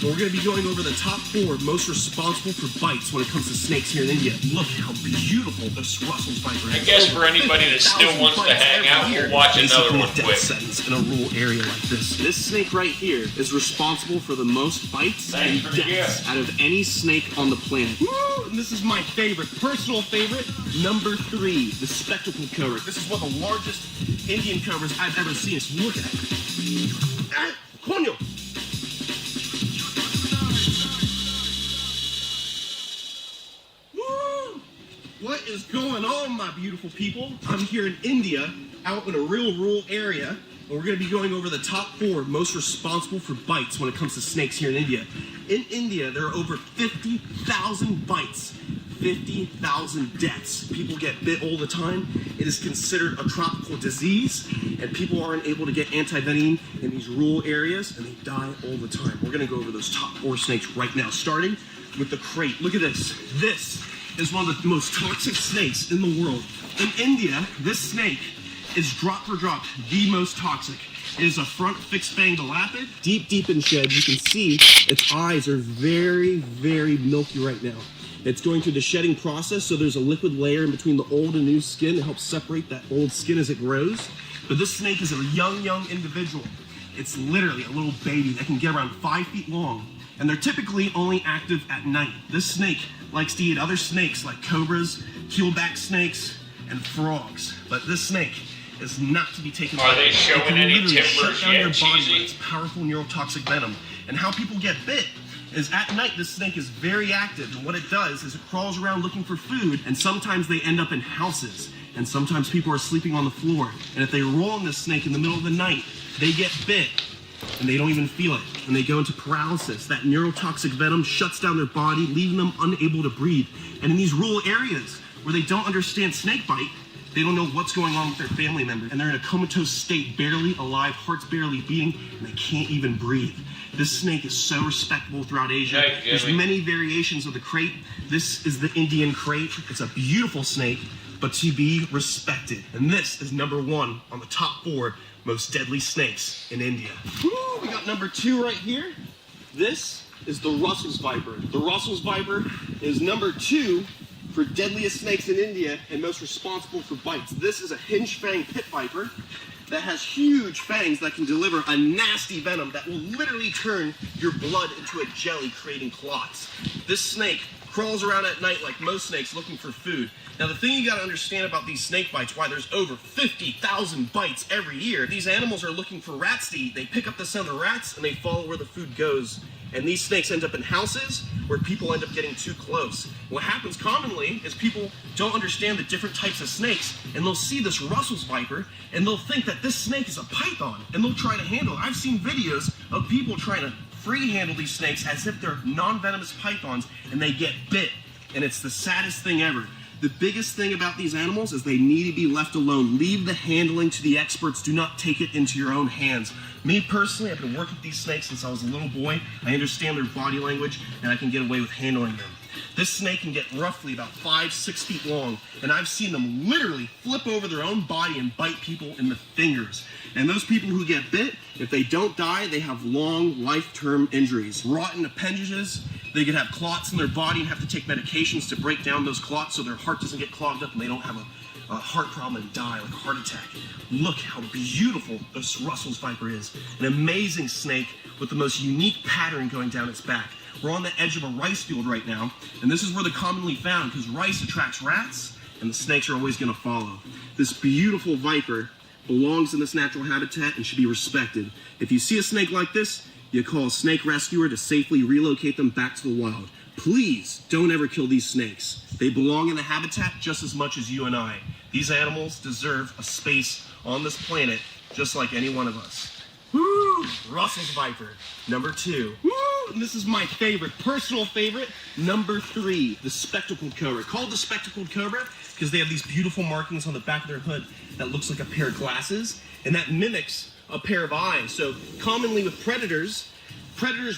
We're going to be going over the top 4 most responsible for bites when it comes to snakes here in India. Look how beautiful this Russell's Viper is. I guess for anybody that still wants to hang out, we'll watch another one quick. Sentence in a rural area like this. This snake right here is responsible for the most bites and deaths out of any snake on the planet. Woo! And this is my favorite, personal favorite, number 3, the spectacled cobra. This is one of the largest Indian cobras I've ever seen. So look at it. Coño! What is going on, my beautiful people? I'm here in India, out in a real rural area, and we're going to be going over the top 4 most responsible for bites when it comes to snakes here in India. In India, there are over 50,000 bites, 50,000 deaths. People get bit all the time. It is considered a tropical disease, and people aren't able to get anti-venom in these rural areas, and they die all the time. We're going to go over those top 4 snakes right now, starting with the crate. Look at this. This is one of the most toxic snakes in the world. In India, this snake is drop for drop the most toxic. It is a front fixed fanged lapid. Deep in shed, you can see its eyes are very, very milky right now. It's going through the shedding process, so there's a liquid layer in between the old and new skin to help separate that old skin as it grows. But this snake is a young individual. It's literally a little baby that can get around 5 feet long. And they're typically only active at night. This snake likes to eat other snakes like cobras, keelback snakes, and frogs. But this snake is not to be taken lightly. Are they showing any timbers shut down yet, your body Cheesy? with its powerful neurotoxic venom. And how people get bit is at night this snake is very active, and what it does is it crawls around looking for food, and sometimes they end up in houses. and sometimes people are sleeping on the floor. And if they roll on this snake in the middle of the night, they get bit and they don't even feel it. And they go into paralysis. That neurotoxic venom shuts down their body, leaving them unable to breathe. And in these rural areas where they don't understand snake bite, they don't know what's going on with their family member, and they're in a comatose state, barely alive, heart's barely beating, and they can't even breathe. This snake is so respectable throughout Asia. There's many variations of the crate. This is the Indian crate. It's a beautiful snake, but to be respected. And this is number 1 on the top 4 most deadly snakes in India. Woo, we got number 2 right here. This is the Russell's viper. The Russell's viper is number 2 for deadliest snakes in India and most responsible for bites. This is a hinge fang pit viper that has huge fangs that can deliver a nasty venom that will literally turn your blood into a jelly, creating clots. This snake crawls around at night like most snakes looking for food. Now the thing you gotta understand about these snake bites, why there's over 50,000 bites every year, these animals are looking for rats to eat. They pick up the scent of the rats and they follow where the food goes. And these snakes end up in houses where people end up getting too close. What happens commonly is people don't understand the different types of snakes, and they'll see this Russell's viper and they'll think that this snake is a python and they'll try to handle it. I've seen videos of people trying to free handle these snakes as if they're non-venomous pythons, and they get bit, and it's the saddest thing ever. The biggest thing about these animals is they need to be left alone. Leave the handling to the experts. Do not take it into your own hands. Me personally, I've been working with these snakes since I was a little boy. I understand their body language, and I can get away with handling them. This snake can get roughly about 5-6 feet long, and I've seen them literally flip over their own body and bite people in the fingers. And those people who get bit, if they don't die, they have long, life-term injuries. Rotten appendages, they could have clots in their body and have to take medications to break down those clots so their heart doesn't get clogged up and they don't have a heart problem and die, like a heart attack. Look how beautiful this Russell's viper is. An amazing snake with the most unique pattern going down its back. We're on the edge of a rice field right now, and this is where they're commonly found because rice attracts rats, and the snakes are always going to follow. This beautiful viper belongs in this natural habitat and should be respected. If you see a snake like this, you call a snake rescuer to safely relocate them back to the wild. Please don't ever kill these snakes. They belong in the habitat just as much as you and I. These animals deserve a space on this planet just like any one of us. Woo! Russell's viper, number 2. Woo! And this is my favorite, personal favorite, number 3, the spectacled cobra. Called the spectacled cobra because they have these beautiful markings on the back of their hood that looks like a pair of glasses, and that mimics a pair of eyes. So commonly with predators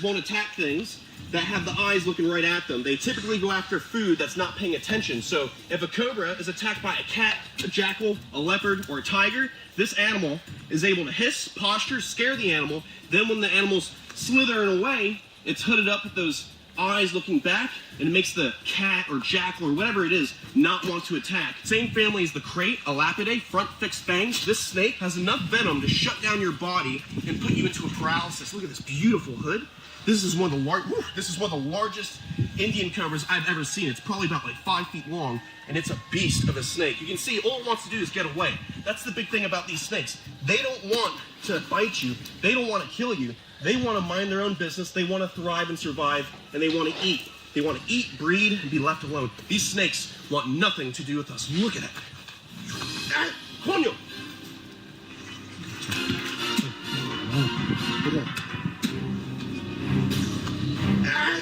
won't attack things that have the eyes looking right at them. They typically go after food that's not paying attention. So if a cobra is attacked by a cat, a jackal, a leopard, or a tiger, this animal is able to hiss, posture, scare the animal. Then when the animal's slithering away, it's hooded up with those eyes looking back, and it makes the cat or jackal or whatever it is not want to attack. Same family as the crate, Elapidae, front fixed fangs. This snake has enough venom to shut down your body and put you into a paralysis. Look at this beautiful hood. This is one of the largest Indian cobras I've ever seen. It's probably about like 5 feet long, and it's a beast of a snake. You can see all it wants to do is get away. That's the big thing about these snakes. They don't want to bite you. They don't want to kill you. They want to mind their own business. They want to thrive and survive, and they want to eat. They want to eat, breed, and be left alone. These snakes want nothing to do with us. Look at it. Ah, coño! Ah,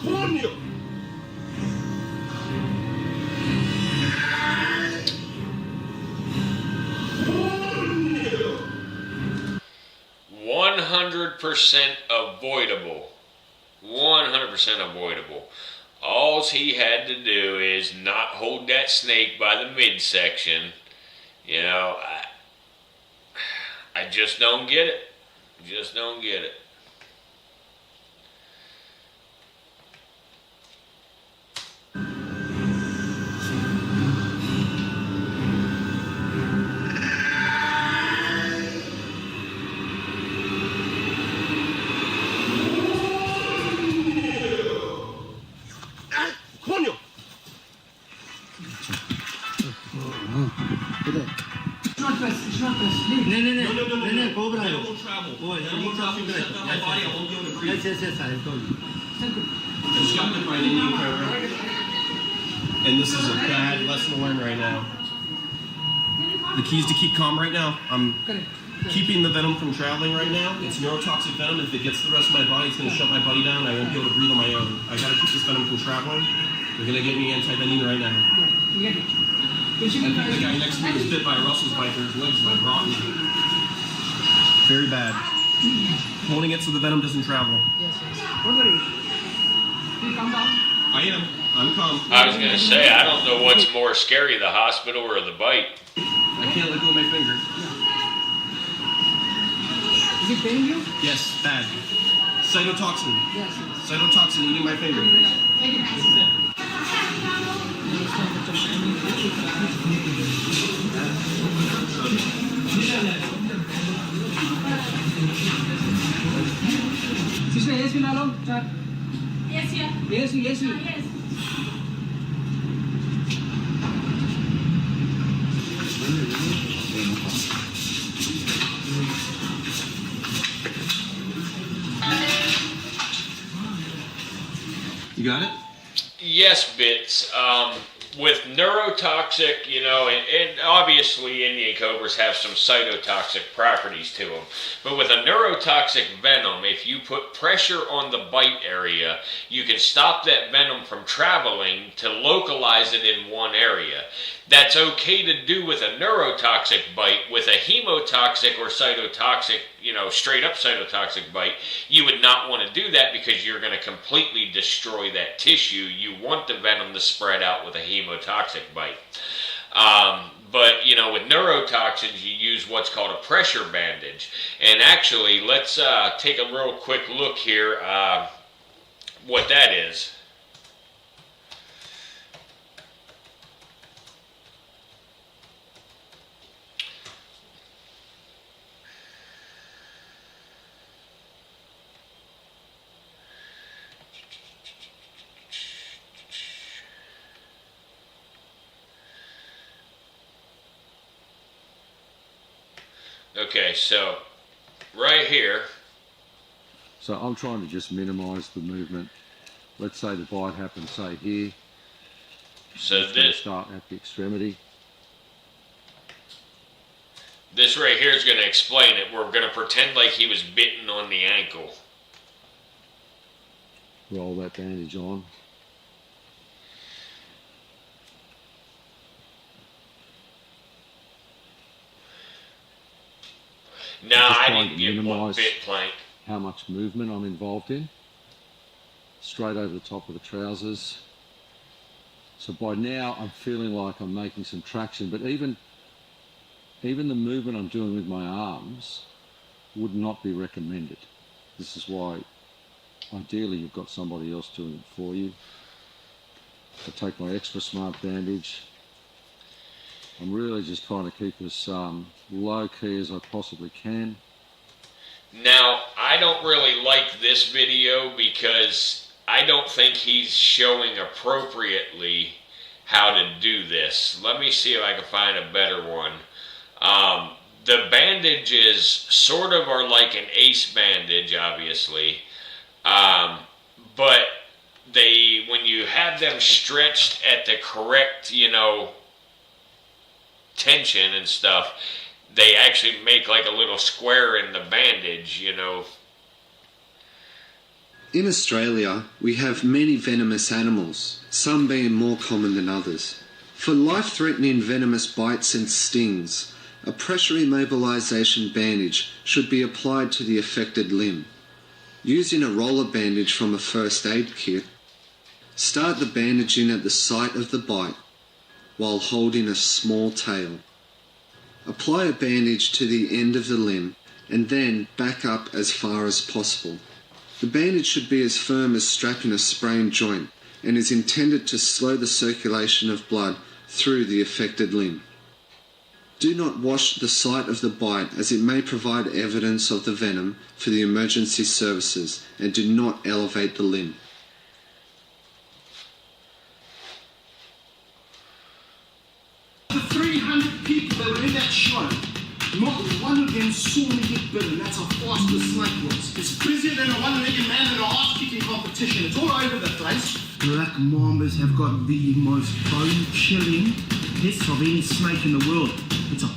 coño! Ah, coño! 100% avoidable. 100% avoidable. All he had to do is not hold that snake by the midsection. You know, I just don't get it. Just don't get it. And this is a bad lesson to learn right now. The keys to keep calm right now. I'm keeping the venom from traveling right now. It's neurotoxic venom. If it gets to the rest of my body, it's going to shut my body down. I won't be able to breathe on my own. I got to keep this venom from traveling. They're going to get me anti-venom right now. I think the guy next to me was bit by a Russell's viper. His legs are rotten. Very bad. Holding it so the venom doesn't travel. I am. I'm calm. I was going to say, I don't know what's more scary, the hospital or the bite. I can't let go of my finger. Is it paining you? Yes, bad. Cytotoxin. Yes. Cytotoxin eating my finger. Sister, yes, Vinalo? Yes, yeah. Yes, yes. Yes. You got it? Yes, Bits. With neurotoxic, you know, and obviously Indian cobras have some cytotoxic properties to them. But with a neurotoxic venom, if you put pressure on the bite area, you can stop that venom from traveling to localize it in one area. That's okay to do with a neurotoxic bite. With a hemotoxic or cytotoxic, you know, straight up cytotoxic bite, you would not want to do that because you're going to completely destroy that tissue. You want the venom to spread out with a hemotoxic bite. But, you know, with neurotoxins, you use what's called a pressure bandage. And actually, let's take a real quick look here what that is. Okay, so right here. So I'm trying to just minimize the movement. Let's say the bite happens, say here. So this start at the extremity. This right here is going to explain it. We're going to pretend like he was bitten on the ankle. Roll that bandage on. No, I didn't get one bit plank. How much movement I'm involved in. Straight over the top of the trousers. So by now I'm feeling like I'm making some traction, but even the movement I'm doing with my arms would not be recommended. This is why ideally you've got somebody else doing it for you. I take my extra smart bandage. I'm really just trying to keep as low key as I possibly can. Now, I don't really like this video because I don't think he's showing appropriately how to do this. Let me see if I can find a better one. The bandages sort of are like an ace bandage, obviously. But when you have them stretched at the correct, you know, tension and stuff, they actually make like a little square in the bandage, you know. In Australia, we have many venomous animals, some being more common than others. For life-threatening venomous bites and stings, a pressure immobilization bandage should be applied to the affected limb. Using a roller bandage from a first aid kit, start the bandaging at the site of the bite while holding a small tail. Apply a bandage to the end of the limb and then back up as far as possible. The bandage should be as firm as strapping a sprained joint and is intended to slow the circulation of blood through the affected limb. Do not wash the site of the bite as it may provide evidence of the venom for the emergency services, and do not elevate the limb. The 300 people that were in that show, not one of them saw me get bitten. That's how fast the snake was. It's busier than a one-legged man in an ass-kicking competition. It's all over the place. Black mambas have got the most bone-chilling hiss of any snake in the world. It's a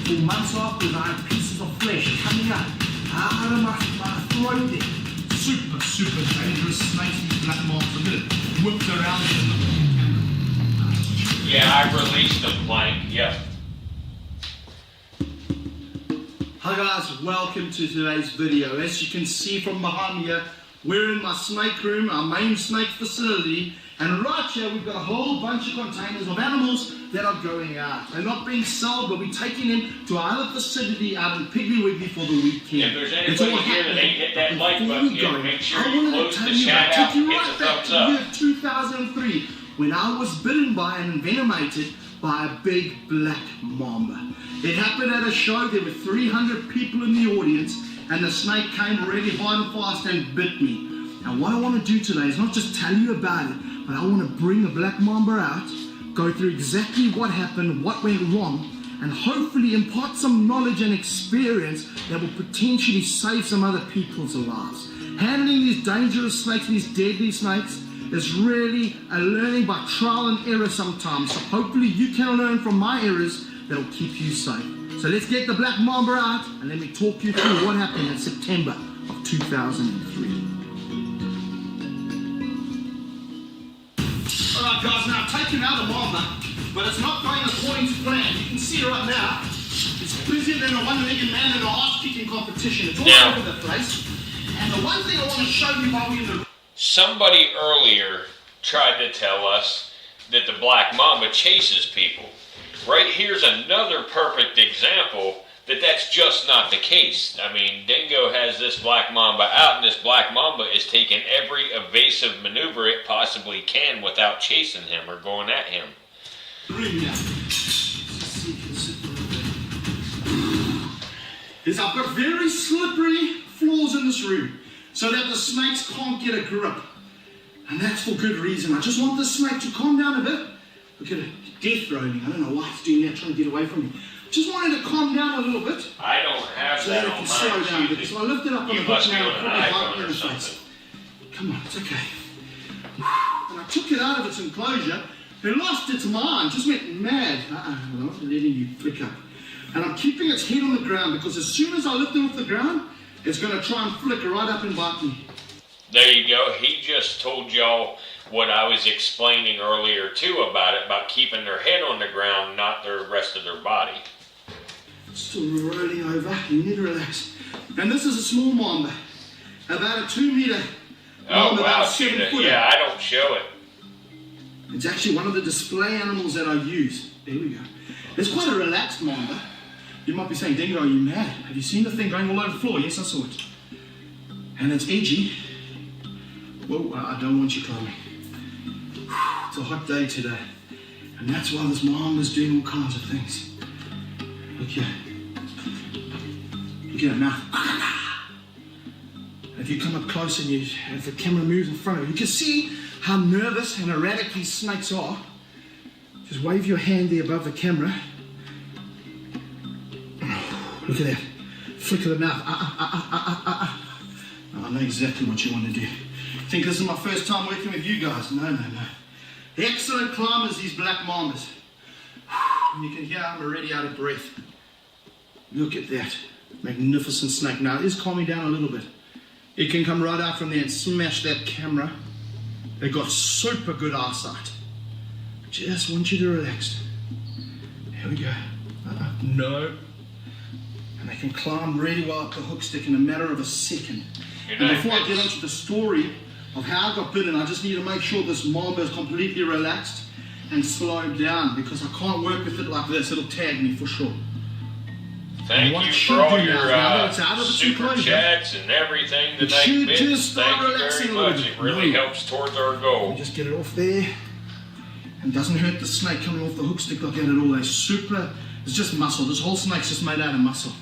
for months afterwards, I had pieces of flesh coming out of my throat there. Super, super dangerous snakes, these black marks. Look at it, whipped around in the camera. Yeah, I released them, Plank. Yep. Hi guys, welcome to today's video. As you can see from behind me here, we're in my snake room, our main snake facility, and right here we've got a whole bunch of containers of animals that are going out. They're not being sold, but we're taking them to our other facility out in Piggly Wiggly for the weekend. If there's anybody here that ain't hit that like button yet, make sure you close the chat out and hit the thumbs up. Year 2003, when I was bitten by and envenomated by a big black mamba. It happened at a show. There were 300 people in the audience, and the snake came really hard and fast and bit me. And what I want to do today is not just tell you about it, but I want to bring the black mamba out, go through exactly what happened, what went wrong, and hopefully impart some knowledge and experience that will potentially save some other people's lives. Handling these dangerous snakes, these deadly snakes, is really a learning by trial and error sometimes. So hopefully you can learn from my errors that'll keep you safe. So let's get the black mamba out and let me talk you through what happened in September of 2003. Alright guys, now I've taken out the mamba, but it's not going according to plan. You can see right now, it's busier than a one-legged man in a ass-kicking competition. It's all over the place. And the one thing I want to show you while we're in the... Somebody earlier tried to tell us that the black mamba chases people. Right here's another perfect example that that's just not the case. I mean, Dingo has this black mamba out, and this black mamba is taking every evasive maneuver it possibly can without chasing him or going at him. Is I've got very slippery floors in this room so that the snakes can't get a grip. And that's for good reason. I just want the snake to calm down a bit. Look at it, death rolling. I don't know why it's doing that, trying to get away from me. Just wanted to calm down a little bit. I don't have so that it on can slow down a bit. So I lift it up on the hook now and put it in the face. Come on, it's okay. And I took it out of its enclosure. It lost its mind, just went mad. I'm not letting you flick up. And I'm keeping its head on the ground because as soon as I lift it off the ground, it's going to try and flicker right up and bite me. There you go. He just told y'all what I was explaining earlier too about it, about keeping their head on the ground, not the rest of their body. Still rolling over. You need to relax. And this is a small mamba, about a 2 meter. Oh wow, see that? Yeah, I don't show it. It's actually one of the display animals that I use. There we go. It's quite a relaxed mamba. You might be saying, Dingo, are you mad? Have you seen the thing going all over the floor? Yes, I saw it. And it's edgy. Whoa, I don't want you climbing. It's a hot day today. And that's why this mamba's doing all kinds of things. Look here. Look at her mouth. If you come up close and if the camera moves in front of you, you can see how nervous and erratic these snakes are. Just wave your hand there above the camera. Look at that. Flick of the mouth. I know exactly what you want to do. Think this is my first time working with you guys? No. Excellent climbers, these black mambas. And you can hear I'm already out of breath. Look at that. Magnificent snake. Now it is calming down a little bit. It can come right out from there and smash that camera. They've got super good eyesight. Just want you to relax. Here we go. No. And they can climb really well up the hook stick in a matter of a second. And before I get onto the story of how I got bitten, I just need to make sure this mamba is completely relaxed and slowed down because I can't work with it like this. It'll tag me for sure. Thank you for all your super chats and everything tonight, Vince. Thank you very much. It really helps towards our goal. Just get it off there. And doesn't hurt the snake coming off the hook stick like that at all. They're super, it's just muscle. This whole snake's just made out of muscle.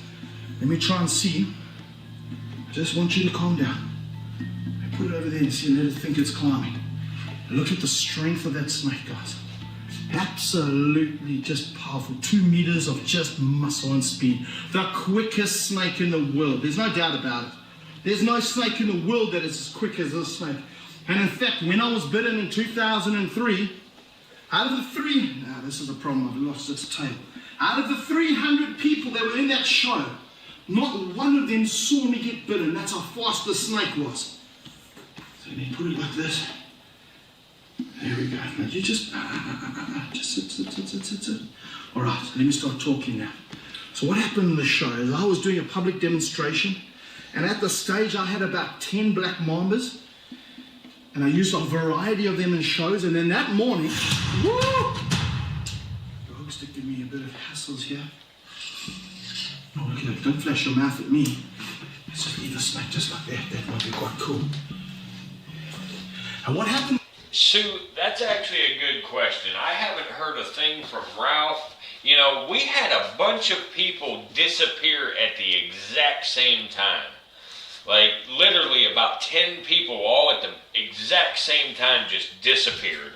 Let me try and see. I just want you to calm down. I put it over there and see, let it think it's climbing. Look at the strength of that snake, guys. Absolutely just powerful. 2 meters of just muscle and speed. The quickest snake in the world. There's no doubt about it. There's no snake in the world that is as quick as this snake. And in fact, when I was bitten in 2003, out of the 3, this is a problem, I've lost its tail. Out of the 300 people that were in that show, not one of them saw me get bitten. That's how fast the snake was. So then put it like this. There we go. Now you just sit. All right, let me start talking now. So what happened in the show is I was doing a public demonstration, and at the stage I had about 10 black mambas, and I used a variety of them in shows, and then that morning, dogs to give me a bit of hassles here. Oh, okay, don't flash your mouth at me. Let's just leave the snake just like that. That might be quite cool. And what happened? Sue, that's actually a good question. I haven't heard a thing from Ralph. You know, we had a bunch of people disappear at the exact same time. Like, literally about 10 people all at the exact same time just disappeared.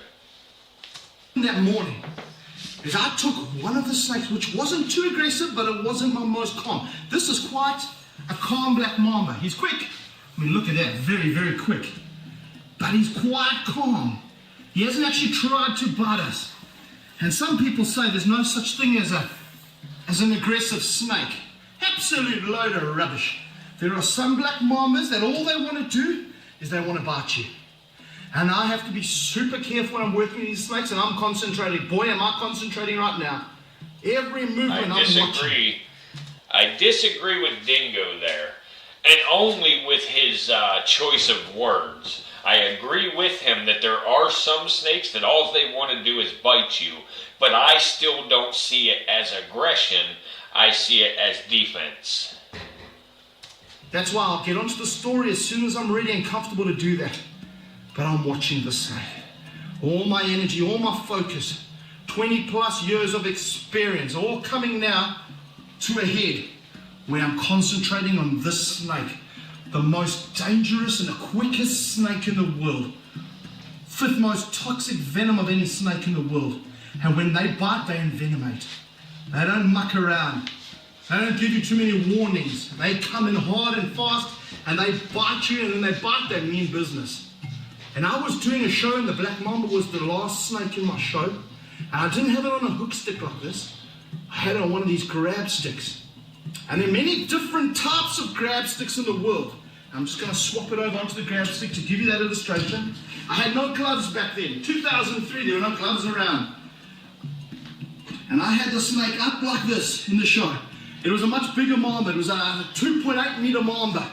That morning, is I took one of the snakes, which wasn't too aggressive, but it wasn't my most calm. This is quite a calm black mamba. He's quick. I mean, look at that, very, very quick. But he's quite calm. He hasn't actually tried to bite us. And some people say there's no such thing as an aggressive snake. Absolute load of rubbish. There are some black mambas that all they want to do is they want to bite you. And I have to be super careful when I'm working with these snakes, and I'm concentrating. Boy, am I concentrating right now. Every movement I'm watching. I disagree with Dingo there, and only with his choice of words. I agree with him that there are some snakes that all they want to do is bite you, but I still don't see it as aggression. I see it as defense. That's why I'll get onto the story as soon as I'm ready and comfortable to do that. But I'm watching the snake. All my energy, all my focus, 20 plus years of experience, all coming now to a head where I'm concentrating on this snake. The most dangerous and the quickest snake in the world. 5th most toxic venom of any snake in the world. And when they bite, they envenomate. They don't muck around. They don't give you too many warnings. They come in hard and fast, and they bite you, and when they bite, they mean business. And I was doing a show, and the black mamba was the last snake in my show. And I didn't have it on a hook stick like this. I had it on one of these grab sticks. And there are many different types of grab sticks in the world. I'm just going to swap it over onto the grab stick to give you that illustration. I had no gloves back then. 2003, there were no gloves around. And I had the snake up like this in the show. It was a much bigger mamba. It was a 2.8 meter mamba.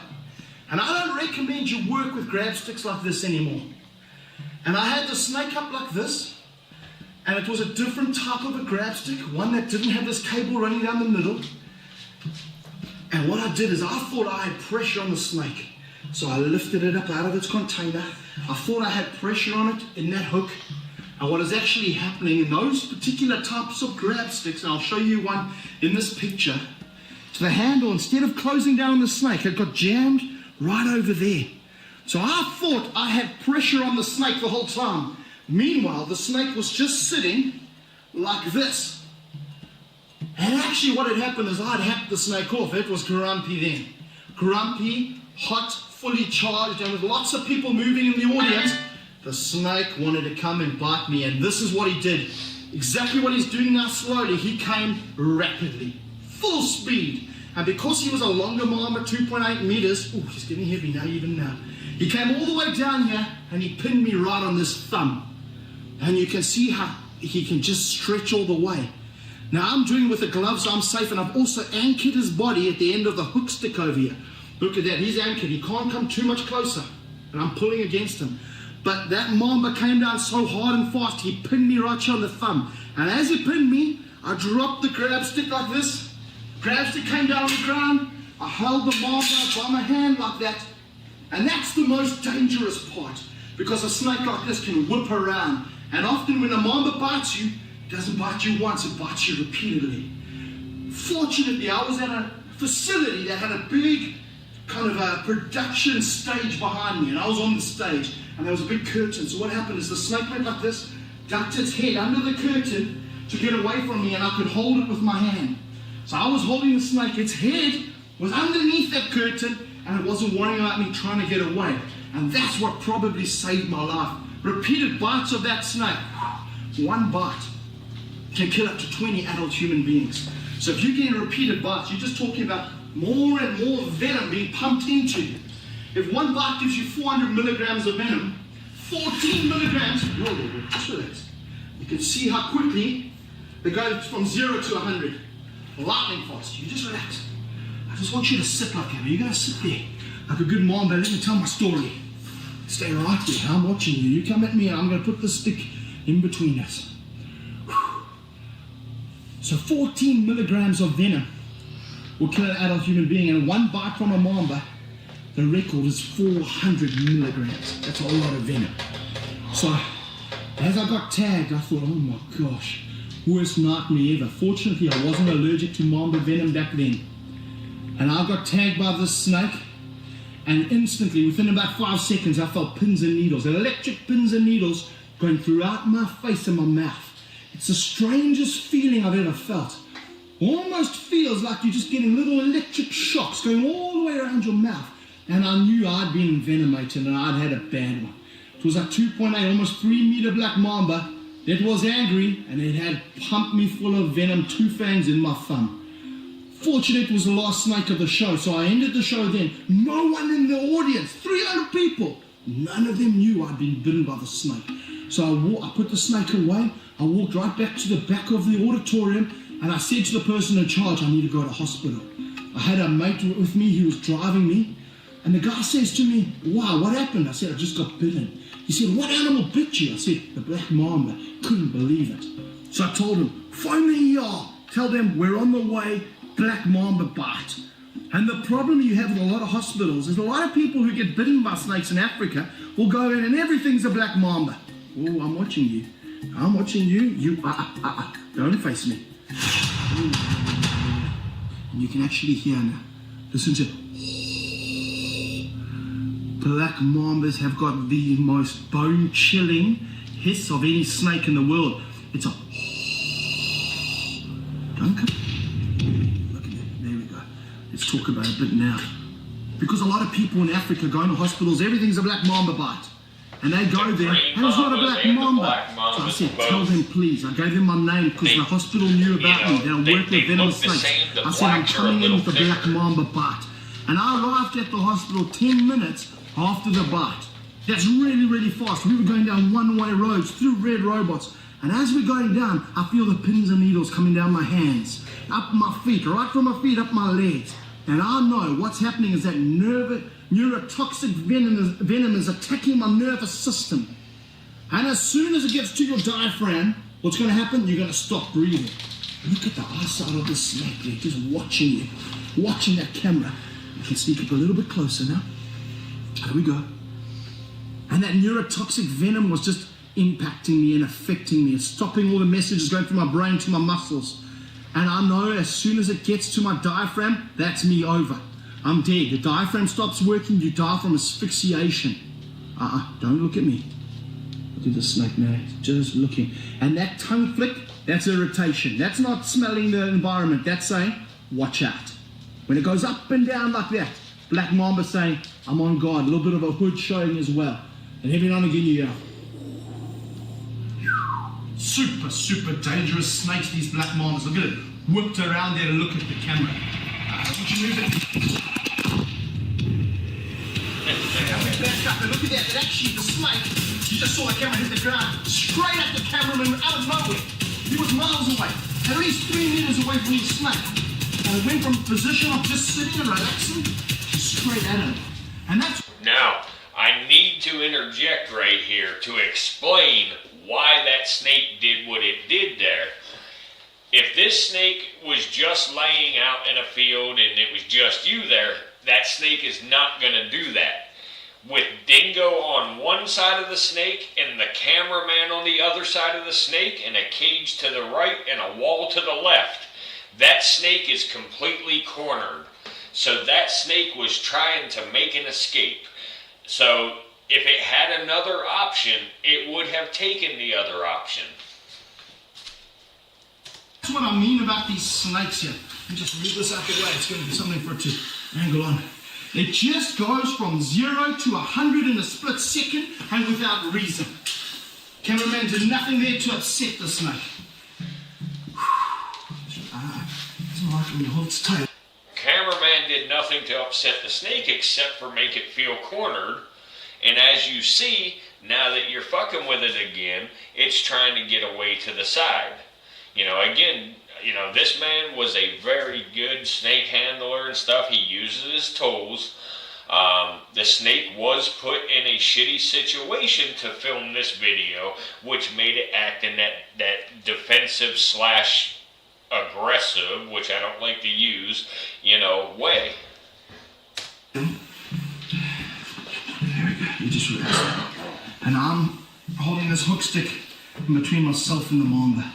And I don't recommend you work with grab sticks like this anymore. And I had the snake up like this. And it was a different type of a grab stick. One that didn't have this cable running down the middle. And what I did is I thought I had pressure on the snake. So I lifted it up out of its container. I thought I had pressure on it in that hook. And what is actually happening in those particular types of grab sticks, and I'll show you one in this picture, to the handle, instead of closing down on the snake, it got jammed right over there. So I thought I had pressure on the snake the whole time. Meanwhile, the snake was just sitting like this. And actually what had happened is I'd hacked the snake off. It was grumpy then. Grumpy, hot, fully charged, and with lots of people moving in the audience, the snake wanted to come and bite me, and this is what he did. Exactly what he's doing now slowly. He came rapidly, full speed. And because he was a longer mamba, 2.8 meters, oh, he's getting heavy now, even now. He came all the way down here, and he pinned me right on this thumb. And you can see how he can just stretch all the way. Now I'm doing with the gloves, so I'm safe, and I've also anchored his body at the end of the hook stick over here. Look at that, he's anchored. He can't come too much closer, and I'm pulling against him. But that mamba came down so hard and fast, he pinned me right here on the thumb. And as he pinned me, I dropped the grab stick like this. Grab stick came down on the ground. I held the mamba by my hand like that. And that's the most dangerous part, because a snake like this can whip around. And often when a mamba bites you, it doesn't bite you once, it bites you repeatedly. Fortunately, I was at a facility that had a big kind of a production stage behind me, and I was on the stage, and there was a big curtain. So what happened is the snake went like this, ducked its head under the curtain to get away from me, and I could hold it with my hand. So I was holding the snake, its head was underneath that curtain, and it wasn't worrying about me trying to get away. And that's what probably saved my life. Repeated bites of that snake. One bite. can kill up to 20 adult human beings. So if you're getting repeated bites, you're just talking about more and more venom being pumped into you. If one bite gives you 400 milligrams of venom, 14 milligrams, just relax. You can see how quickly it goes from 0 to 100. Lightning fast. You just relax. I just want you to sit like that. You're going to sit there like a good mom, but let me tell my story. Stay right there. I'm watching you. You come at me and I'm going to put the stick in between us. Whew. So 14 milligrams of venom will kill an adult human being, and one bite from a mamba, the record is 400 milligrams. That's a lot of venom. So as I got tagged, I thought, oh my gosh, worst nightmare ever. Fortunately, I wasn't allergic to mamba venom back then. And I got tagged by this snake, and instantly, within about 5 seconds, I felt pins and needles, electric pins and needles going throughout my face and my mouth. It's the strangest feeling I've ever felt. Almost feels like you're just getting little electric shocks going all the way around your mouth. And I knew I'd been envenomated and I'd had a bad one. It was a 2.8, almost 3 meter black mamba that was angry, and it had pumped me full of venom, 2 fangs in my thumb. Fortunately, it was the last snake of the show, so I ended the show then. No one in the audience, 300 people, none of them knew I'd been bitten by the snake. So I put the snake away, I walked right back to the back of the auditorium, and I said to the person in charge, I need to go to hospital. I had a mate with me, he was driving me, and the guy says to me, wow, what happened? I said, I just got bitten. He said, what animal bit you? I said, the black mamba. Couldn't believe it. So I told him, phone the ER, tell them we're on the way, black mamba bite. And the problem you have with a lot of hospitals is a lot of people who get bitten by snakes in Africa will go in and everything's a black mamba. Oh, I'm watching you. I'm watching you. You, don't face me. And you can actually hear now. Listen to black mambas have got the most bone-chilling hiss of any snake in the world. It's a don't come. Look at that. There we go. Let's talk about it a bit now. Because a lot of people in Africa go into hospitals, everything's a black mamba bite. And they go there, and it's not a black mamba. So I said, tell them please. I gave them my name because the hospital knew about me. They'll work with venomous snakes. I said, I'm coming in with a black mamba bite. And I arrived at the hospital 10 minutes after the bite. That's really, really fast. We were going down one-way roads through red robots. And as we're going down, I feel the pins and needles coming down my hands, up my feet, right from my feet, up my legs. And I know what's happening is that neurotoxic venom is attacking my nervous system. And as soon as it gets to your diaphragm, what's going to happen? You're going to stop breathing. Look at the eyesight of this snake there, just watching you, watching that camera. You can sneak up a little bit closer now. There we go. And that neurotoxic venom was just impacting me and affecting me. It's stopping all the messages going from my brain to my muscles. And I know as soon as it gets to my diaphragm, that's me over. I'm dead. The diaphragm stops working, you die from asphyxiation. Don't look at me. Look at the snake now, just looking. And that tongue flick, that's irritation. That's not smelling the environment. That's saying, watch out. When it goes up and down like that, black mamba saying, I'm on guard. A little bit of a hood showing as well. And every now and again you go, super, super dangerous snakes, these black mambas. Look at it, whipped around there to look at the camera. Would you move it? Look at that, that actually the snake, you just saw the camera hit the ground, straight at the cameraman out of nowhere. He was miles away, at least 3 meters away from the snake. And it went from a position of just sitting and relaxing to straight at him. And that's... Now, I need to interject right here to explain why that snake did what it did there. If this snake was just laying out in a field and it was just you there, that snake is not going to do that. With Dingo on one side of the snake and the cameraman on the other side of the snake and a cage to the right and a wall to the left, that snake is completely cornered. So that snake was trying to make an escape. So if it had another option, it would have taken the other option. That's what I mean about these snakes here. Let me just move this out the way. It's going to be something for it to angle on. It just goes from 0 to 100 in a split second and without reason. Cameraman did nothing there to upset the snake. tough when you hold its tail. Cameraman did nothing to upset the snake except for make it feel cornered. And as you see, now that you're fucking with it again, it's trying to get away to the side. You know, again, you know, this man was a very good snake handler and stuff. He uses his tools. The snake was put in a shitty situation to film this video, which made it act in that defensive slash aggressive, which I don't like to use, you know, way. There we go. You just relax. And I'm holding this hook stick in between myself and the mamba.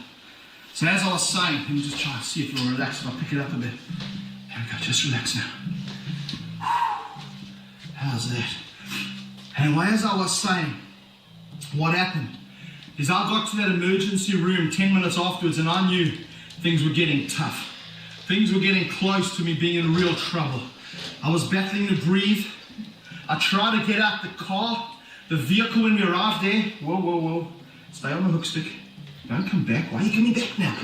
So as I was saying, let me just try to see if you'll relax if I pick it up a bit. There we go, just relax now. How's that? Anyway, as I was saying, what happened is I got to that emergency room 10 minutes afterwards and I knew things were getting tough. Things were getting close to me being in real trouble. I was battling to breathe. I tried to get out the car, the vehicle when we arrived there. Whoa, whoa, whoa. Stay on the hook stick. Don't come back. Why are you coming back now?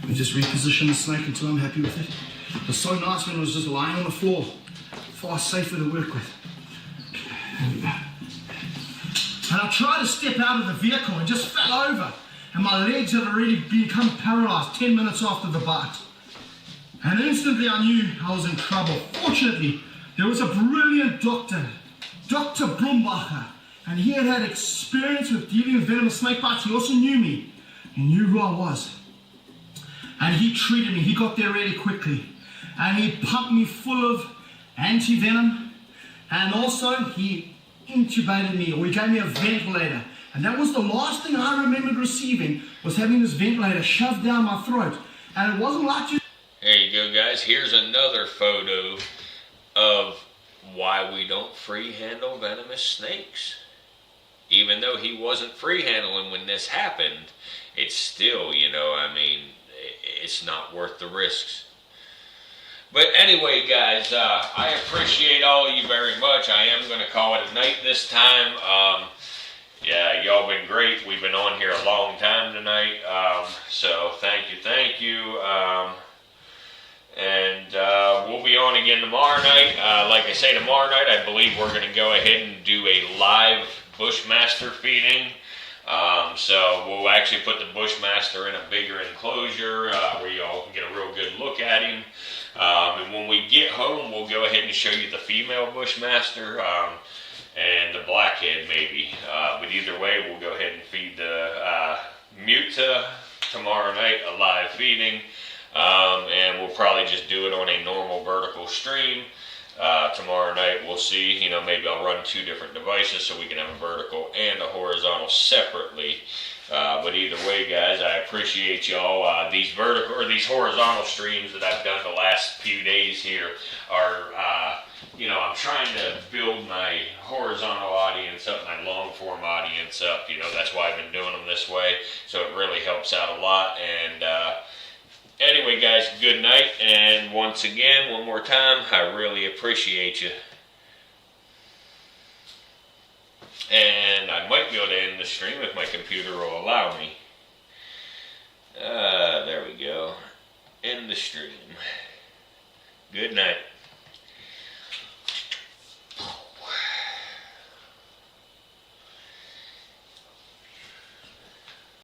Let me just reposition the snake until I'm happy with it. It was so nice when it was just lying on the floor. Far safer to work with. There we go. And I tried to step out of the vehicle and just fell over. And my legs had already become paralyzed 10 minutes after the bite. And instantly I knew I was in trouble. Fortunately, there was a brilliant doctor, Dr. Brumbacher, and he had had experience with dealing with venomous snake bites. He also knew me. He knew who I was. And he treated me. He got there really quickly. And he pumped me full of anti-venom. And also he intubated me, or he gave me a ventilator. And that was the last thing I remembered receiving, was having this ventilator shoved down my throat. And it wasn't like you... There you go, guys. Here's another photo of why we don't free handle venomous snakes. Even though he wasn't free handling when this happened, it's still, you know, I mean, it's not worth the risks. But anyway, guys, I appreciate all of you very much. I am going to call it a night this time. Yeah, y'all been great. We've been on here a long time tonight. So thank you. And we'll be on again tomorrow night. Like I say, tomorrow night, I believe we're going to go ahead and do a live Bushmaster feeding. So we'll actually put the Bushmaster in a bigger enclosure where y'all can get a real good look at him. And when we get home, we'll go ahead and show you the female Bushmaster and the blackhead maybe. But either way, we'll go ahead and feed the Muta tomorrow night, a live feeding. And we'll probably just do it on a normal vertical stream. Tomorrow night we'll see, you know, maybe I'll run 2 different devices so we can have a vertical and a horizontal separately. But either way, guys, I appreciate y'all. These vertical or these horizontal streams that I've done the last few days here are, you know, I'm trying to build my horizontal audience up, my long form audience up. You know, that's why I've been doing them this way. So it really helps out a lot. And anyway, guys, good night. And once again, one more time, I really appreciate you. And I might be able to end the stream if my computer will allow me. There we go. End the stream. Good night.